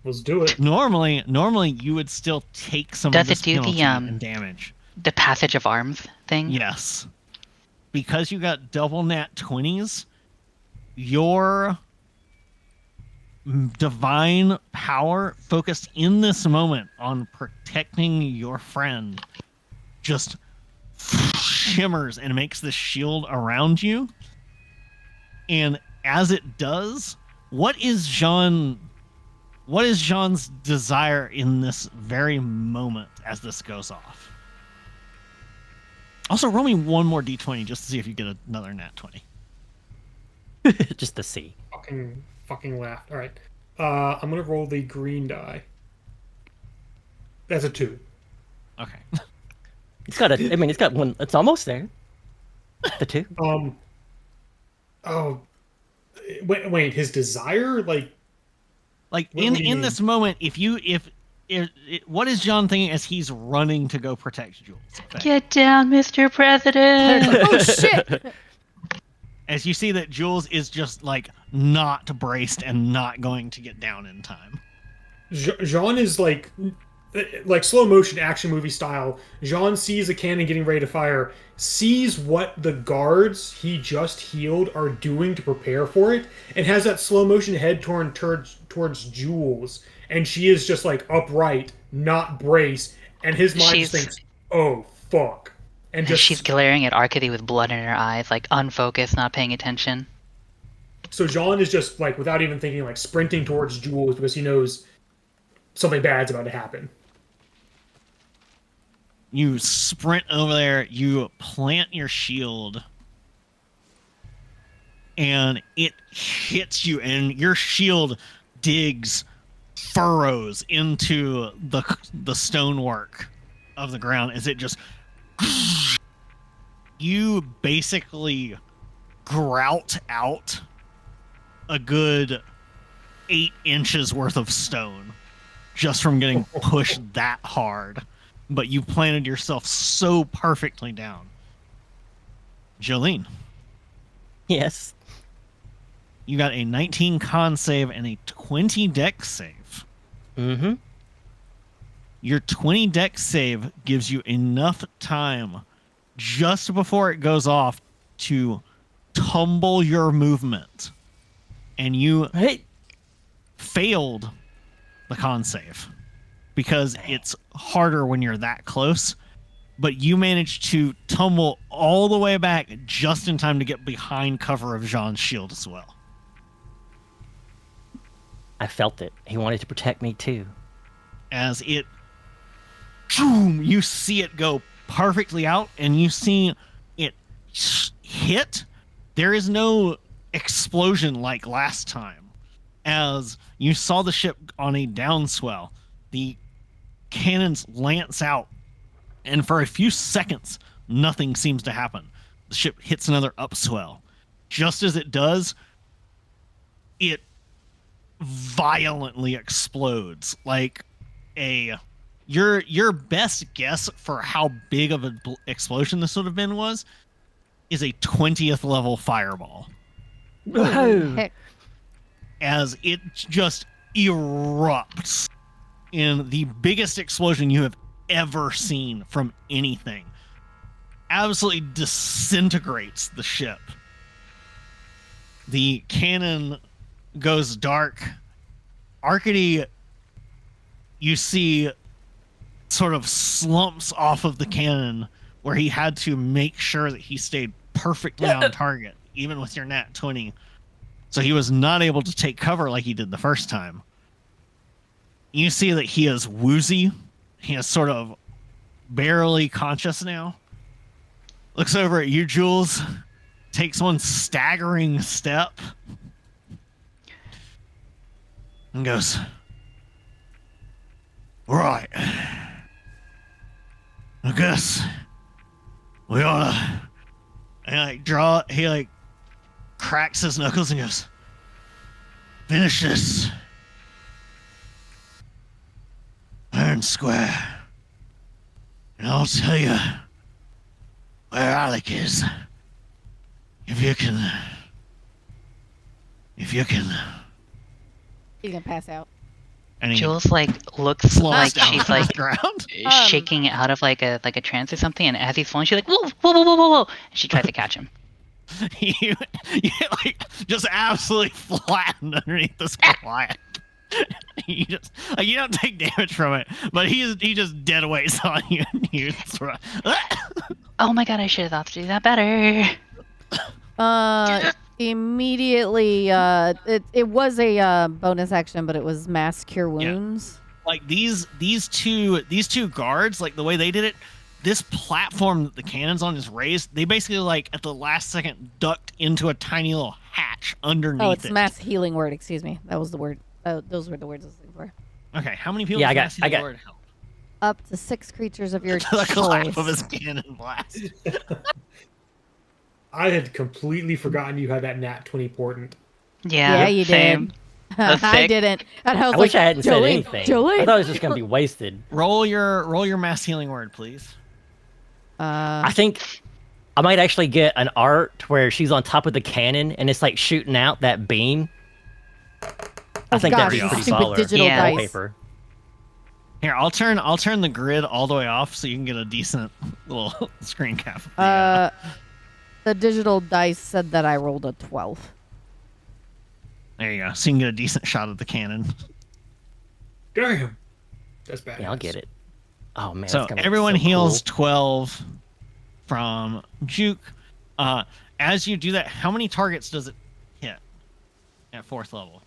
Let's do it.
Normally you would still take some
Does
of this
it do the,
penalty and damage.
The passage of arms thing?
Yes. Because you got double nat 20s, your divine power focused in this moment on protecting your friend just shimmers and makes this shield around you. And as it does, what is Jean's desire in this very moment as this goes off? Also, roll me one more d20 just to see if you get another nat 20.
Just to see.
Fucking laughed. All right. I'm gonna roll the green die. That's a 2.
Okay.
It's got one. It's almost there. The 2.
Oh. Wait. His desire, like what do you
in
mean?
this moment, what is John thinking as he's running to go protect Jules?
Get down, Mr. President!
Oh shit!
As you see that Jules is just like not braced and not going to get down in time.
Jean is like slow motion action movie style. Jean sees a cannon getting ready to fire, sees what the guards he just healed are doing to prepare for it, and has that slow motion head turn towards Jules, and she is just like upright, not braced, and his mind just thinks, "Oh fuck," and just
she's glaring at Arcady with blood in her eyes, like unfocused, not paying attention.
So Jean is just like, without even thinking, like sprinting towards Jules because he knows something bad's about to happen.
You sprint over there, you plant your shield, and it hits you, and your shield digs furrows into the stonework of the ground as it just... You basically grout out a good 8 inches worth of stone just from getting pushed that hard. But you planted yourself so perfectly down. Jolene.
Yes.
You got a 19 con save and a 20 dex save.
Mm-hmm.
Your 20 dex save gives you enough time just before it goes off to tumble your movement. And you failed the con save. Because it's harder when you're that close, but you managed to tumble all the way back just in time to get behind cover of Jean's shield as well.
I felt it. He wanted to protect me too.
As it, boom, you see it go perfectly out, and you see it hit. There is no explosion like last time. As you saw the ship on a downswell, the cannons lance out, and for a few seconds, nothing seems to happen. The ship hits another upswell. Just as it does, it violently explodes. Like your best guess for how big of an explosion this would have been is a 20th level fireball.
Heck.
As it just erupts in the biggest explosion you have ever seen from anything. Absolutely disintegrates the ship. The cannon goes dark. Arcady, you see sort of slumps off of the cannon, where he had to make sure that he stayed perfectly on target, even with your nat 20. So he was not able to take cover like he did the first time. You see that he is woozy. He is sort of barely conscious now. Looks over at you, Jules. Takes one staggering step. And goes, right. I guess we oughta. And he cracks his knuckles and goes, finish this. Fair and square. And I'll tell you where Alec is. If you can.
He's gonna pass out.
And he
Jules looks like
down
she's
on the ground.
shaking out of like a trance or something, and as he's falling, she's like, whoa, whoa, whoa, whoa, whoa, whoa, and she tries to catch him.
you just absolutely flattened underneath this quiet. You just you don't take damage from it, but he just dead weights on you. And you sort of,
Oh my god, I should have thought to do that better.
Immediately, it was a bonus action, but it was mass cure wounds.
like these two guards, like the way they did it, this platform that the cannon's on is raised. They basically at the last second ducked into a tiny little hatch underneath it.
Oh, it's mass healing word. Excuse me, that was the word. Those were the words I was looking for.
Okay, how many people?
Yeah,
does
I got.
word help?
Up to 6 creatures of your
The clap
choice.
of his cannon blast.
I had completely forgotten you had that nat 20 portent.
Yeah,
you
same.
did. I didn't. And I was
I
like,
wish I hadn't said
Jolene,
anything.
Jolene.
I thought it was just gonna be wasted.
Roll your mass healing word, please.
I think I might actually get an art where she's on top of the cannon and it's like shooting out that beam. I think
gosh,
that'd be pretty
stupid
baller.
digital
Yeah.
dice.
Paper.
Here, I'll turn the grid all the way off so you can get a decent little screen cap.
The digital dice said that I rolled a 12.
There you go. So you can get a decent shot of the cannon.
Damn. That's bad.
Yeah, I'll get it. Oh man.
So
that's gonna look
everyone
so
heals
cool.
12 from Juke. As you do that, how many targets does it hit at 4th level?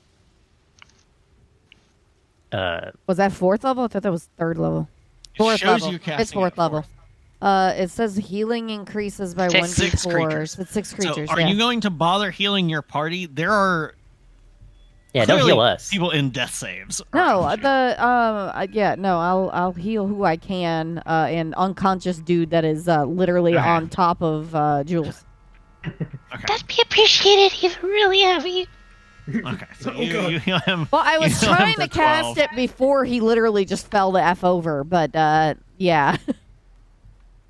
Was that 4th level? I thought that was 3rd level.
It
4th
shows
level.
you casting
It's 4th
at
level. It says healing increases by
6
1d4.
creatures.
It's 6 creatures.
So are
yeah.
you going to bother healing your party? There are
Yeah, don't
clearly
heal us.
people in death saves.
No,
around you.
I'll heal who I can. An unconscious dude that is literally
Okay.
on top of Jules.
Okay.
That'd be appreciated. He's really heavy.
Okay. So
Oh, God.
you heal him.
Well, I was
You heal him
trying
for
to cast
12.
it before he literally just fell the f over, but yeah,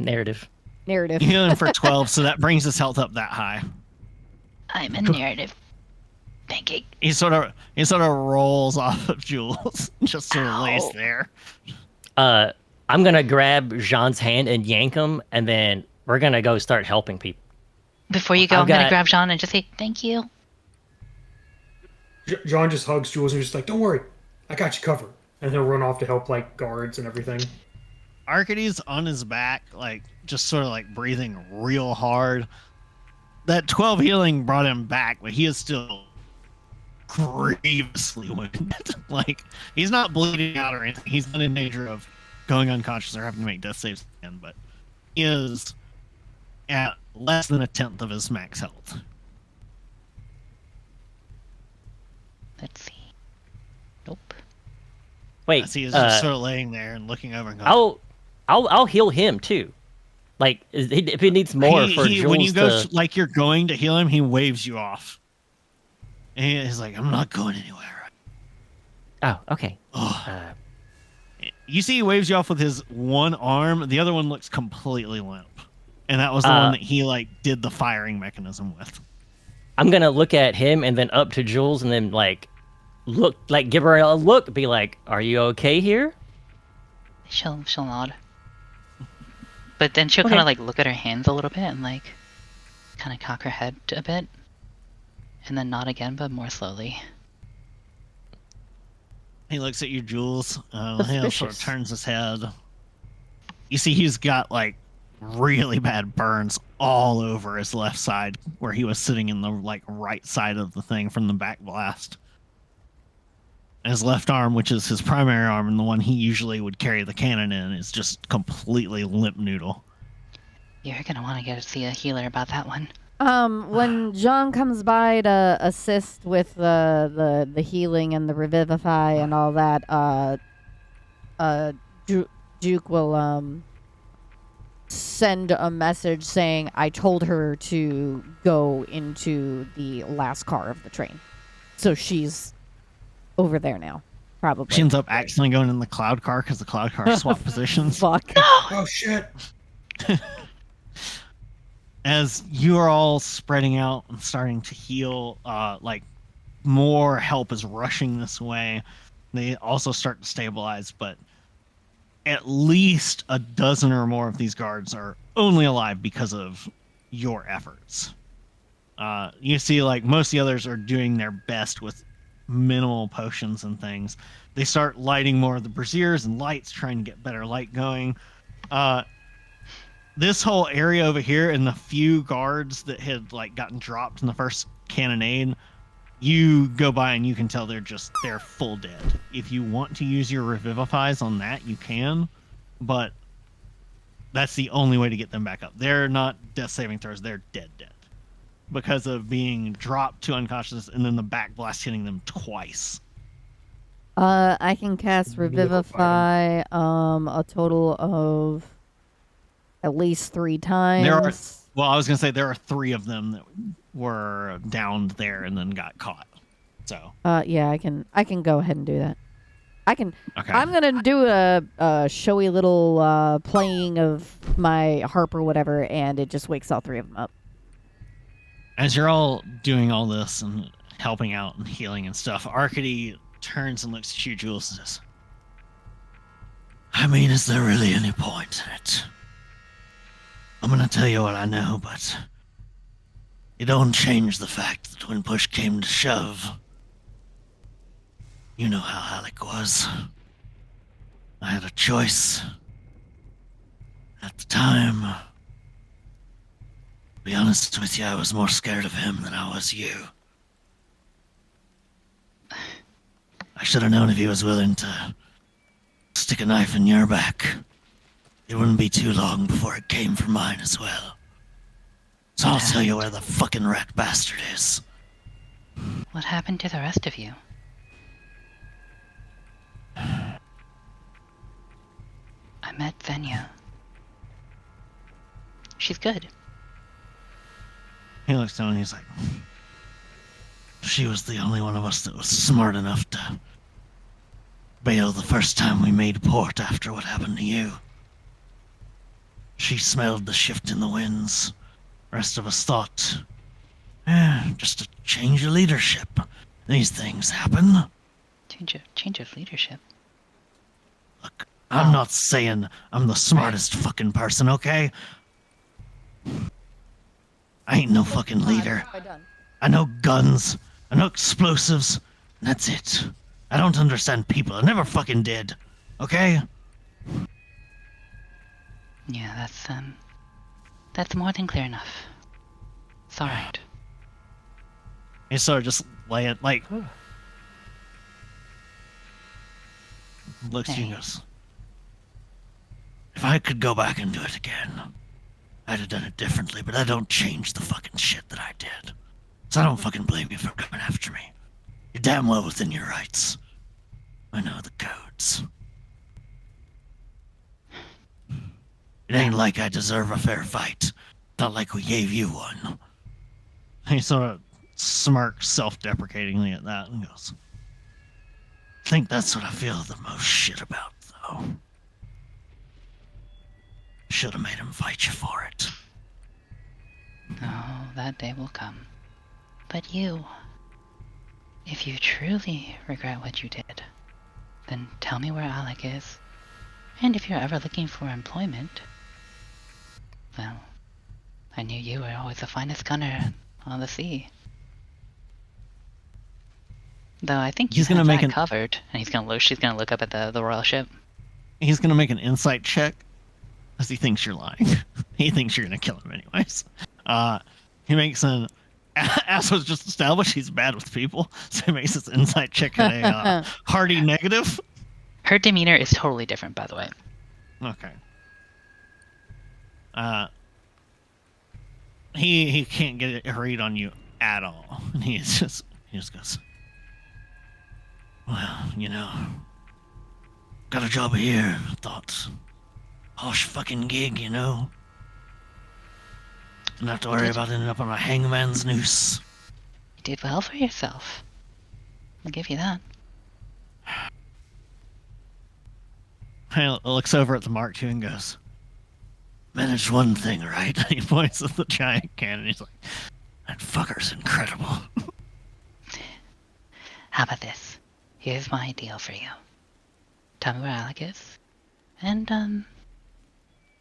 Narrative.
narrative.
You heal him for 12, so that brings his health up that high.
I'm a narrative pancake.
He sort of rolls off of Jules, just sort of lays
Ow.
there.
I'm gonna grab Jean's hand and yank him, and then we're gonna go start helping people.
Before you go,
I've
I'm gonna
got-
grab Jean and just say thank you.
John just hugs Jules and just like, don't worry, I got you covered. And he'll run off to help guards and everything.
Arcady's on his back, just sort of breathing real hard. That 12 healing brought him back, but he is still grievously wounded. He's not bleeding out or anything. He's not in danger of going unconscious or having to make death saves again, but he is at less than 1/10 of his max health.
Let's see. Nope.
Wait,
As he is just sort of laying there and looking over and going,
I'll heal him too. If he needs more for Jules
when you go
to...
you're going to heal him, he waves you off. And he's like, I'm not going anywhere.
Oh, okay.
You see he waves you off with his one arm. The other one looks completely limp. And that was the one that he did the firing mechanism with.
I'm gonna look at him and then up to Jules and then look, give her a look, be like, "Are you okay here?"
She'll nod. But then she'll
Okay.
kind of look at her hands a little bit and kind of cock her head a bit, and then nod again, but more slowly.
He looks at you, Jules. He sort of
Suspicious.
turns his head, You see he's got like really bad burns all over his left side where he was sitting in the like right side of the thing from the back blast. And his left arm, which is his primary arm and the one he usually would carry the cannon in, is just completely limp noodle.
You're gonna want to get to see a healer about that one.
When John comes by to assist with the healing and the revivify and all that, Duke will send a message saying I told her to go into the last car of the train, so she's over there now. Probably.
She ends up accidentally going in the cloud car because the cloud car swapped positions.
Fuck.
Oh shit.
As you are all spreading out and starting to heal, like more help is rushing this way. They also start to stabilize, but at least a dozen or more of these guards are only alive because of your efforts. You see, like most of the others are doing their best with minimal potions and things. They start lighting more of the braziers and lights, trying to get better light going. This whole area over here and the few guards that had like gotten dropped in the first cannonade, you go by and you can tell they're full dead. If you want to use your revivifies on that, you can, but that's the only way to get them back up. They're not death saving throws, they're dead because of being dropped to unconscious and then the back blast hitting them twice.
I can cast Revivify a total of at least 3 times.
I was gonna say there are 3 of them that were downed there and then got caught. So
yeah, I can go ahead and do that. Okay. I'm gonna do a showy little playing of my harp or whatever, and it just wakes all 3 of them up.
As you're all doing all this and helping out and healing and stuff, Arcady turns and looks at you, Jules, and says,
I mean, is there really any point in it? I'm gonna tell you what I know, but it don't change the fact that when push came to shove, you know how Alec was. I had a choice. At the time, to be honest with you, I was more scared of him than I was you. I should have known if he was willing to stick a knife in your back, it wouldn't be too long before it came for mine as well. So I'll tell you where the fucking rat bastard is.
What happened to the rest of you? I met Venya. She's good.
He looks down and he's like,
she was the only one of us that was smart enough to bail the first time we made port after what happened to you. She smelled the shift in the winds. Rest of us thought, just a change of leadership. These things happen.
Change of leadership.
Look, I'm not saying I'm the smartest fucking person, okay? I ain't no fucking leader. I know guns, I know explosives, and that's it. I don't understand people, I never fucking did, okay?
Yeah, that's more than clear enough. It's alright.
he sort of just lay it like, looks at you and goes,
if I could go back and do it again, I'd have done it differently, but I don't change the fucking shit that I did. So I don't fucking blame you for coming after me. You're damn well within your rights. I know the codes. It ain't like I deserve a fair fight. Not like we gave you one.
he sort of smirks self-deprecatingly at that and goes,
I think that's what I feel the most shit about, though. Should have made him fight you for it.
Oh, that day will come. But you, if you truly regret what you did, then tell me where Alec is. And if you're ever looking for employment, well, I knew you were always the finest gunner on the sea. Though I think
He's gonna make
covered, and she's gonna look up at the royal ship.
he's gonna make an insight check Because he thinks you're lying. He thinks you're going to kill him anyways. He makes an... As was just established, he's bad with people. So he makes this insight check at a hearty negative.
Her demeanor is totally different, by the way.
Okay. He can't get a read on you at all. And he just goes, well, you know, got a job here. Thought, posh fucking gig, you know. Don't have to worry about ending up on a hangman's noose.
You did well for yourself. I'll give you that.
He looks over at the Mark II and goes, managed one thing, right? He points at the giant cannon. He's like, that fucker's incredible.
How about this? Here's my deal for you. Tell me where Alec is. And,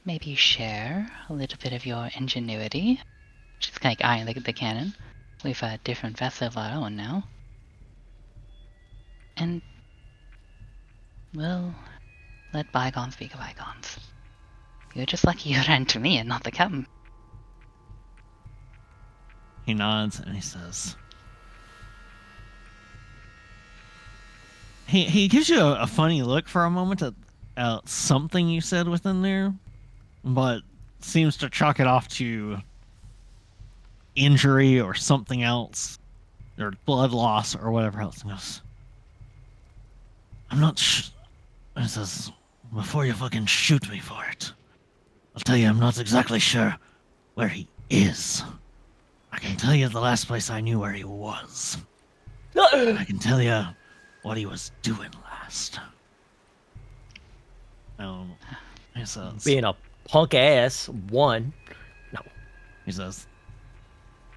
maybe share a little bit of your ingenuity. Just kind of eyeing the cannon. We've a different vessel of our own now. And we'll let bygones be bygones. You're just lucky you ran to me and not the captain.
He nods and he says, he gives you a funny look for a moment at something you said within there, but seems to chalk it off to injury or something else, or blood loss or whatever else. He goes, I'm not he says, before you fucking shoot me for it, I'll tell you I'm not exactly sure where he is. I can tell you the last place I knew where he was. I can tell you what he was doing last. He says,
Being a punk ass, one. No.
He says,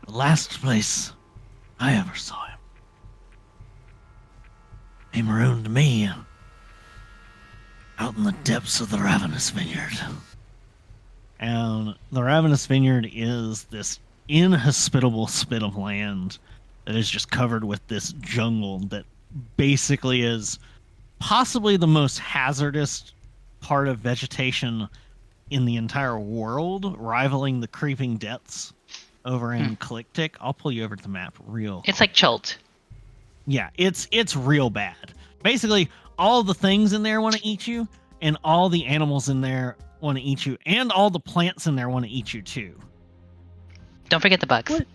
the last place I ever saw him, he marooned me out in the depths of the Ravenous Vineyard. And the Ravenous Vineyard is this inhospitable spit of land that is just covered with this jungle that basically is possibly the most hazardous part of vegetation in the entire world, rivaling the creeping depths over in Calictic. I'll pull you over to the map real quick.
It's like Chult.
Yeah, it's real bad. Basically, all the things in there want to eat you, and all the animals in there want to eat you, and all the plants in there want to eat you too.
Don't forget the bugs.
What?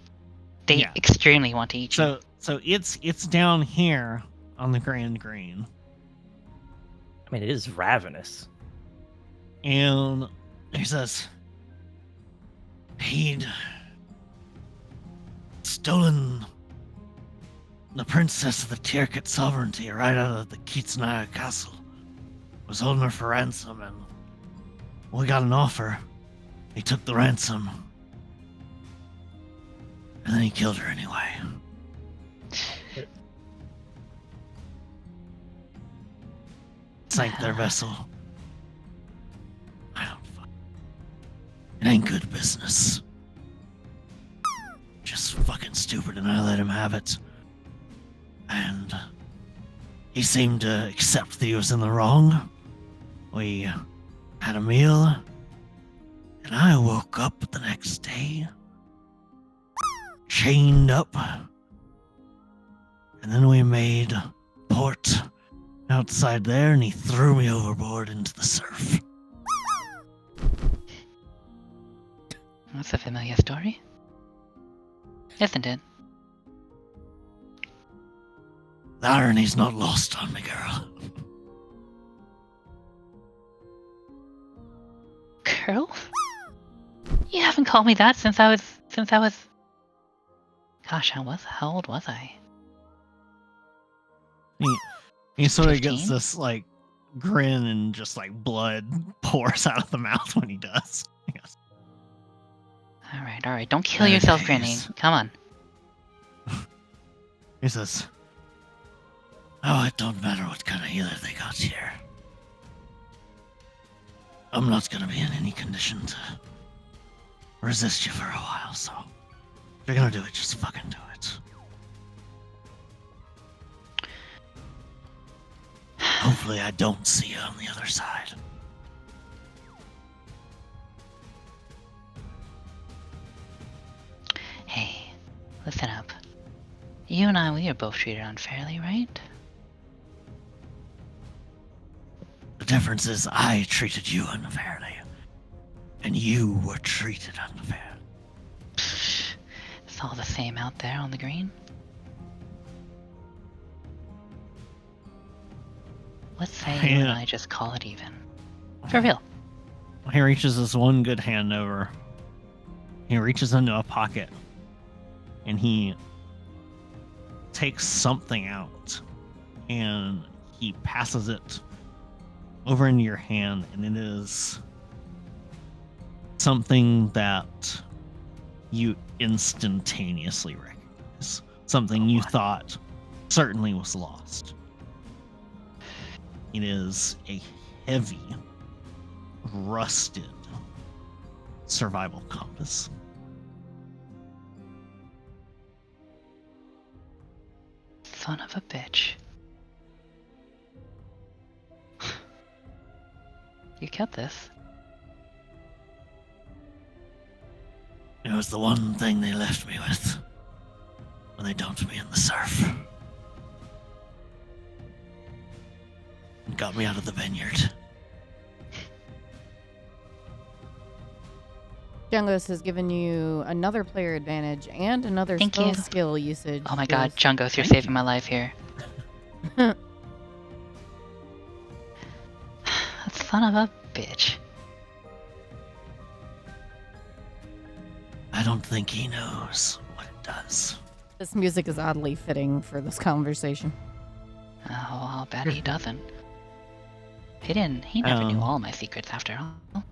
They extremely want to eat you.
So it's down here on the Grand Green.
I mean, it is ravenous.
And he says he'd stolen the princess of the Tirkit sovereignty right out of the Kitsnaya castle. Was holding her for ransom, and when we got an offer, he took the ransom. And then he killed her anyway. Sank their vessel. I don't fuck. It ain't good business. Just fucking stupid, and I let him have it. And he seemed to accept that he was in the wrong. We had a meal, and I woke up the next day, chained up, and then we made port outside there, and he threw me overboard into the surf.
That's a familiar story. Isn't it?
The irony's not lost on me, girl.
Girl? You haven't called me that since I was... Gosh, how old was I?
He sort of
15?
gets this, like, grin, and just, like, blood pours out of the mouth when he does. He goes,
Alright, don't kill yourself grinning. Come on.
He says, oh, it don't matter what kind of healer they got here. I'm not gonna be in any condition to resist you for a while, so if you're gonna do it, just fucking do it. Hopefully I don't see you on the other side.
Listen up. You and I, we were both treated unfairly, right?
The difference is I treated you unfairly, and you were treated unfairly.
It's all the same out there on the green. Let's say you and I just call it even. For real.
He reaches his one good hand over. He reaches into a pocket, and he takes something out, and he passes it over into your hand, and it is something that you instantaneously recognize. Something you thought certainly was lost. It is a heavy, rusted survival compass.
Son of a bitch. You kept this.
It was the one thing they left me with when they dumped me in the surf. And got me out of the vineyard.
Jungos has given you another player advantage and another
Thank you.
skill usage.
Oh my god,
boost.
Jungos, you're saving my life here. Son of a bitch.
I don't think he knows what it does.
This music is oddly fitting for this conversation.
Oh, I'll bet he doesn't. He never knew all my secrets after all.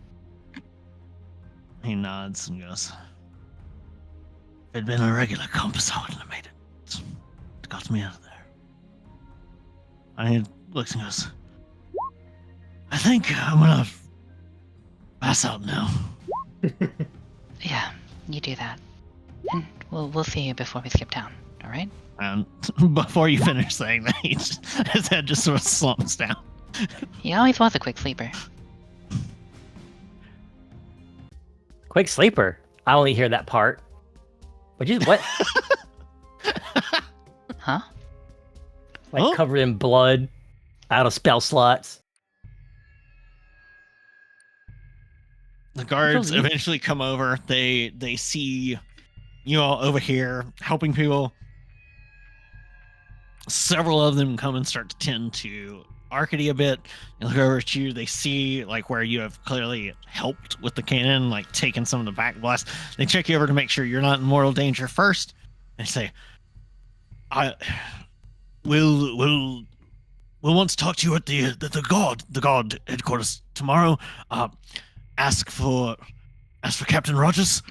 He nods and goes,
If it'd been a regular compass, I wouldn't have made it. It got me out of there.
and he looks and goes,
I think I'm gonna pass out now.
Yeah, you do that. And we'll see you before we skip town, alright?
and before you finish saying that, his head just sort of slumps down.
He always was a quick sleeper.
Quick sleeper. I only hear that part. But you what?
Huh?
Like
Oh.
covered in blood, out of spell slots.
The guards
Really?
eventually come over. They see you all over here helping people. Several of them come and start to tend to Arcady a bit. They look over at you. They see like where you have clearly helped with the cannon, like taking some of the back blast. They check you over to make sure you're not in mortal danger first. And say, we'll want to talk to you at the god headquarters tomorrow. Ask for Captain Rogers.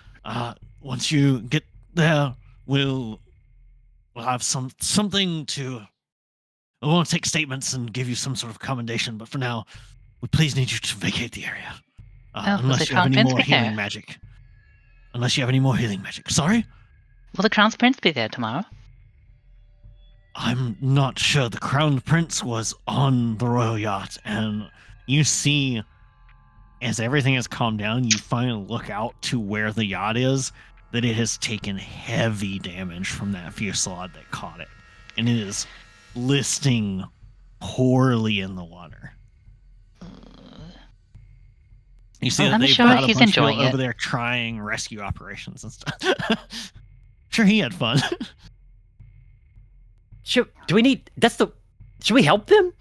Once you get there, we'll have something to. I want to take statements and give you some sort of commendation, but for now, we please need you to vacate the area.
Will
Unless
the
you have
Crown
any
Prince
more
be
healing
there?
magic. Unless you have any more healing magic. Sorry?
Will the Crown's Prince be there tomorrow?
I'm not sure. The Crown Prince was on the royal yacht, and you see, as everything has calmed down, you finally look out to where the yacht is, that it has taken heavy damage from that fusillade that caught it. And it is listing poorly in the water. You see that
I'm
they've
sure
got a
he's
bunch of people
enjoying it.
over there trying rescue operations and stuff. Sure, he had fun.
Should we help them?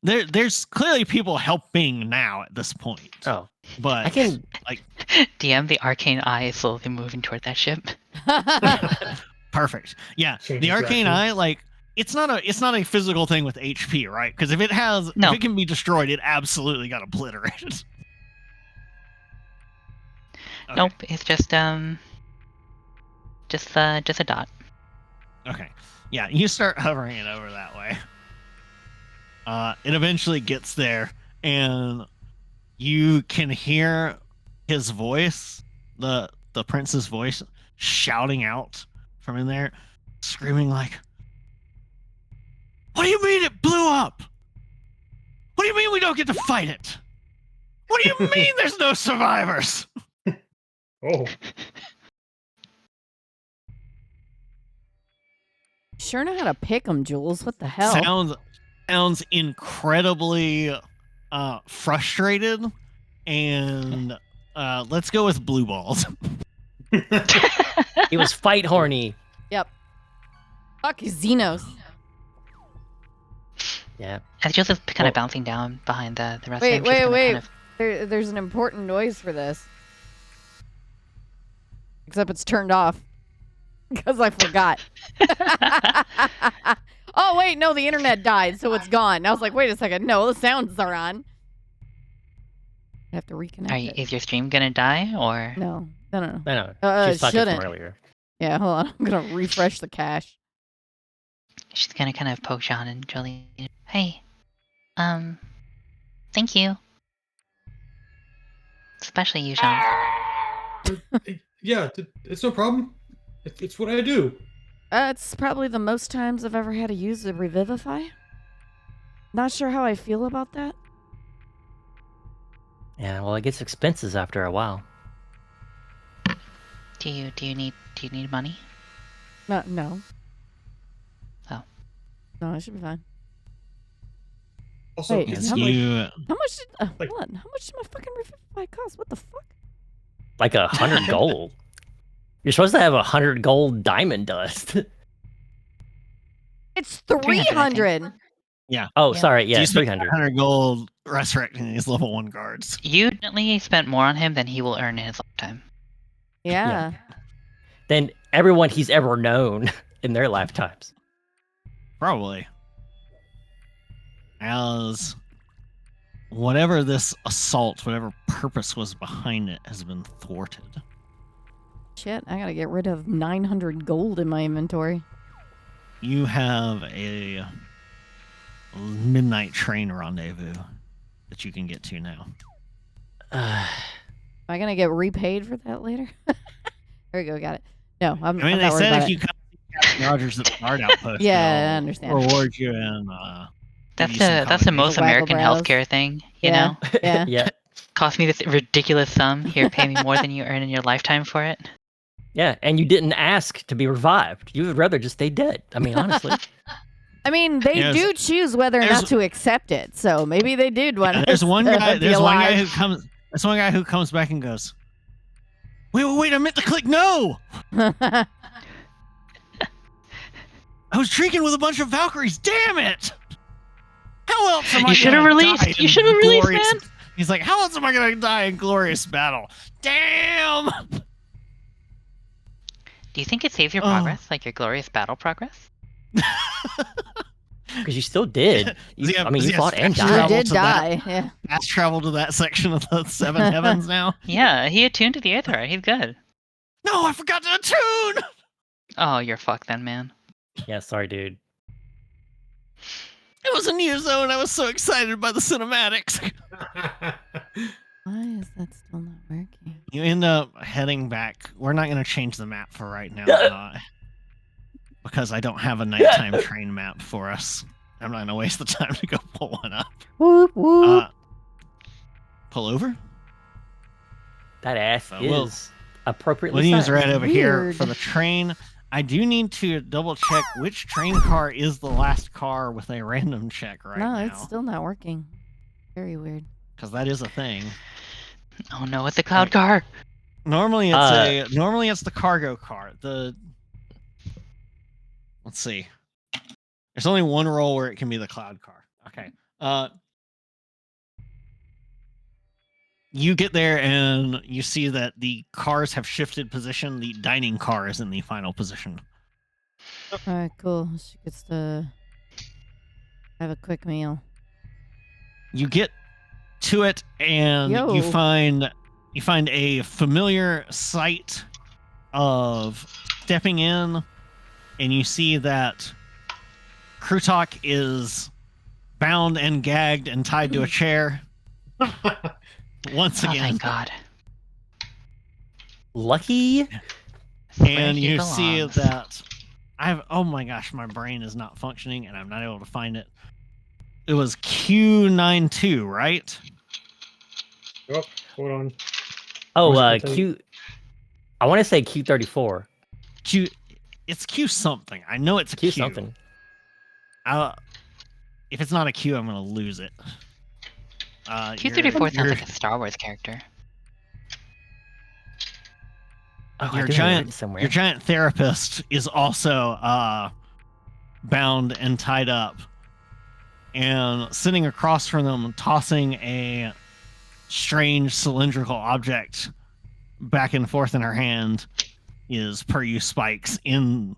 There's clearly people helping now at this point.
Oh,
But
I can.
DM, the arcane eye is slowly moving toward that ship.
perfect. Yeah,
Change
the arcane
direction.
eye, like it's not a physical thing with HP, right? Because if
No.
it can be destroyed, it absolutely got obliterated. Okay.
Nope, it's just a dot.
Okay. Yeah, you start hovering it over that way. It eventually gets there, and you can hear his voice, the prince's voice, shouting out from in there, screaming like, "What do you mean it blew up? What do you mean we don't get to fight it? What do you mean there's no survivors?"
Oh,
Sure know how to pick them, Jules. What the hell?
Sounds incredibly frustrated, and let's go with blue balls.
He was fight horny.
Yep. Fuck Xenos.
Yeah.
And Joseph's kind of bouncing down behind the rest
Wait,
of them.
wait.
Kind of...
There's an important noise for this. Except it's turned off. Because I forgot. Oh, wait, no, the internet died, so it's gone. I was like, wait a second. No, the sounds are on. I have to reconnect it.
Is your stream gonna die, or?
No.
No. She's
It shouldn't.
from earlier.
Yeah, hold on. I'm going to refresh the cache.
She's gonna kind of poke Sean and Jolie. Hey. Thank you. Especially you, Sean.
Yeah, it's no problem. It's what I do.
It's probably the most times I've ever had to use the Revivify. Not sure how I feel about that.
Yeah, well, it gets expenses after a while.
Do you need money?
No.
Oh.
No, it should be fine.
Also,
Wait,
Yes,
how much did
Like-
hold on, how much did my fucking Revivify cost? What the fuck?
Like 100 gold. You're supposed to have 100 gold diamond dust.
It's
300,
300.
Oh,
Yeah.
sorry. Yeah,
You
it's
spent
300.
100 gold resurrecting these level 1 guards.
You definitely spent more on him than he will earn in his lifetime.
Yeah.
Than everyone he's ever known in their lifetimes.
Probably. As whatever this assault, whatever purpose was behind it, has been thwarted.
Shit, I gotta get rid of 900 gold in my inventory.
You have a midnight train rendezvous that you can get to now.
Am I gonna get repaid for that later? There we go, got it. No, I'm
I mean,
I'm
they
not worried
said
about
if
it.
you come to Captain Rogers at the guard outpost,
Yeah, I
they'll
understand.
reward you and
That's
give you some
the
common
most
Waggle
American
brows.
healthcare thing, you
Yeah.
know?
Yeah.
Yeah.
Cost me this ridiculous sum. Here, pay me more than you earn in your lifetime for it.
Yeah, and you didn't ask to be revived. You would rather just stay dead. I mean, honestly.
I mean, they
Yes.
do choose whether or
There's-
not to accept it, so maybe they did want
There's one guy.
be
There's one guy
alive.
who comes back and goes, "Wait! I meant to click no. I was drinking with a bunch of Valkyries. Damn it! How else am I?
You should have
gonna
released.
die
You
in
should have released,
glorious-"
man.
He's like, "How else am I gonna die in glorious battle? Damn!"
Do you think it saves your
Oh.
progress, like your glorious battle progress?
Because you still did. You,
Yeah,
I mean, you
yeah,
fought and
fast
You
died.
travel
did
to that.
die, yeah.
Fast travel to that section of the Seven Heavens now.
Yeah, he attuned to the Aether. He's good.
No, I forgot to attune.
Oh, you're fucked then, man.
Yeah, sorry, dude.
It was a new zone. I was so excited by the cinematics.
Why is that still not working?
You end up heading back. We're not going to change the map for right now because I don't have a nighttime train map for us. I'm not going to waste the time to go pull one up.
Whoop whoop.
Pull over?
That ass
Well,
is appropriately
William's
sized.
right over here
Weird.
for the train. I do need to double check which train car is the last car with a random check right
no,
now.
it's still not working. Very weird.
Because that is a thing.
Oh no, it's a cloud car.
Normally it's the cargo car. Let's see. There's only one role where it can be the cloud car. Okay. You get there and you see that the cars have shifted position. The dining car is in the final position.
Alright, cool. She gets to have a quick meal.
You get to it and
Yo.
you find a familiar sight of stepping in, and you see that Krutok is bound and gagged and tied to a chair. Once
Oh,
again.
thank God.
Lucky.
And
Where
you
he
see
belongs.
that oh my gosh, my brain is not functioning and I'm not able to find it. It was Q92, right?
Oh, hold on.
Oh,
What's the
Q. I want to say Q34.
It's Q something. I know it's a
Q
Q.
something.
If it's not a Q, I'm gonna lose it.
Q34 sounds like a Star Wars character.
Oh,
your
I do have it written somewhere.
Your giant therapist is also bound and tied up, and sitting across from them, tossing a strange cylindrical object back and forth in her hand, is Peryu Spikes in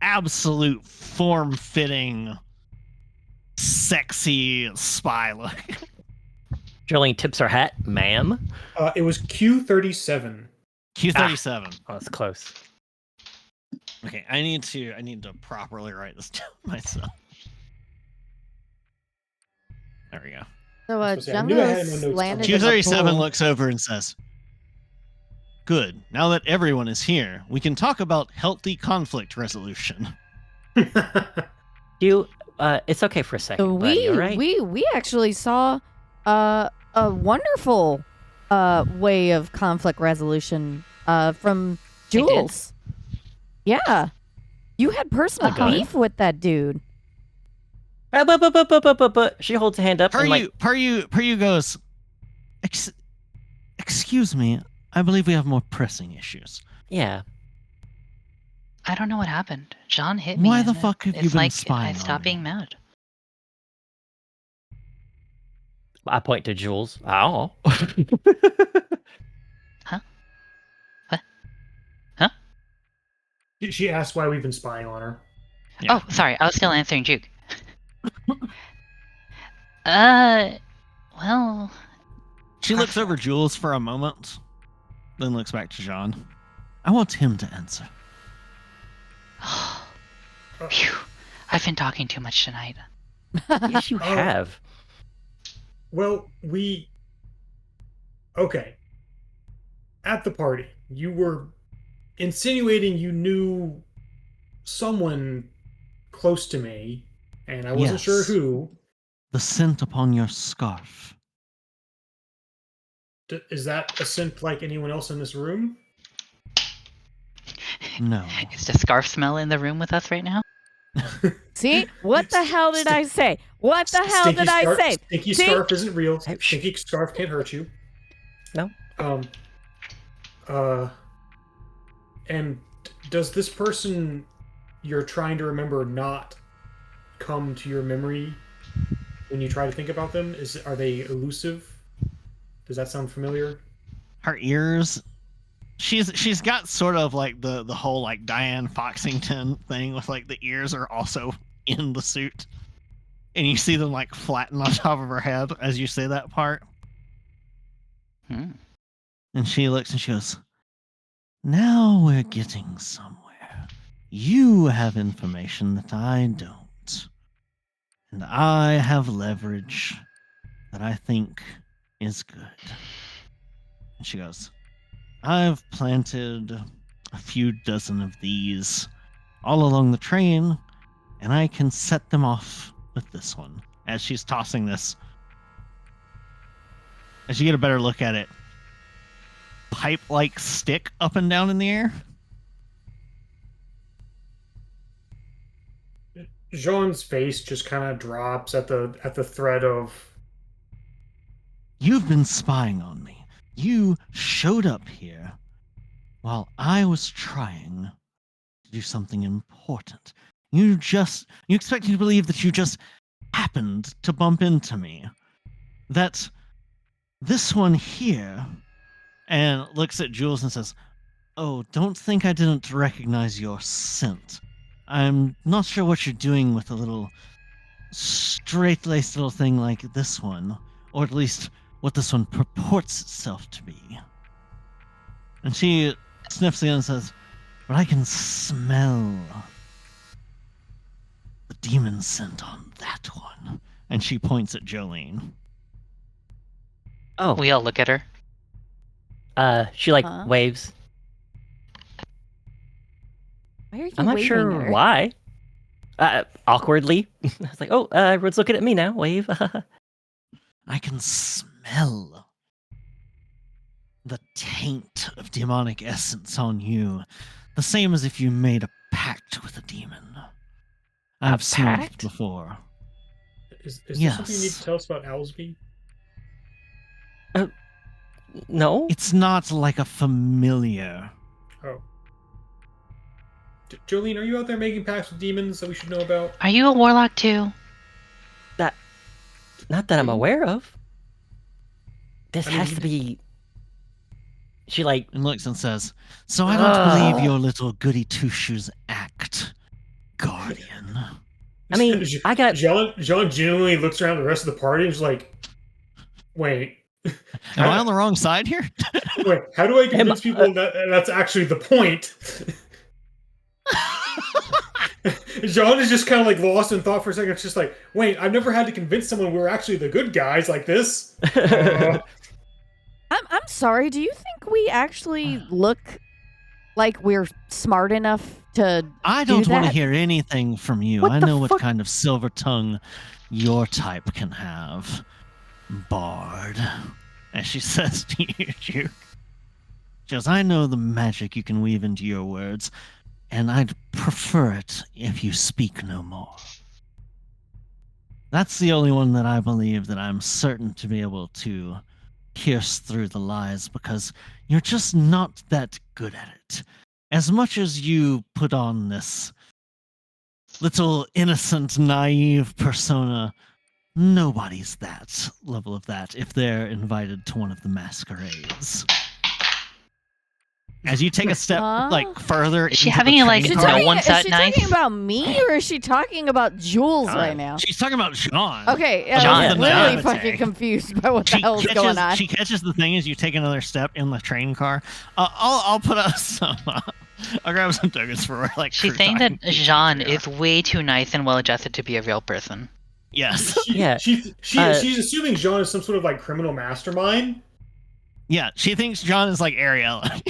absolute form-fitting, sexy spy look.
Jolene tips her hat, ma'am.
It was Q37.
Q37.
Oh, that's close.
Okay, I need to properly write this down myself. There we go.
So
I was supposed to say, I knew I had
Jungos
no notes
landed in the
Q37
pool.
looks over and says, "Good. Now that everyone is here, we can talk about healthy conflict resolution."
It's okay for a second,
So
buddy, all right?
we actually saw a wonderful way of conflict resolution from Jules. Yeah. You had personal
Okay.
beef with that dude.
But she holds a hand up and like,
Peryu goes, "Excuse me, I believe we have more pressing issues."
yeah.
I don't know what happened. John hit me.
Why the
and
fuck have you
it's
been
like
spying
I
on
stopped
me?
being mad.
I point to Jules. Oh.
She asked why we've been spying on her.
Yeah.
Oh, sorry. I was still answering Juke. Well.
She looks over Jules for a moment, then looks back to Jean. "I want him to answer."
Phew. I've been talking too much tonight.
Yes, you have.
Well, okay. At the party, you were insinuating you knew someone close to me, and I wasn't sure
Yes.
who.
The scent upon your scarf.
Is that a scent like anyone else in this room?
No.
Is the scarf smell in the room with us right now?
See? What the hell did I say? What the hell
Stinky
did I
scarf,
say?
Stinky
See?
scarf isn't real.
Hey,
Stinky scarf can't hurt you.
No.
And does this person you're trying to remember not come to your memory when you try to think about them? Are they elusive? Does that sound familiar?
Her ears. She's got sort of like the whole like Diane Foxington thing with like the ears are also in the suit, and you see them like flatten on top of her head as you say that part.
Hmm.
And she looks and she goes, "Now we're getting somewhere. You have information that I don't, and I have leverage that I think is good." And she goes, "I've planted a few dozen of these all along the train, and I can set them off with this one." As she's tossing this, as you get a better look at it, pipe-like stick up and down in the air.
Jean's face just kind of drops at the thread of,
"You've been spying on me. You showed up here while I was trying to do something important. You expect me to believe that you just happened to bump into me. That this one here," and looks at Jules and says, "Oh, don't think I didn't recognize your scent. I'm not sure what you're doing with a little straight-laced little thing like this one, or at least what this one purports itself to be." And she sniffs again and says, "But I can smell the demon scent on that one." And she points at Jolene.
Oh,
We all look at her.
she like
Huh?
waves.
Why are you
I'm not
waving
sure
at her?
why. Awkwardly. I was like, oh, everyone's looking at me now. Wave.
"I can smell the taint of demonic essence on you, the same as if you made a pact I've smoked
pact?
before.
Is there
Yes.
something you need to tell us about Owlsby?
No.
It's not like a familiar.
Oh. Jolene, are you out there making pacts with demons that we should know about?
Are you a warlock too?
Not that I'm aware of. This
I mean,
has to be. She like.
And looks and says, "So I don't believe your little goody two-shoes act, Guardian."
I mean, I got.
John genuinely looks around the rest of the party and is like, wait.
Am I on the wrong side here?
Wait, how do I convince people that that's actually the point? John is just kind of like lost in thought for a second. It's just like, wait, I've never had to convince someone we're actually the good guys like this.
I'm sorry. Do you think we actually look like we're smart enough to?
I don't
do
want to
that?
hear anything from you.
What
I
the
know what
fuck?
kind of silver tongue your type can have, Bard. As she says to you, Juke. She goes, I know the magic you can weave into your words, and I'd prefer it if you speak no more. That's the only one that I believe that I'm certain to be able to pierce through the lies, because you're just not that good at it. As much as you put on this little innocent, naive persona, nobody's that level of that if they're invited to one of the masquerades. As you take a step like further,
Is she
into
having
the
it like
train
no
car-
one's
Is
that
she
nice?
talking about me or is she talking about Jules right now?
She's talking about John.
Okay,
John.
I'm literally
Yeah.
fucking confused by what the hell's going on.
She catches the thing as you take another step in the train car. I'll put up some. I'll grab some tokens for like.
She's
crew
saying
time.
that Jean is way too nice and well adjusted to be a real person.
Yes.
She's assuming Jean is some sort of like criminal mastermind.
Yeah, she thinks John is like Ariella.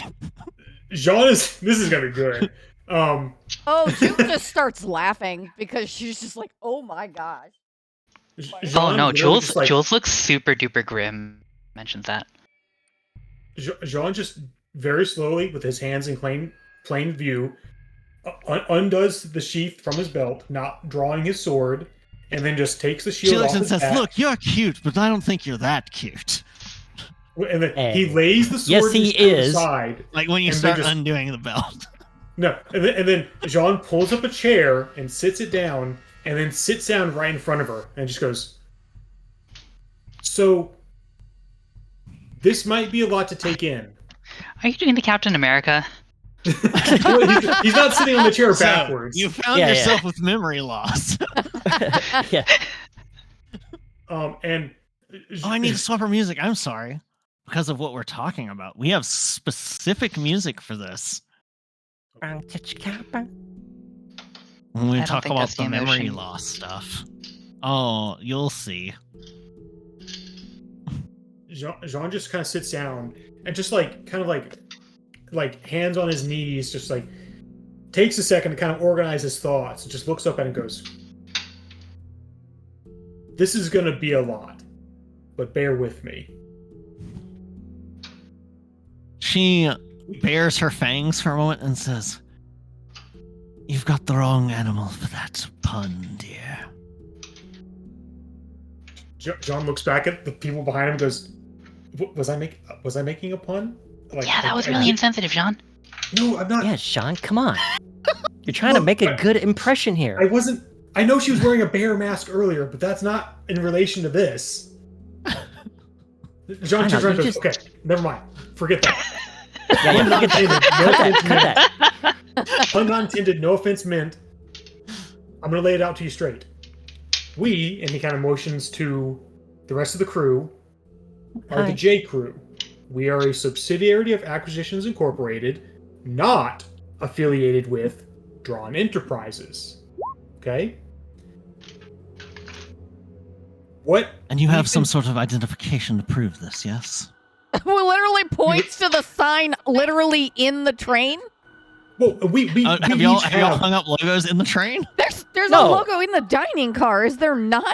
Jean is. This is gonna be good.
Oh, Jules just starts laughing because she's just like, oh my gosh.
Oh no, Jules
Just, like,
Jules looks super duper grim. Mentions that.
Jean just very slowly, with his hands in plain view, undoes the sheath from his belt, not drawing his sword, and then just takes the shield
She looks
off
and
his
says,
back.
"Look, you're cute, but I don't think you're that cute."
And then
Hey.
he lays the
Yes,
sword
he
to the
is.
side.
Like when you
And
start
then just-
undoing the belt.
No, and then Jean pulls up a chair and sits it down, and then sits down right in front of her, and just goes, "So, this might be a lot to take in."
Are you doing the Captain America?
He's not sitting on the chair
So,
backwards.
you found
Yeah,
yourself with memory loss.
Yeah.
And
Oh, I need to swap our music. I'm sorry. Because of what we're talking about. We have specific music for this. When we
I don't
talk
think
about
that's
the
the
memory
emotion.
loss stuff. Oh, you'll see.
Jean just kind of sits down and just like kind of like hands on his knees, just like takes a second to kind of organize his thoughts and just looks up at it and goes, "This is gonna be a lot, but bear with me."
She bares her fangs for a moment and says, "You've got the wrong animal for that pun, dear."
John looks back at the people behind him and goes, Was I making a pun? Like,
Yeah, that was
I
really
did-
insensitive, Jean.
No, I'm not.
Yeah, Sean, come on. You're trying to make a good impression here.
I wasn't. I know she was wearing a bear mask earlier, but that's not in relation to this. John
I know,
turns around
you
and goes,
just-
"Okay, never mind. Forget that.
Yeah,
Pun not
forget
intended.
that.
No
Cut
offense
that.
meant.
Cut that.
Pun not intended. No offense meant. I'm gonna lay it out to you straight. We," and he kind of motions to the rest of the crew, "are the
Hi.
J Crew. We are a subsidiary of Acquisitions Incorporated, not affiliated with Drawn Enterprises. Okay? What?
And you
do
have some
think-
sort of identification to prove this, yes?
Well, literally points to the sign literally in the train.
Well, we
Have y'all
each
hung up logos in the train?
There's
No.
a logo in the dining car, is there not?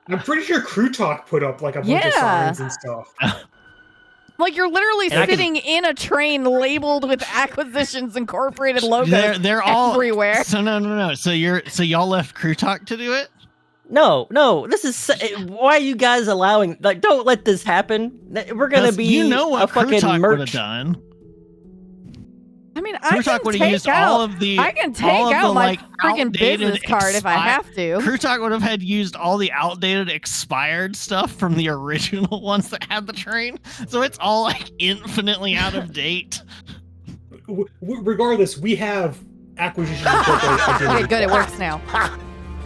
I'm pretty sure Crew Talk put up like a bunch of
Yeah.
signs and stuff.
Like you're literally
And I can-
sitting in a train labeled with Acquisitions Incorporated logos
They're all
everywhere.
So no. So y'all left Crew Talk to do it?
No, this is why are you guys allowing? Like, don't let this happen. We're gonna be
You know what
a
Crew
fucking
Talk would have
merch.
done.
I mean,
Crew Talk would have used all of the.
I can
all
take
of the,
out my
like,
freaking
outdated
business card if I have to.
Crew Talk would have had used all the outdated expired stuff from the original ones that had the train, so it's all like infinitely out of date.
Regardless, we have Acquisition Incorporated
Okay,
identity.
good. It works now.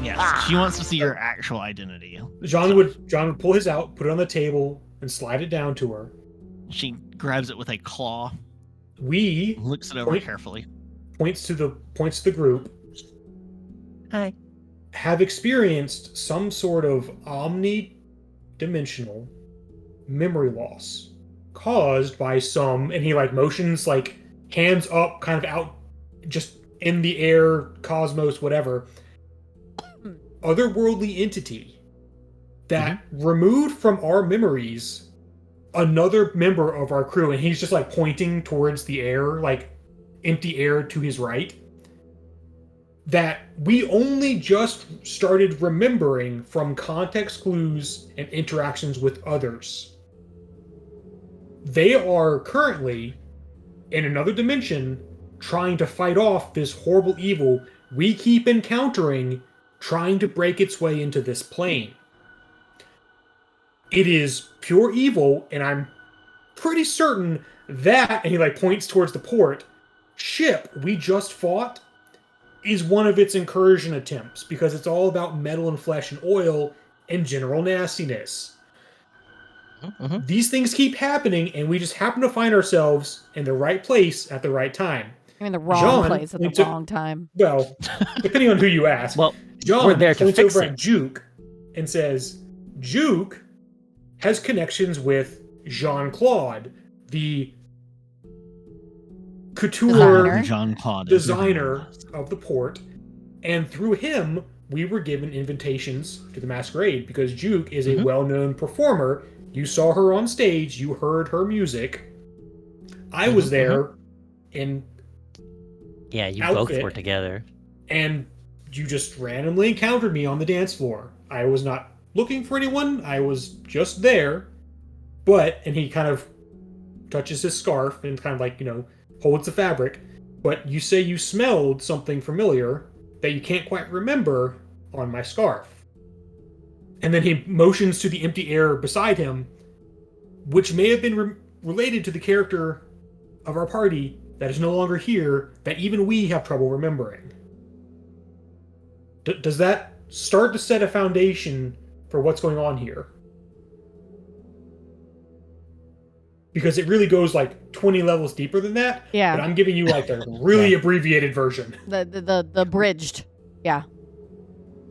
Yes, she wants to see your actual identity.
John would pull his out, put it on the table, and slide it down to her.
She grabs it with a claw,
We
looks it over carefully.
points to the group.
Hi.
Have experienced some sort of omni-dimensional memory loss caused by some, and he like motions like hands up, kind of out, just in the air, cosmos, whatever, otherworldly entity that removed from our memories another member of our crew, and he's just like pointing towards the air, like empty air to his right, that we only just started remembering from context clues and interactions with others. They are currently in another dimension trying to fight off this horrible evil we keep encountering, trying to break its way into this plane. It is pure evil, and I'm pretty certain that, and he like points towards the port, ship we just fought is one of its incursion attempts, because it's all about metal and flesh and oil and general nastiness.
Mm-hmm.
These things keep happening, and we just happen to find ourselves in the right place at the right time.
I'm in the wrong
John
place at the
points to-
wrong time.
Well, depending on who you ask.
Well,
John
we're there to
points
fix
over
it.
at Juke and says, Juke has connections with Jean-Claude, the couture
Designer.
designer of the port, and through him we were given invitations to the masquerade because Juke is a well-known performer. You saw her on stage, you heard her music. I was there in
Yeah, you
outfit,
both were together.
and you just randomly encountered me on the dance floor. I was not looking for anyone, I was just there. And he kind of touches his scarf and kind of like, holds the fabric. But you say you smelled something familiar that you can't quite remember on my scarf. And then he motions to the empty air beside him, which may have been related to the character of our party that is no longer here, that even we have trouble remembering. Does that start to set a foundation for what's going on here? Because it really goes like 20 levels deeper than that.
Yeah.
But I'm giving you like the really abbreviated version.
The bridged. Yeah.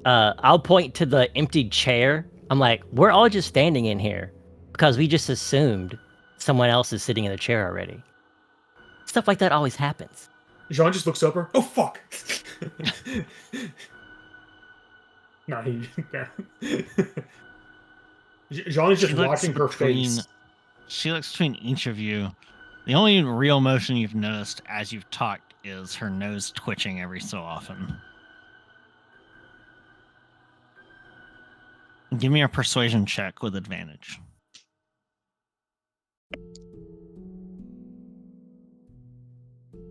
I'll point to the empty chair. I'm like, we're all just standing in here because we just assumed someone else is sitting in the chair already. Stuff like that always happens.
Jean just looks over. Oh, fuck. No, he... Jean is just watching her face.
She looks between each of you. The only real motion you've noticed as you've talked is her nose twitching every so often. Give me a persuasion check with advantage.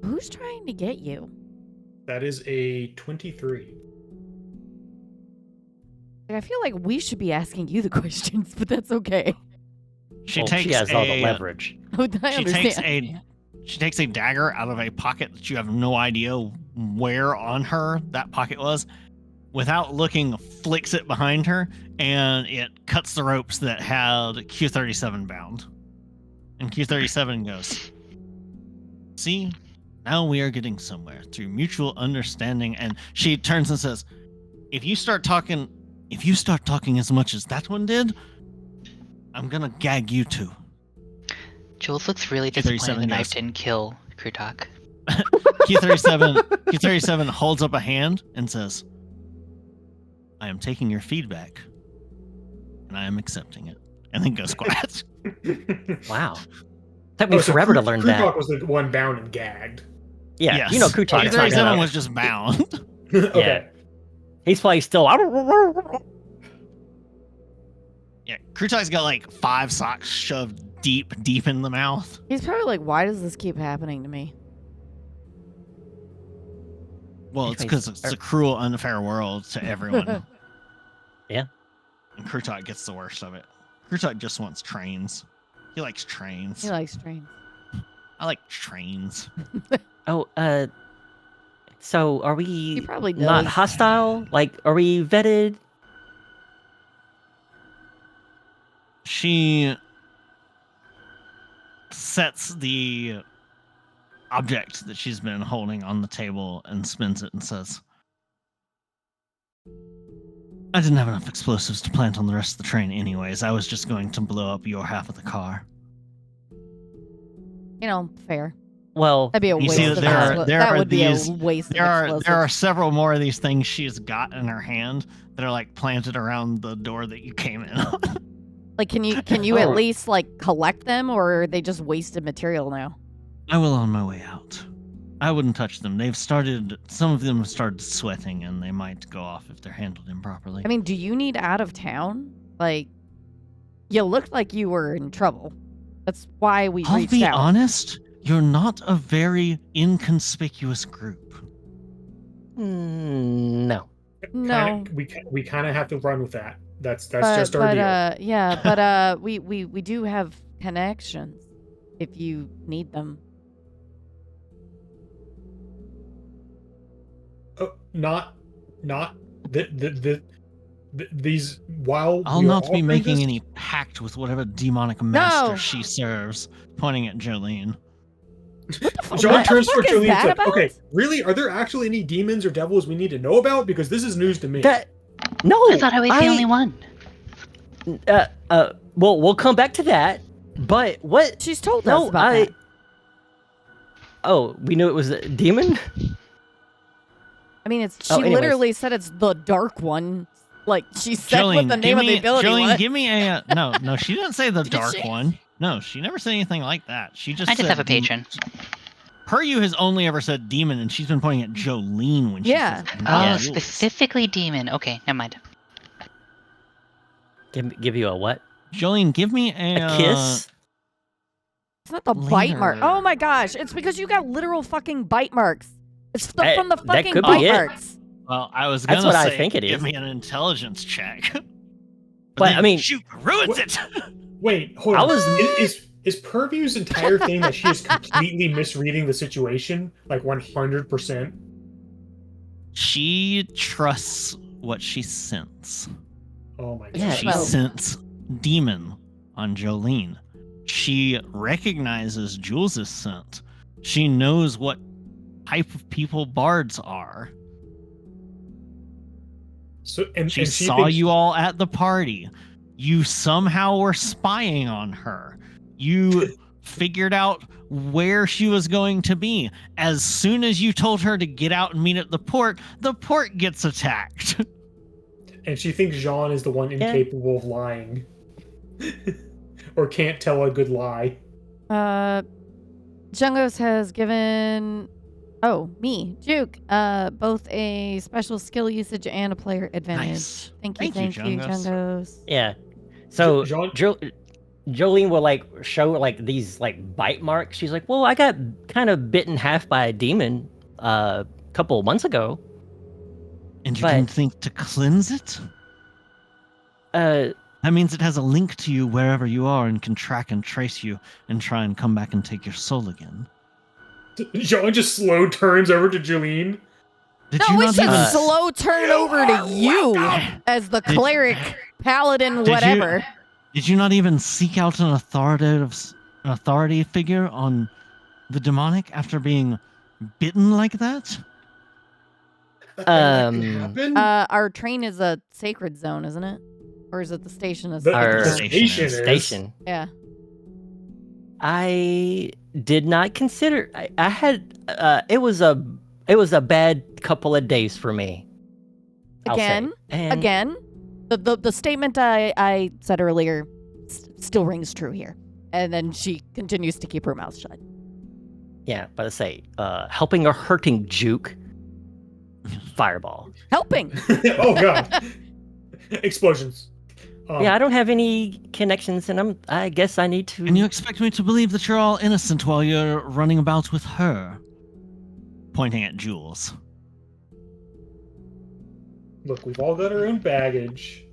Who's trying to get you?
That is a 23.
I feel like we should be asking you the questions, but that's okay.
She
has all the leverage.
I understand.
She takes a dagger out of a pocket that you have no idea where on her that pocket was. Without looking, flicks it behind her, and it cuts the ropes that had Q37 bound. And Q37 goes, "See, now we are getting somewhere through mutual understanding." And she turns and says, if you start talking as much as that one did, I'm gonna gag you too."
Jules looks really disappointed the knife
goes,
didn't kill Krutok.
Q37 holds up a hand and says, "I am taking your feedback, and I am accepting it," and then goes quiet.
Wow. Took me
so
forever to learn that.
Krutok was the one bound and gagged.
Yeah,
Yes.
you know Krutok.
37 was just bound.
Okay.
He's probably still.
Yeah, Krutok's got like 5 socks shoved deep in the mouth.
He's probably like, why does this keep happening to me?
Well, it's because it's a cruel, unfair world to everyone.
Yeah.
And Krutok gets the worst of it. Krutok just wants trains. He likes trains.
He likes trains.
I like trains.
Oh, so are we
He probably
not
does.
hostile? Like, are we vetted?
She sets the object that she's been holding on the table and spins it and says, I didn't have enough explosives to plant on the rest of the train anyways. I was just going to blow up your half of the car.
You know, fair.
Well,
That'd be a
You
waste
see
of
that there are- there
that
are
would be
these-
a waste
There
of
are several more of these things she's got in her hand that are like planted around the door that you came in on.
Like, can you at least like collect them, or are they just wasted material now?
I will on my way out. I wouldn't touch them. Some of them have started sweating and they might go off if they're handled improperly.
I mean, do you need out of town? Like, you looked like you were in trouble. That's why we
I'll
reached
be
out.
honest, you're not a very inconspicuous group.
no.
No.
We kind of have to run with that. That's
But,
just our deal.
yeah, but we do have connections if you need them.
Not these while
I'll
we are
not be
offering
making
this-
any pact with whatever demonic master
No.
she serves, pointing at Jolene.
John
What the
turns
fuck
towards
is
Jolene
that
and says,
about?
okay, really? Are there actually any demons or devils we need to know about? Because this is news to me.
No.
I thought I was the only one.
Well, we'll come back to that. But what?
She's told us about that.
Oh, we knew it was a demon?
I mean, she
anyways.
literally said it's the dark one. Like, she said what the name of the ability
Jolene,
was.
give me a no. She didn't say the
Did
dark
she?
one. No, she never said anything like that. She just
I just
said
have a patron.
Peryu has only ever said demon, and she's been pointing at Jolene when she
Yeah.
says
Oh,
devils.
specifically demon. Okay, never mind.
Give you a what?
Jolene, give me
A kiss?
It's not the bite mark.
Later.
Oh my gosh. It's because you got literal fucking bite marks. It's stuff
Hey,
from the
that
fucking
could be
bite
it.
marks.
Well, I was
That's
gonna
what I
say,
think it
give
is.
me an intelligence check.
But,
then
I mean-
shoot, ruins
What-
it.
Wait, hold
I
on.
was-
Is Purview's entire thing that she is completely misreading the situation, like 100%?
She trusts what she senses.
Oh my god.
Yeah,
She
well-
senses demon on Jolene. She recognizes Jules' scent. She knows what type of people bards are.
So and
She
and
saw
thinks-
you all at the party. You somehow were spying on her. You figured out where she was going to be. As soon as you told her to get out and meet at the port gets attacked.
And she thinks Jean is the one incapable of lying. Or can't tell a good lie.
Jungos has given me, Juke, both a special skill usage and a player advantage.
Nice.
Thank you,
Jungos.
Jungos.
Yeah. So
Jean-
Jolene will like show like these like bite marks. She's like, "Well, I got kind of bit in half by a demon a couple of months ago."
And you
But-
didn't think to cleanse it? That means it has a link to you wherever you are and can track and trace you and try and come back and take your soul again.
Jean just slow turns over to Jolene.
Did
No,
you
we
not
should
even
slow turn over to you as the cleric, paladin,
Did you-
whatever.
Did you not even seek out an authority figure on the demonic after being bitten like that?
That can
Um,
happen?
Our train is a sacred zone, isn't it? Or is it the station? Is
The-
Our
the
station
station
is-
is.
station.
Yeah.
I did not consider. I had. It was a bad couple of days for me. I'll say.
Again,
And
again, the statement I said earlier still rings true here. And then she continues to keep her mouth shut.
Yeah, but I say, helping or hurting Juke. Fireball.
Helping.
Oh god. Explosions.
Yeah, I don't have any connections, and I guess I need to.
And you expect me to believe that you're all innocent while you're running about with her? Pointing at Jules.
Look, we've all got our own baggage.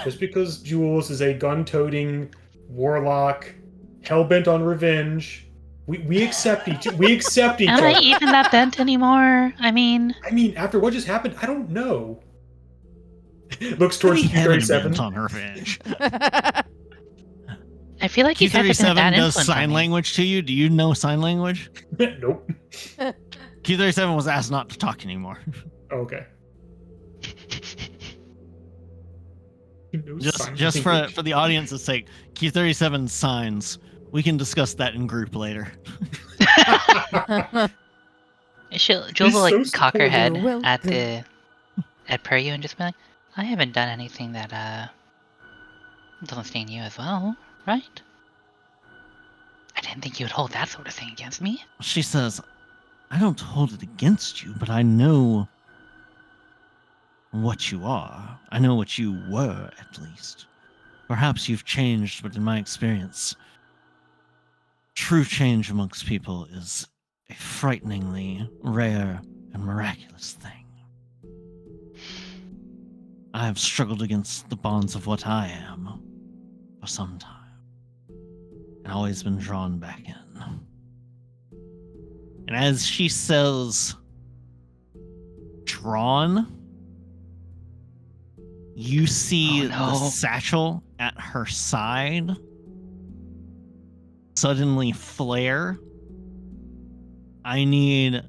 Just because Jules is a gun-toting warlock, hell-bent on revenge, we accept each other.
Am I even that bent anymore? I mean,
after what just happened, I don't know. Looks towards
Q37 on revenge.
I feel like he's never been that
Q37 does
influence
sign
on me.
language to you. Do you know sign language?
Nope.
Q37 was asked not to talk anymore.
Okay.
Just for the audience's sake, Q37 signs. We can discuss that in group later.
Jules will like cock her head
Well,
at Peryu and just be like, I haven't done anything that doesn't stain you as well, right? I didn't think you would hold that sort of thing against me.
She says, I don't hold it against you, but I know what you are. I know what you were, at least. Perhaps you've changed, but in my experience, true change amongst people is a frighteningly rare and miraculous thing. I have struggled against the bonds of what I am for some time, and always been drawn back in. And as she says, drawn, you see the satchel at her side suddenly flare. I need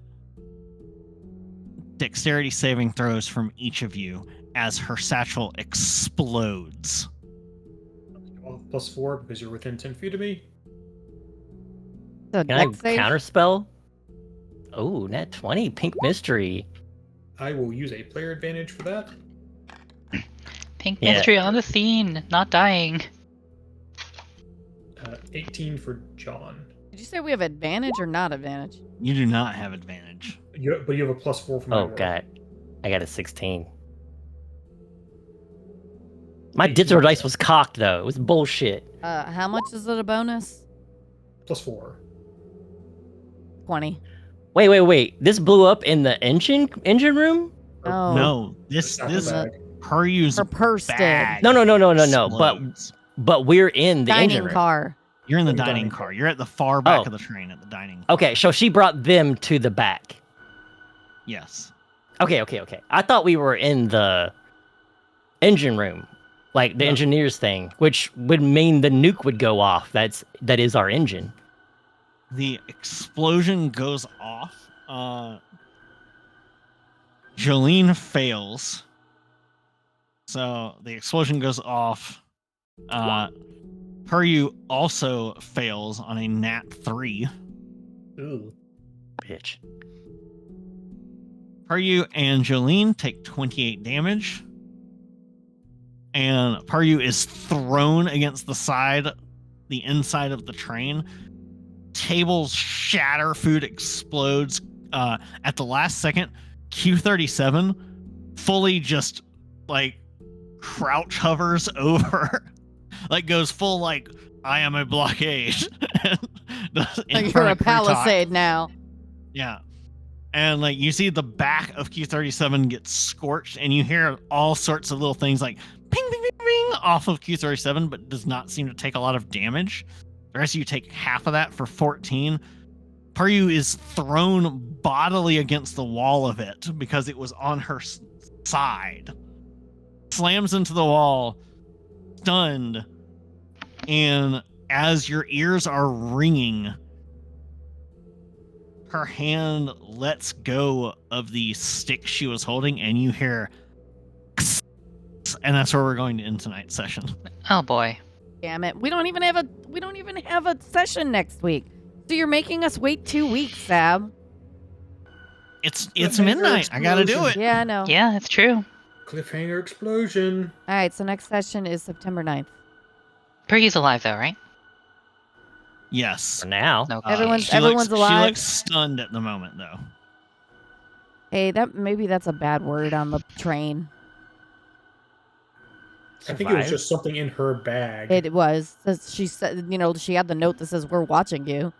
dexterity saving throws from each of you as her satchel explodes.
+4 because you're within 10 feet of me.
Can I counterspell? Oh, nat 20, pink mystery.
I will use a player advantage for that.
Pink mystery on the scene, not dying.
18 for John.
Did you say we have advantage or not advantage?
You do not have advantage.
But you have a +4 from my roll.
God. I got a 16. My digital dice was cocked, though. It was bullshit.
How much is it a bonus?
+4.
20.
Wait. This blew up in the engine room?
Oh.
No, this Peryu's
her purse
bag.
No.
explodes.
But we're in the engine
Dining
room.
car.
You're in the dining car. You're at the far back of the train at the dining.
Okay, so she brought them to the back.
Yes.
Okay. I thought we were in the engine room, like the engineer's thing, which would mean the nuke would go off. That is our engine.
The explosion goes off. Jolene fails. So the explosion goes off. Peryu also fails on a nat 3.
Ooh.
Bitch.
Peryu and Jolene take 28 damage. And Peryu is thrown against the inside of the train. Tables shatter, food explodes. At the last second, Q37 fully just crouch hovers over, goes full I am a blockade.
You're a palisade now.
Yeah. And you see the back of Q37 get scorched, and you hear all sorts of little things like ping, ping, ping, ping off of Q37, but does not seem to take a lot of damage. The rest of you take half of that for 14. Peryu is thrown bodily against the wall of it because it was on her side. Slams into the wall, stunned, and as your ears are ringing, her hand lets go of the stick she was holding, and you hear and that's where we're going to end tonight's session.
Oh boy.
Damn it. We don't even have a session next week. So you're making us wait 2 weeks, Sab.
It's midnight. I gotta do it.
Yeah, I know.
Yeah, it's true.
Cliffhanger explosion.
All right, so next session is September 9th.
Peryu's alive though, right?
Yes.
For now.
Okay.
Everyone's
She
alive.
looks stunned at the moment, though.
Hey, maybe that's a bad word on the train.
I think it was
Survive?
just something in her bag.
It was. She said, she had the note that says, "We're watching you."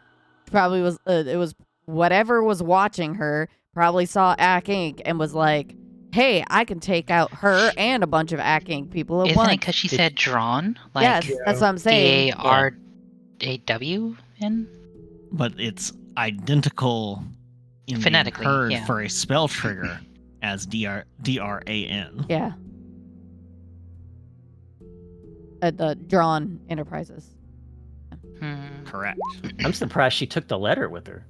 Probably was. It was whatever was watching her. Probably saw Ack Inc. and was like, "Hey, I can take out her and a bunch of Ack Inc. people at
Isn't
once."
it because she said drawn?
Yes,
Like
that's what I'm saying.
DARAWN?
But it's identical in being
Phonetically,
heard
yeah.
for a spell trigger as DRAN.
Yeah. At the Drawn Enterprises.
Correct.
I'm surprised she took the letter with her.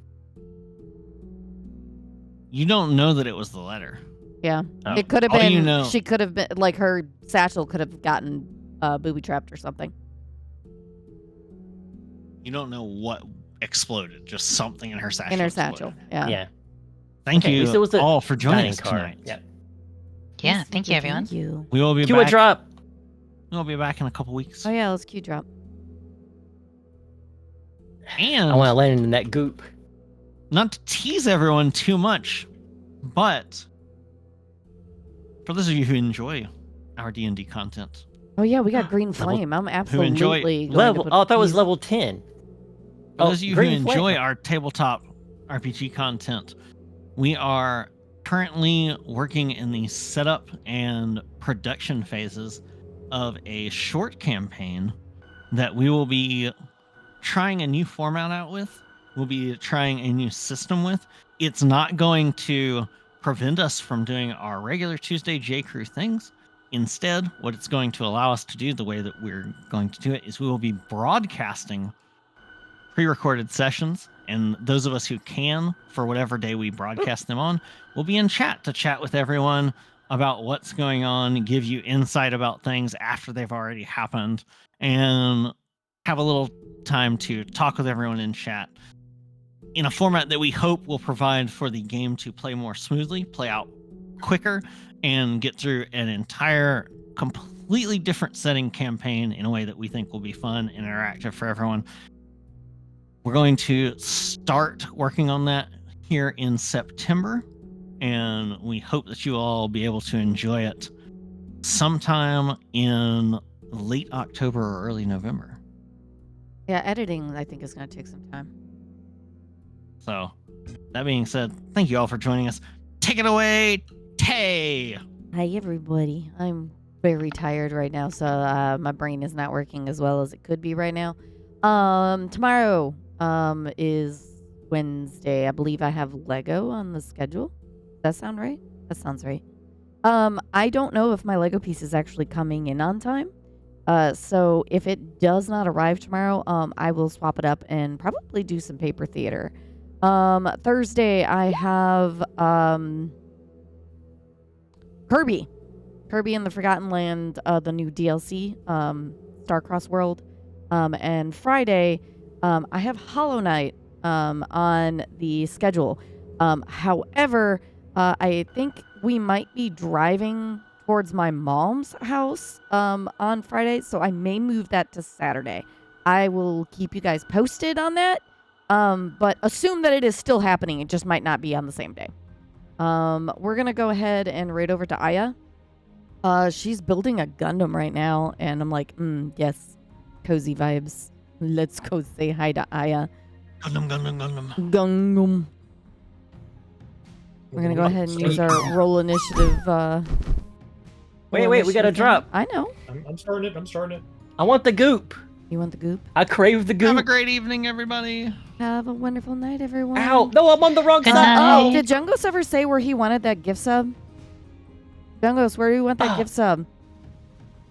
You don't know that it was the letter.
Yeah.
Oh.
It could have
All
been.
you know-
She could have been like her satchel could have gotten booby trapped or something.
You don't know what exploded. Just something in her satchel.
In her
exploded.
satchel. Yeah.
Yeah.
Thank
Okay, at
you
least it was a
all for joining
dining
us
car.
tonight.
Yeah.
Yeah, thank you, everyone.
Thank you.
We will be
Cue a
back.
drop.
We'll be back in a couple weeks.
Oh yeah, let's cue drop.
And
I want to land in that goop.
not to tease everyone too much, but for those of you who enjoy our D&D content,
Oh yeah, we got Green Flame. I'm absolutely
enjoy
going to
Level.
put
Oh, I thought it was
these-
level 10.
for
Oh,
those of you who
Green Flame.
enjoy our tabletop RPG content, we are currently working in the setup and production phases of a short campaign that we will be trying a new format out with. We'll be trying a new system with. It's not going to prevent us from doing our regular Tuesday J. Crew things. Instead, what it's going to allow us to do, the way that we're going to do it, is we will be broadcasting pre-recorded sessions, and those of us who can, for whatever day we broadcast them on, will be in chat to chat with everyone about what's going on, give you insight about things after they've already happened, and have a little time to talk with everyone in chat in a format that we hope will provide for the game to play more smoothly, play out quicker, and get through an entire completely different setting campaign in a way that we think will be fun and interactive for everyone. We're going to start working on that here in September, and we hope that you all will be able to enjoy it sometime in late October or early November.
Yeah, editing I think is going to take some time.
So, that being said, thank you all for joining us. Take it away, Tay!
Hi everybody. I'm very tired right now, so my brain is not working as well as it could be right now. Tomorrow is Wednesday. I believe I have Lego on the schedule. Does that sound right? That sounds right. I don't know if my Lego piece is actually coming in on time. So if it does not arrive tomorrow, I will swap it up and probably do some paper theater. Thursday I have Kirby and the Forgotten Land, the new DLC, Starcross World. And Friday, I have Hollow Knight on the schedule. However, I think we might be driving towards my mom's house on Friday, so I may move that to Saturday. I will keep you guys posted on that, but assume that it is still happening. It just might not be on the same day. We're going to go ahead and raid over to Aya. She's building a Gundam right now, and I'm like, yes, cozy vibes. Let's go say hi to Aya. Gundam. We're going to go ahead and use our roll initiative.
Wait, we got a drop.
I know.
I'm starting it.
I want the goop.
You want the goop?
I crave the
Have a
goop.
great evening, everybody.
Have a wonderful night, everyone.
Ow! No, I'm on the wrong
Good
side.
night.
Oh,
Did Jungos ever say where he wanted that gift sub? Jungos, where do you want that gift sub?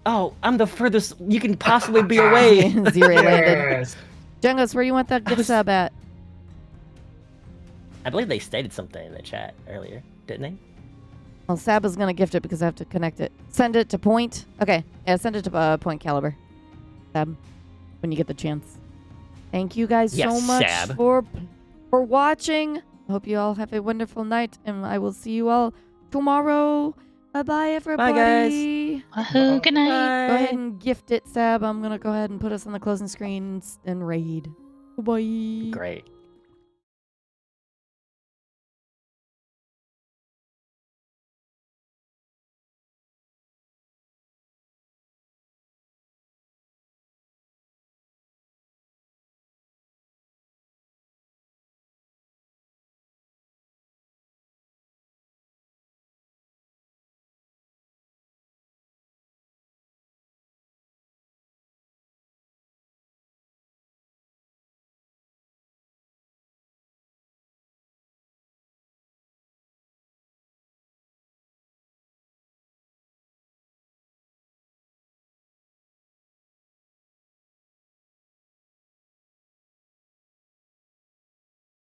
oh, I'm the furthest you can possibly be away.
Zero landed.
Yes.
Jungos, where do you want that gift sub at?
I believe they stated something in the chat earlier, didn't they?
Well, Sab is going to gift it because I have to connect it. Send it to Point. Okay. Yeah, send it to Point Caliber. Sab, when you get the chance. Thank you guys
Yes,
so much
Sab.
for watching. Hope you all have a wonderful night, and I will see you all tomorrow. Bye-bye, everybody.
guys.
Wahoo, good night.
Go ahead and gift it, Sab. I'm going to go ahead and put us on the closing screen and raid. Bye.
Great.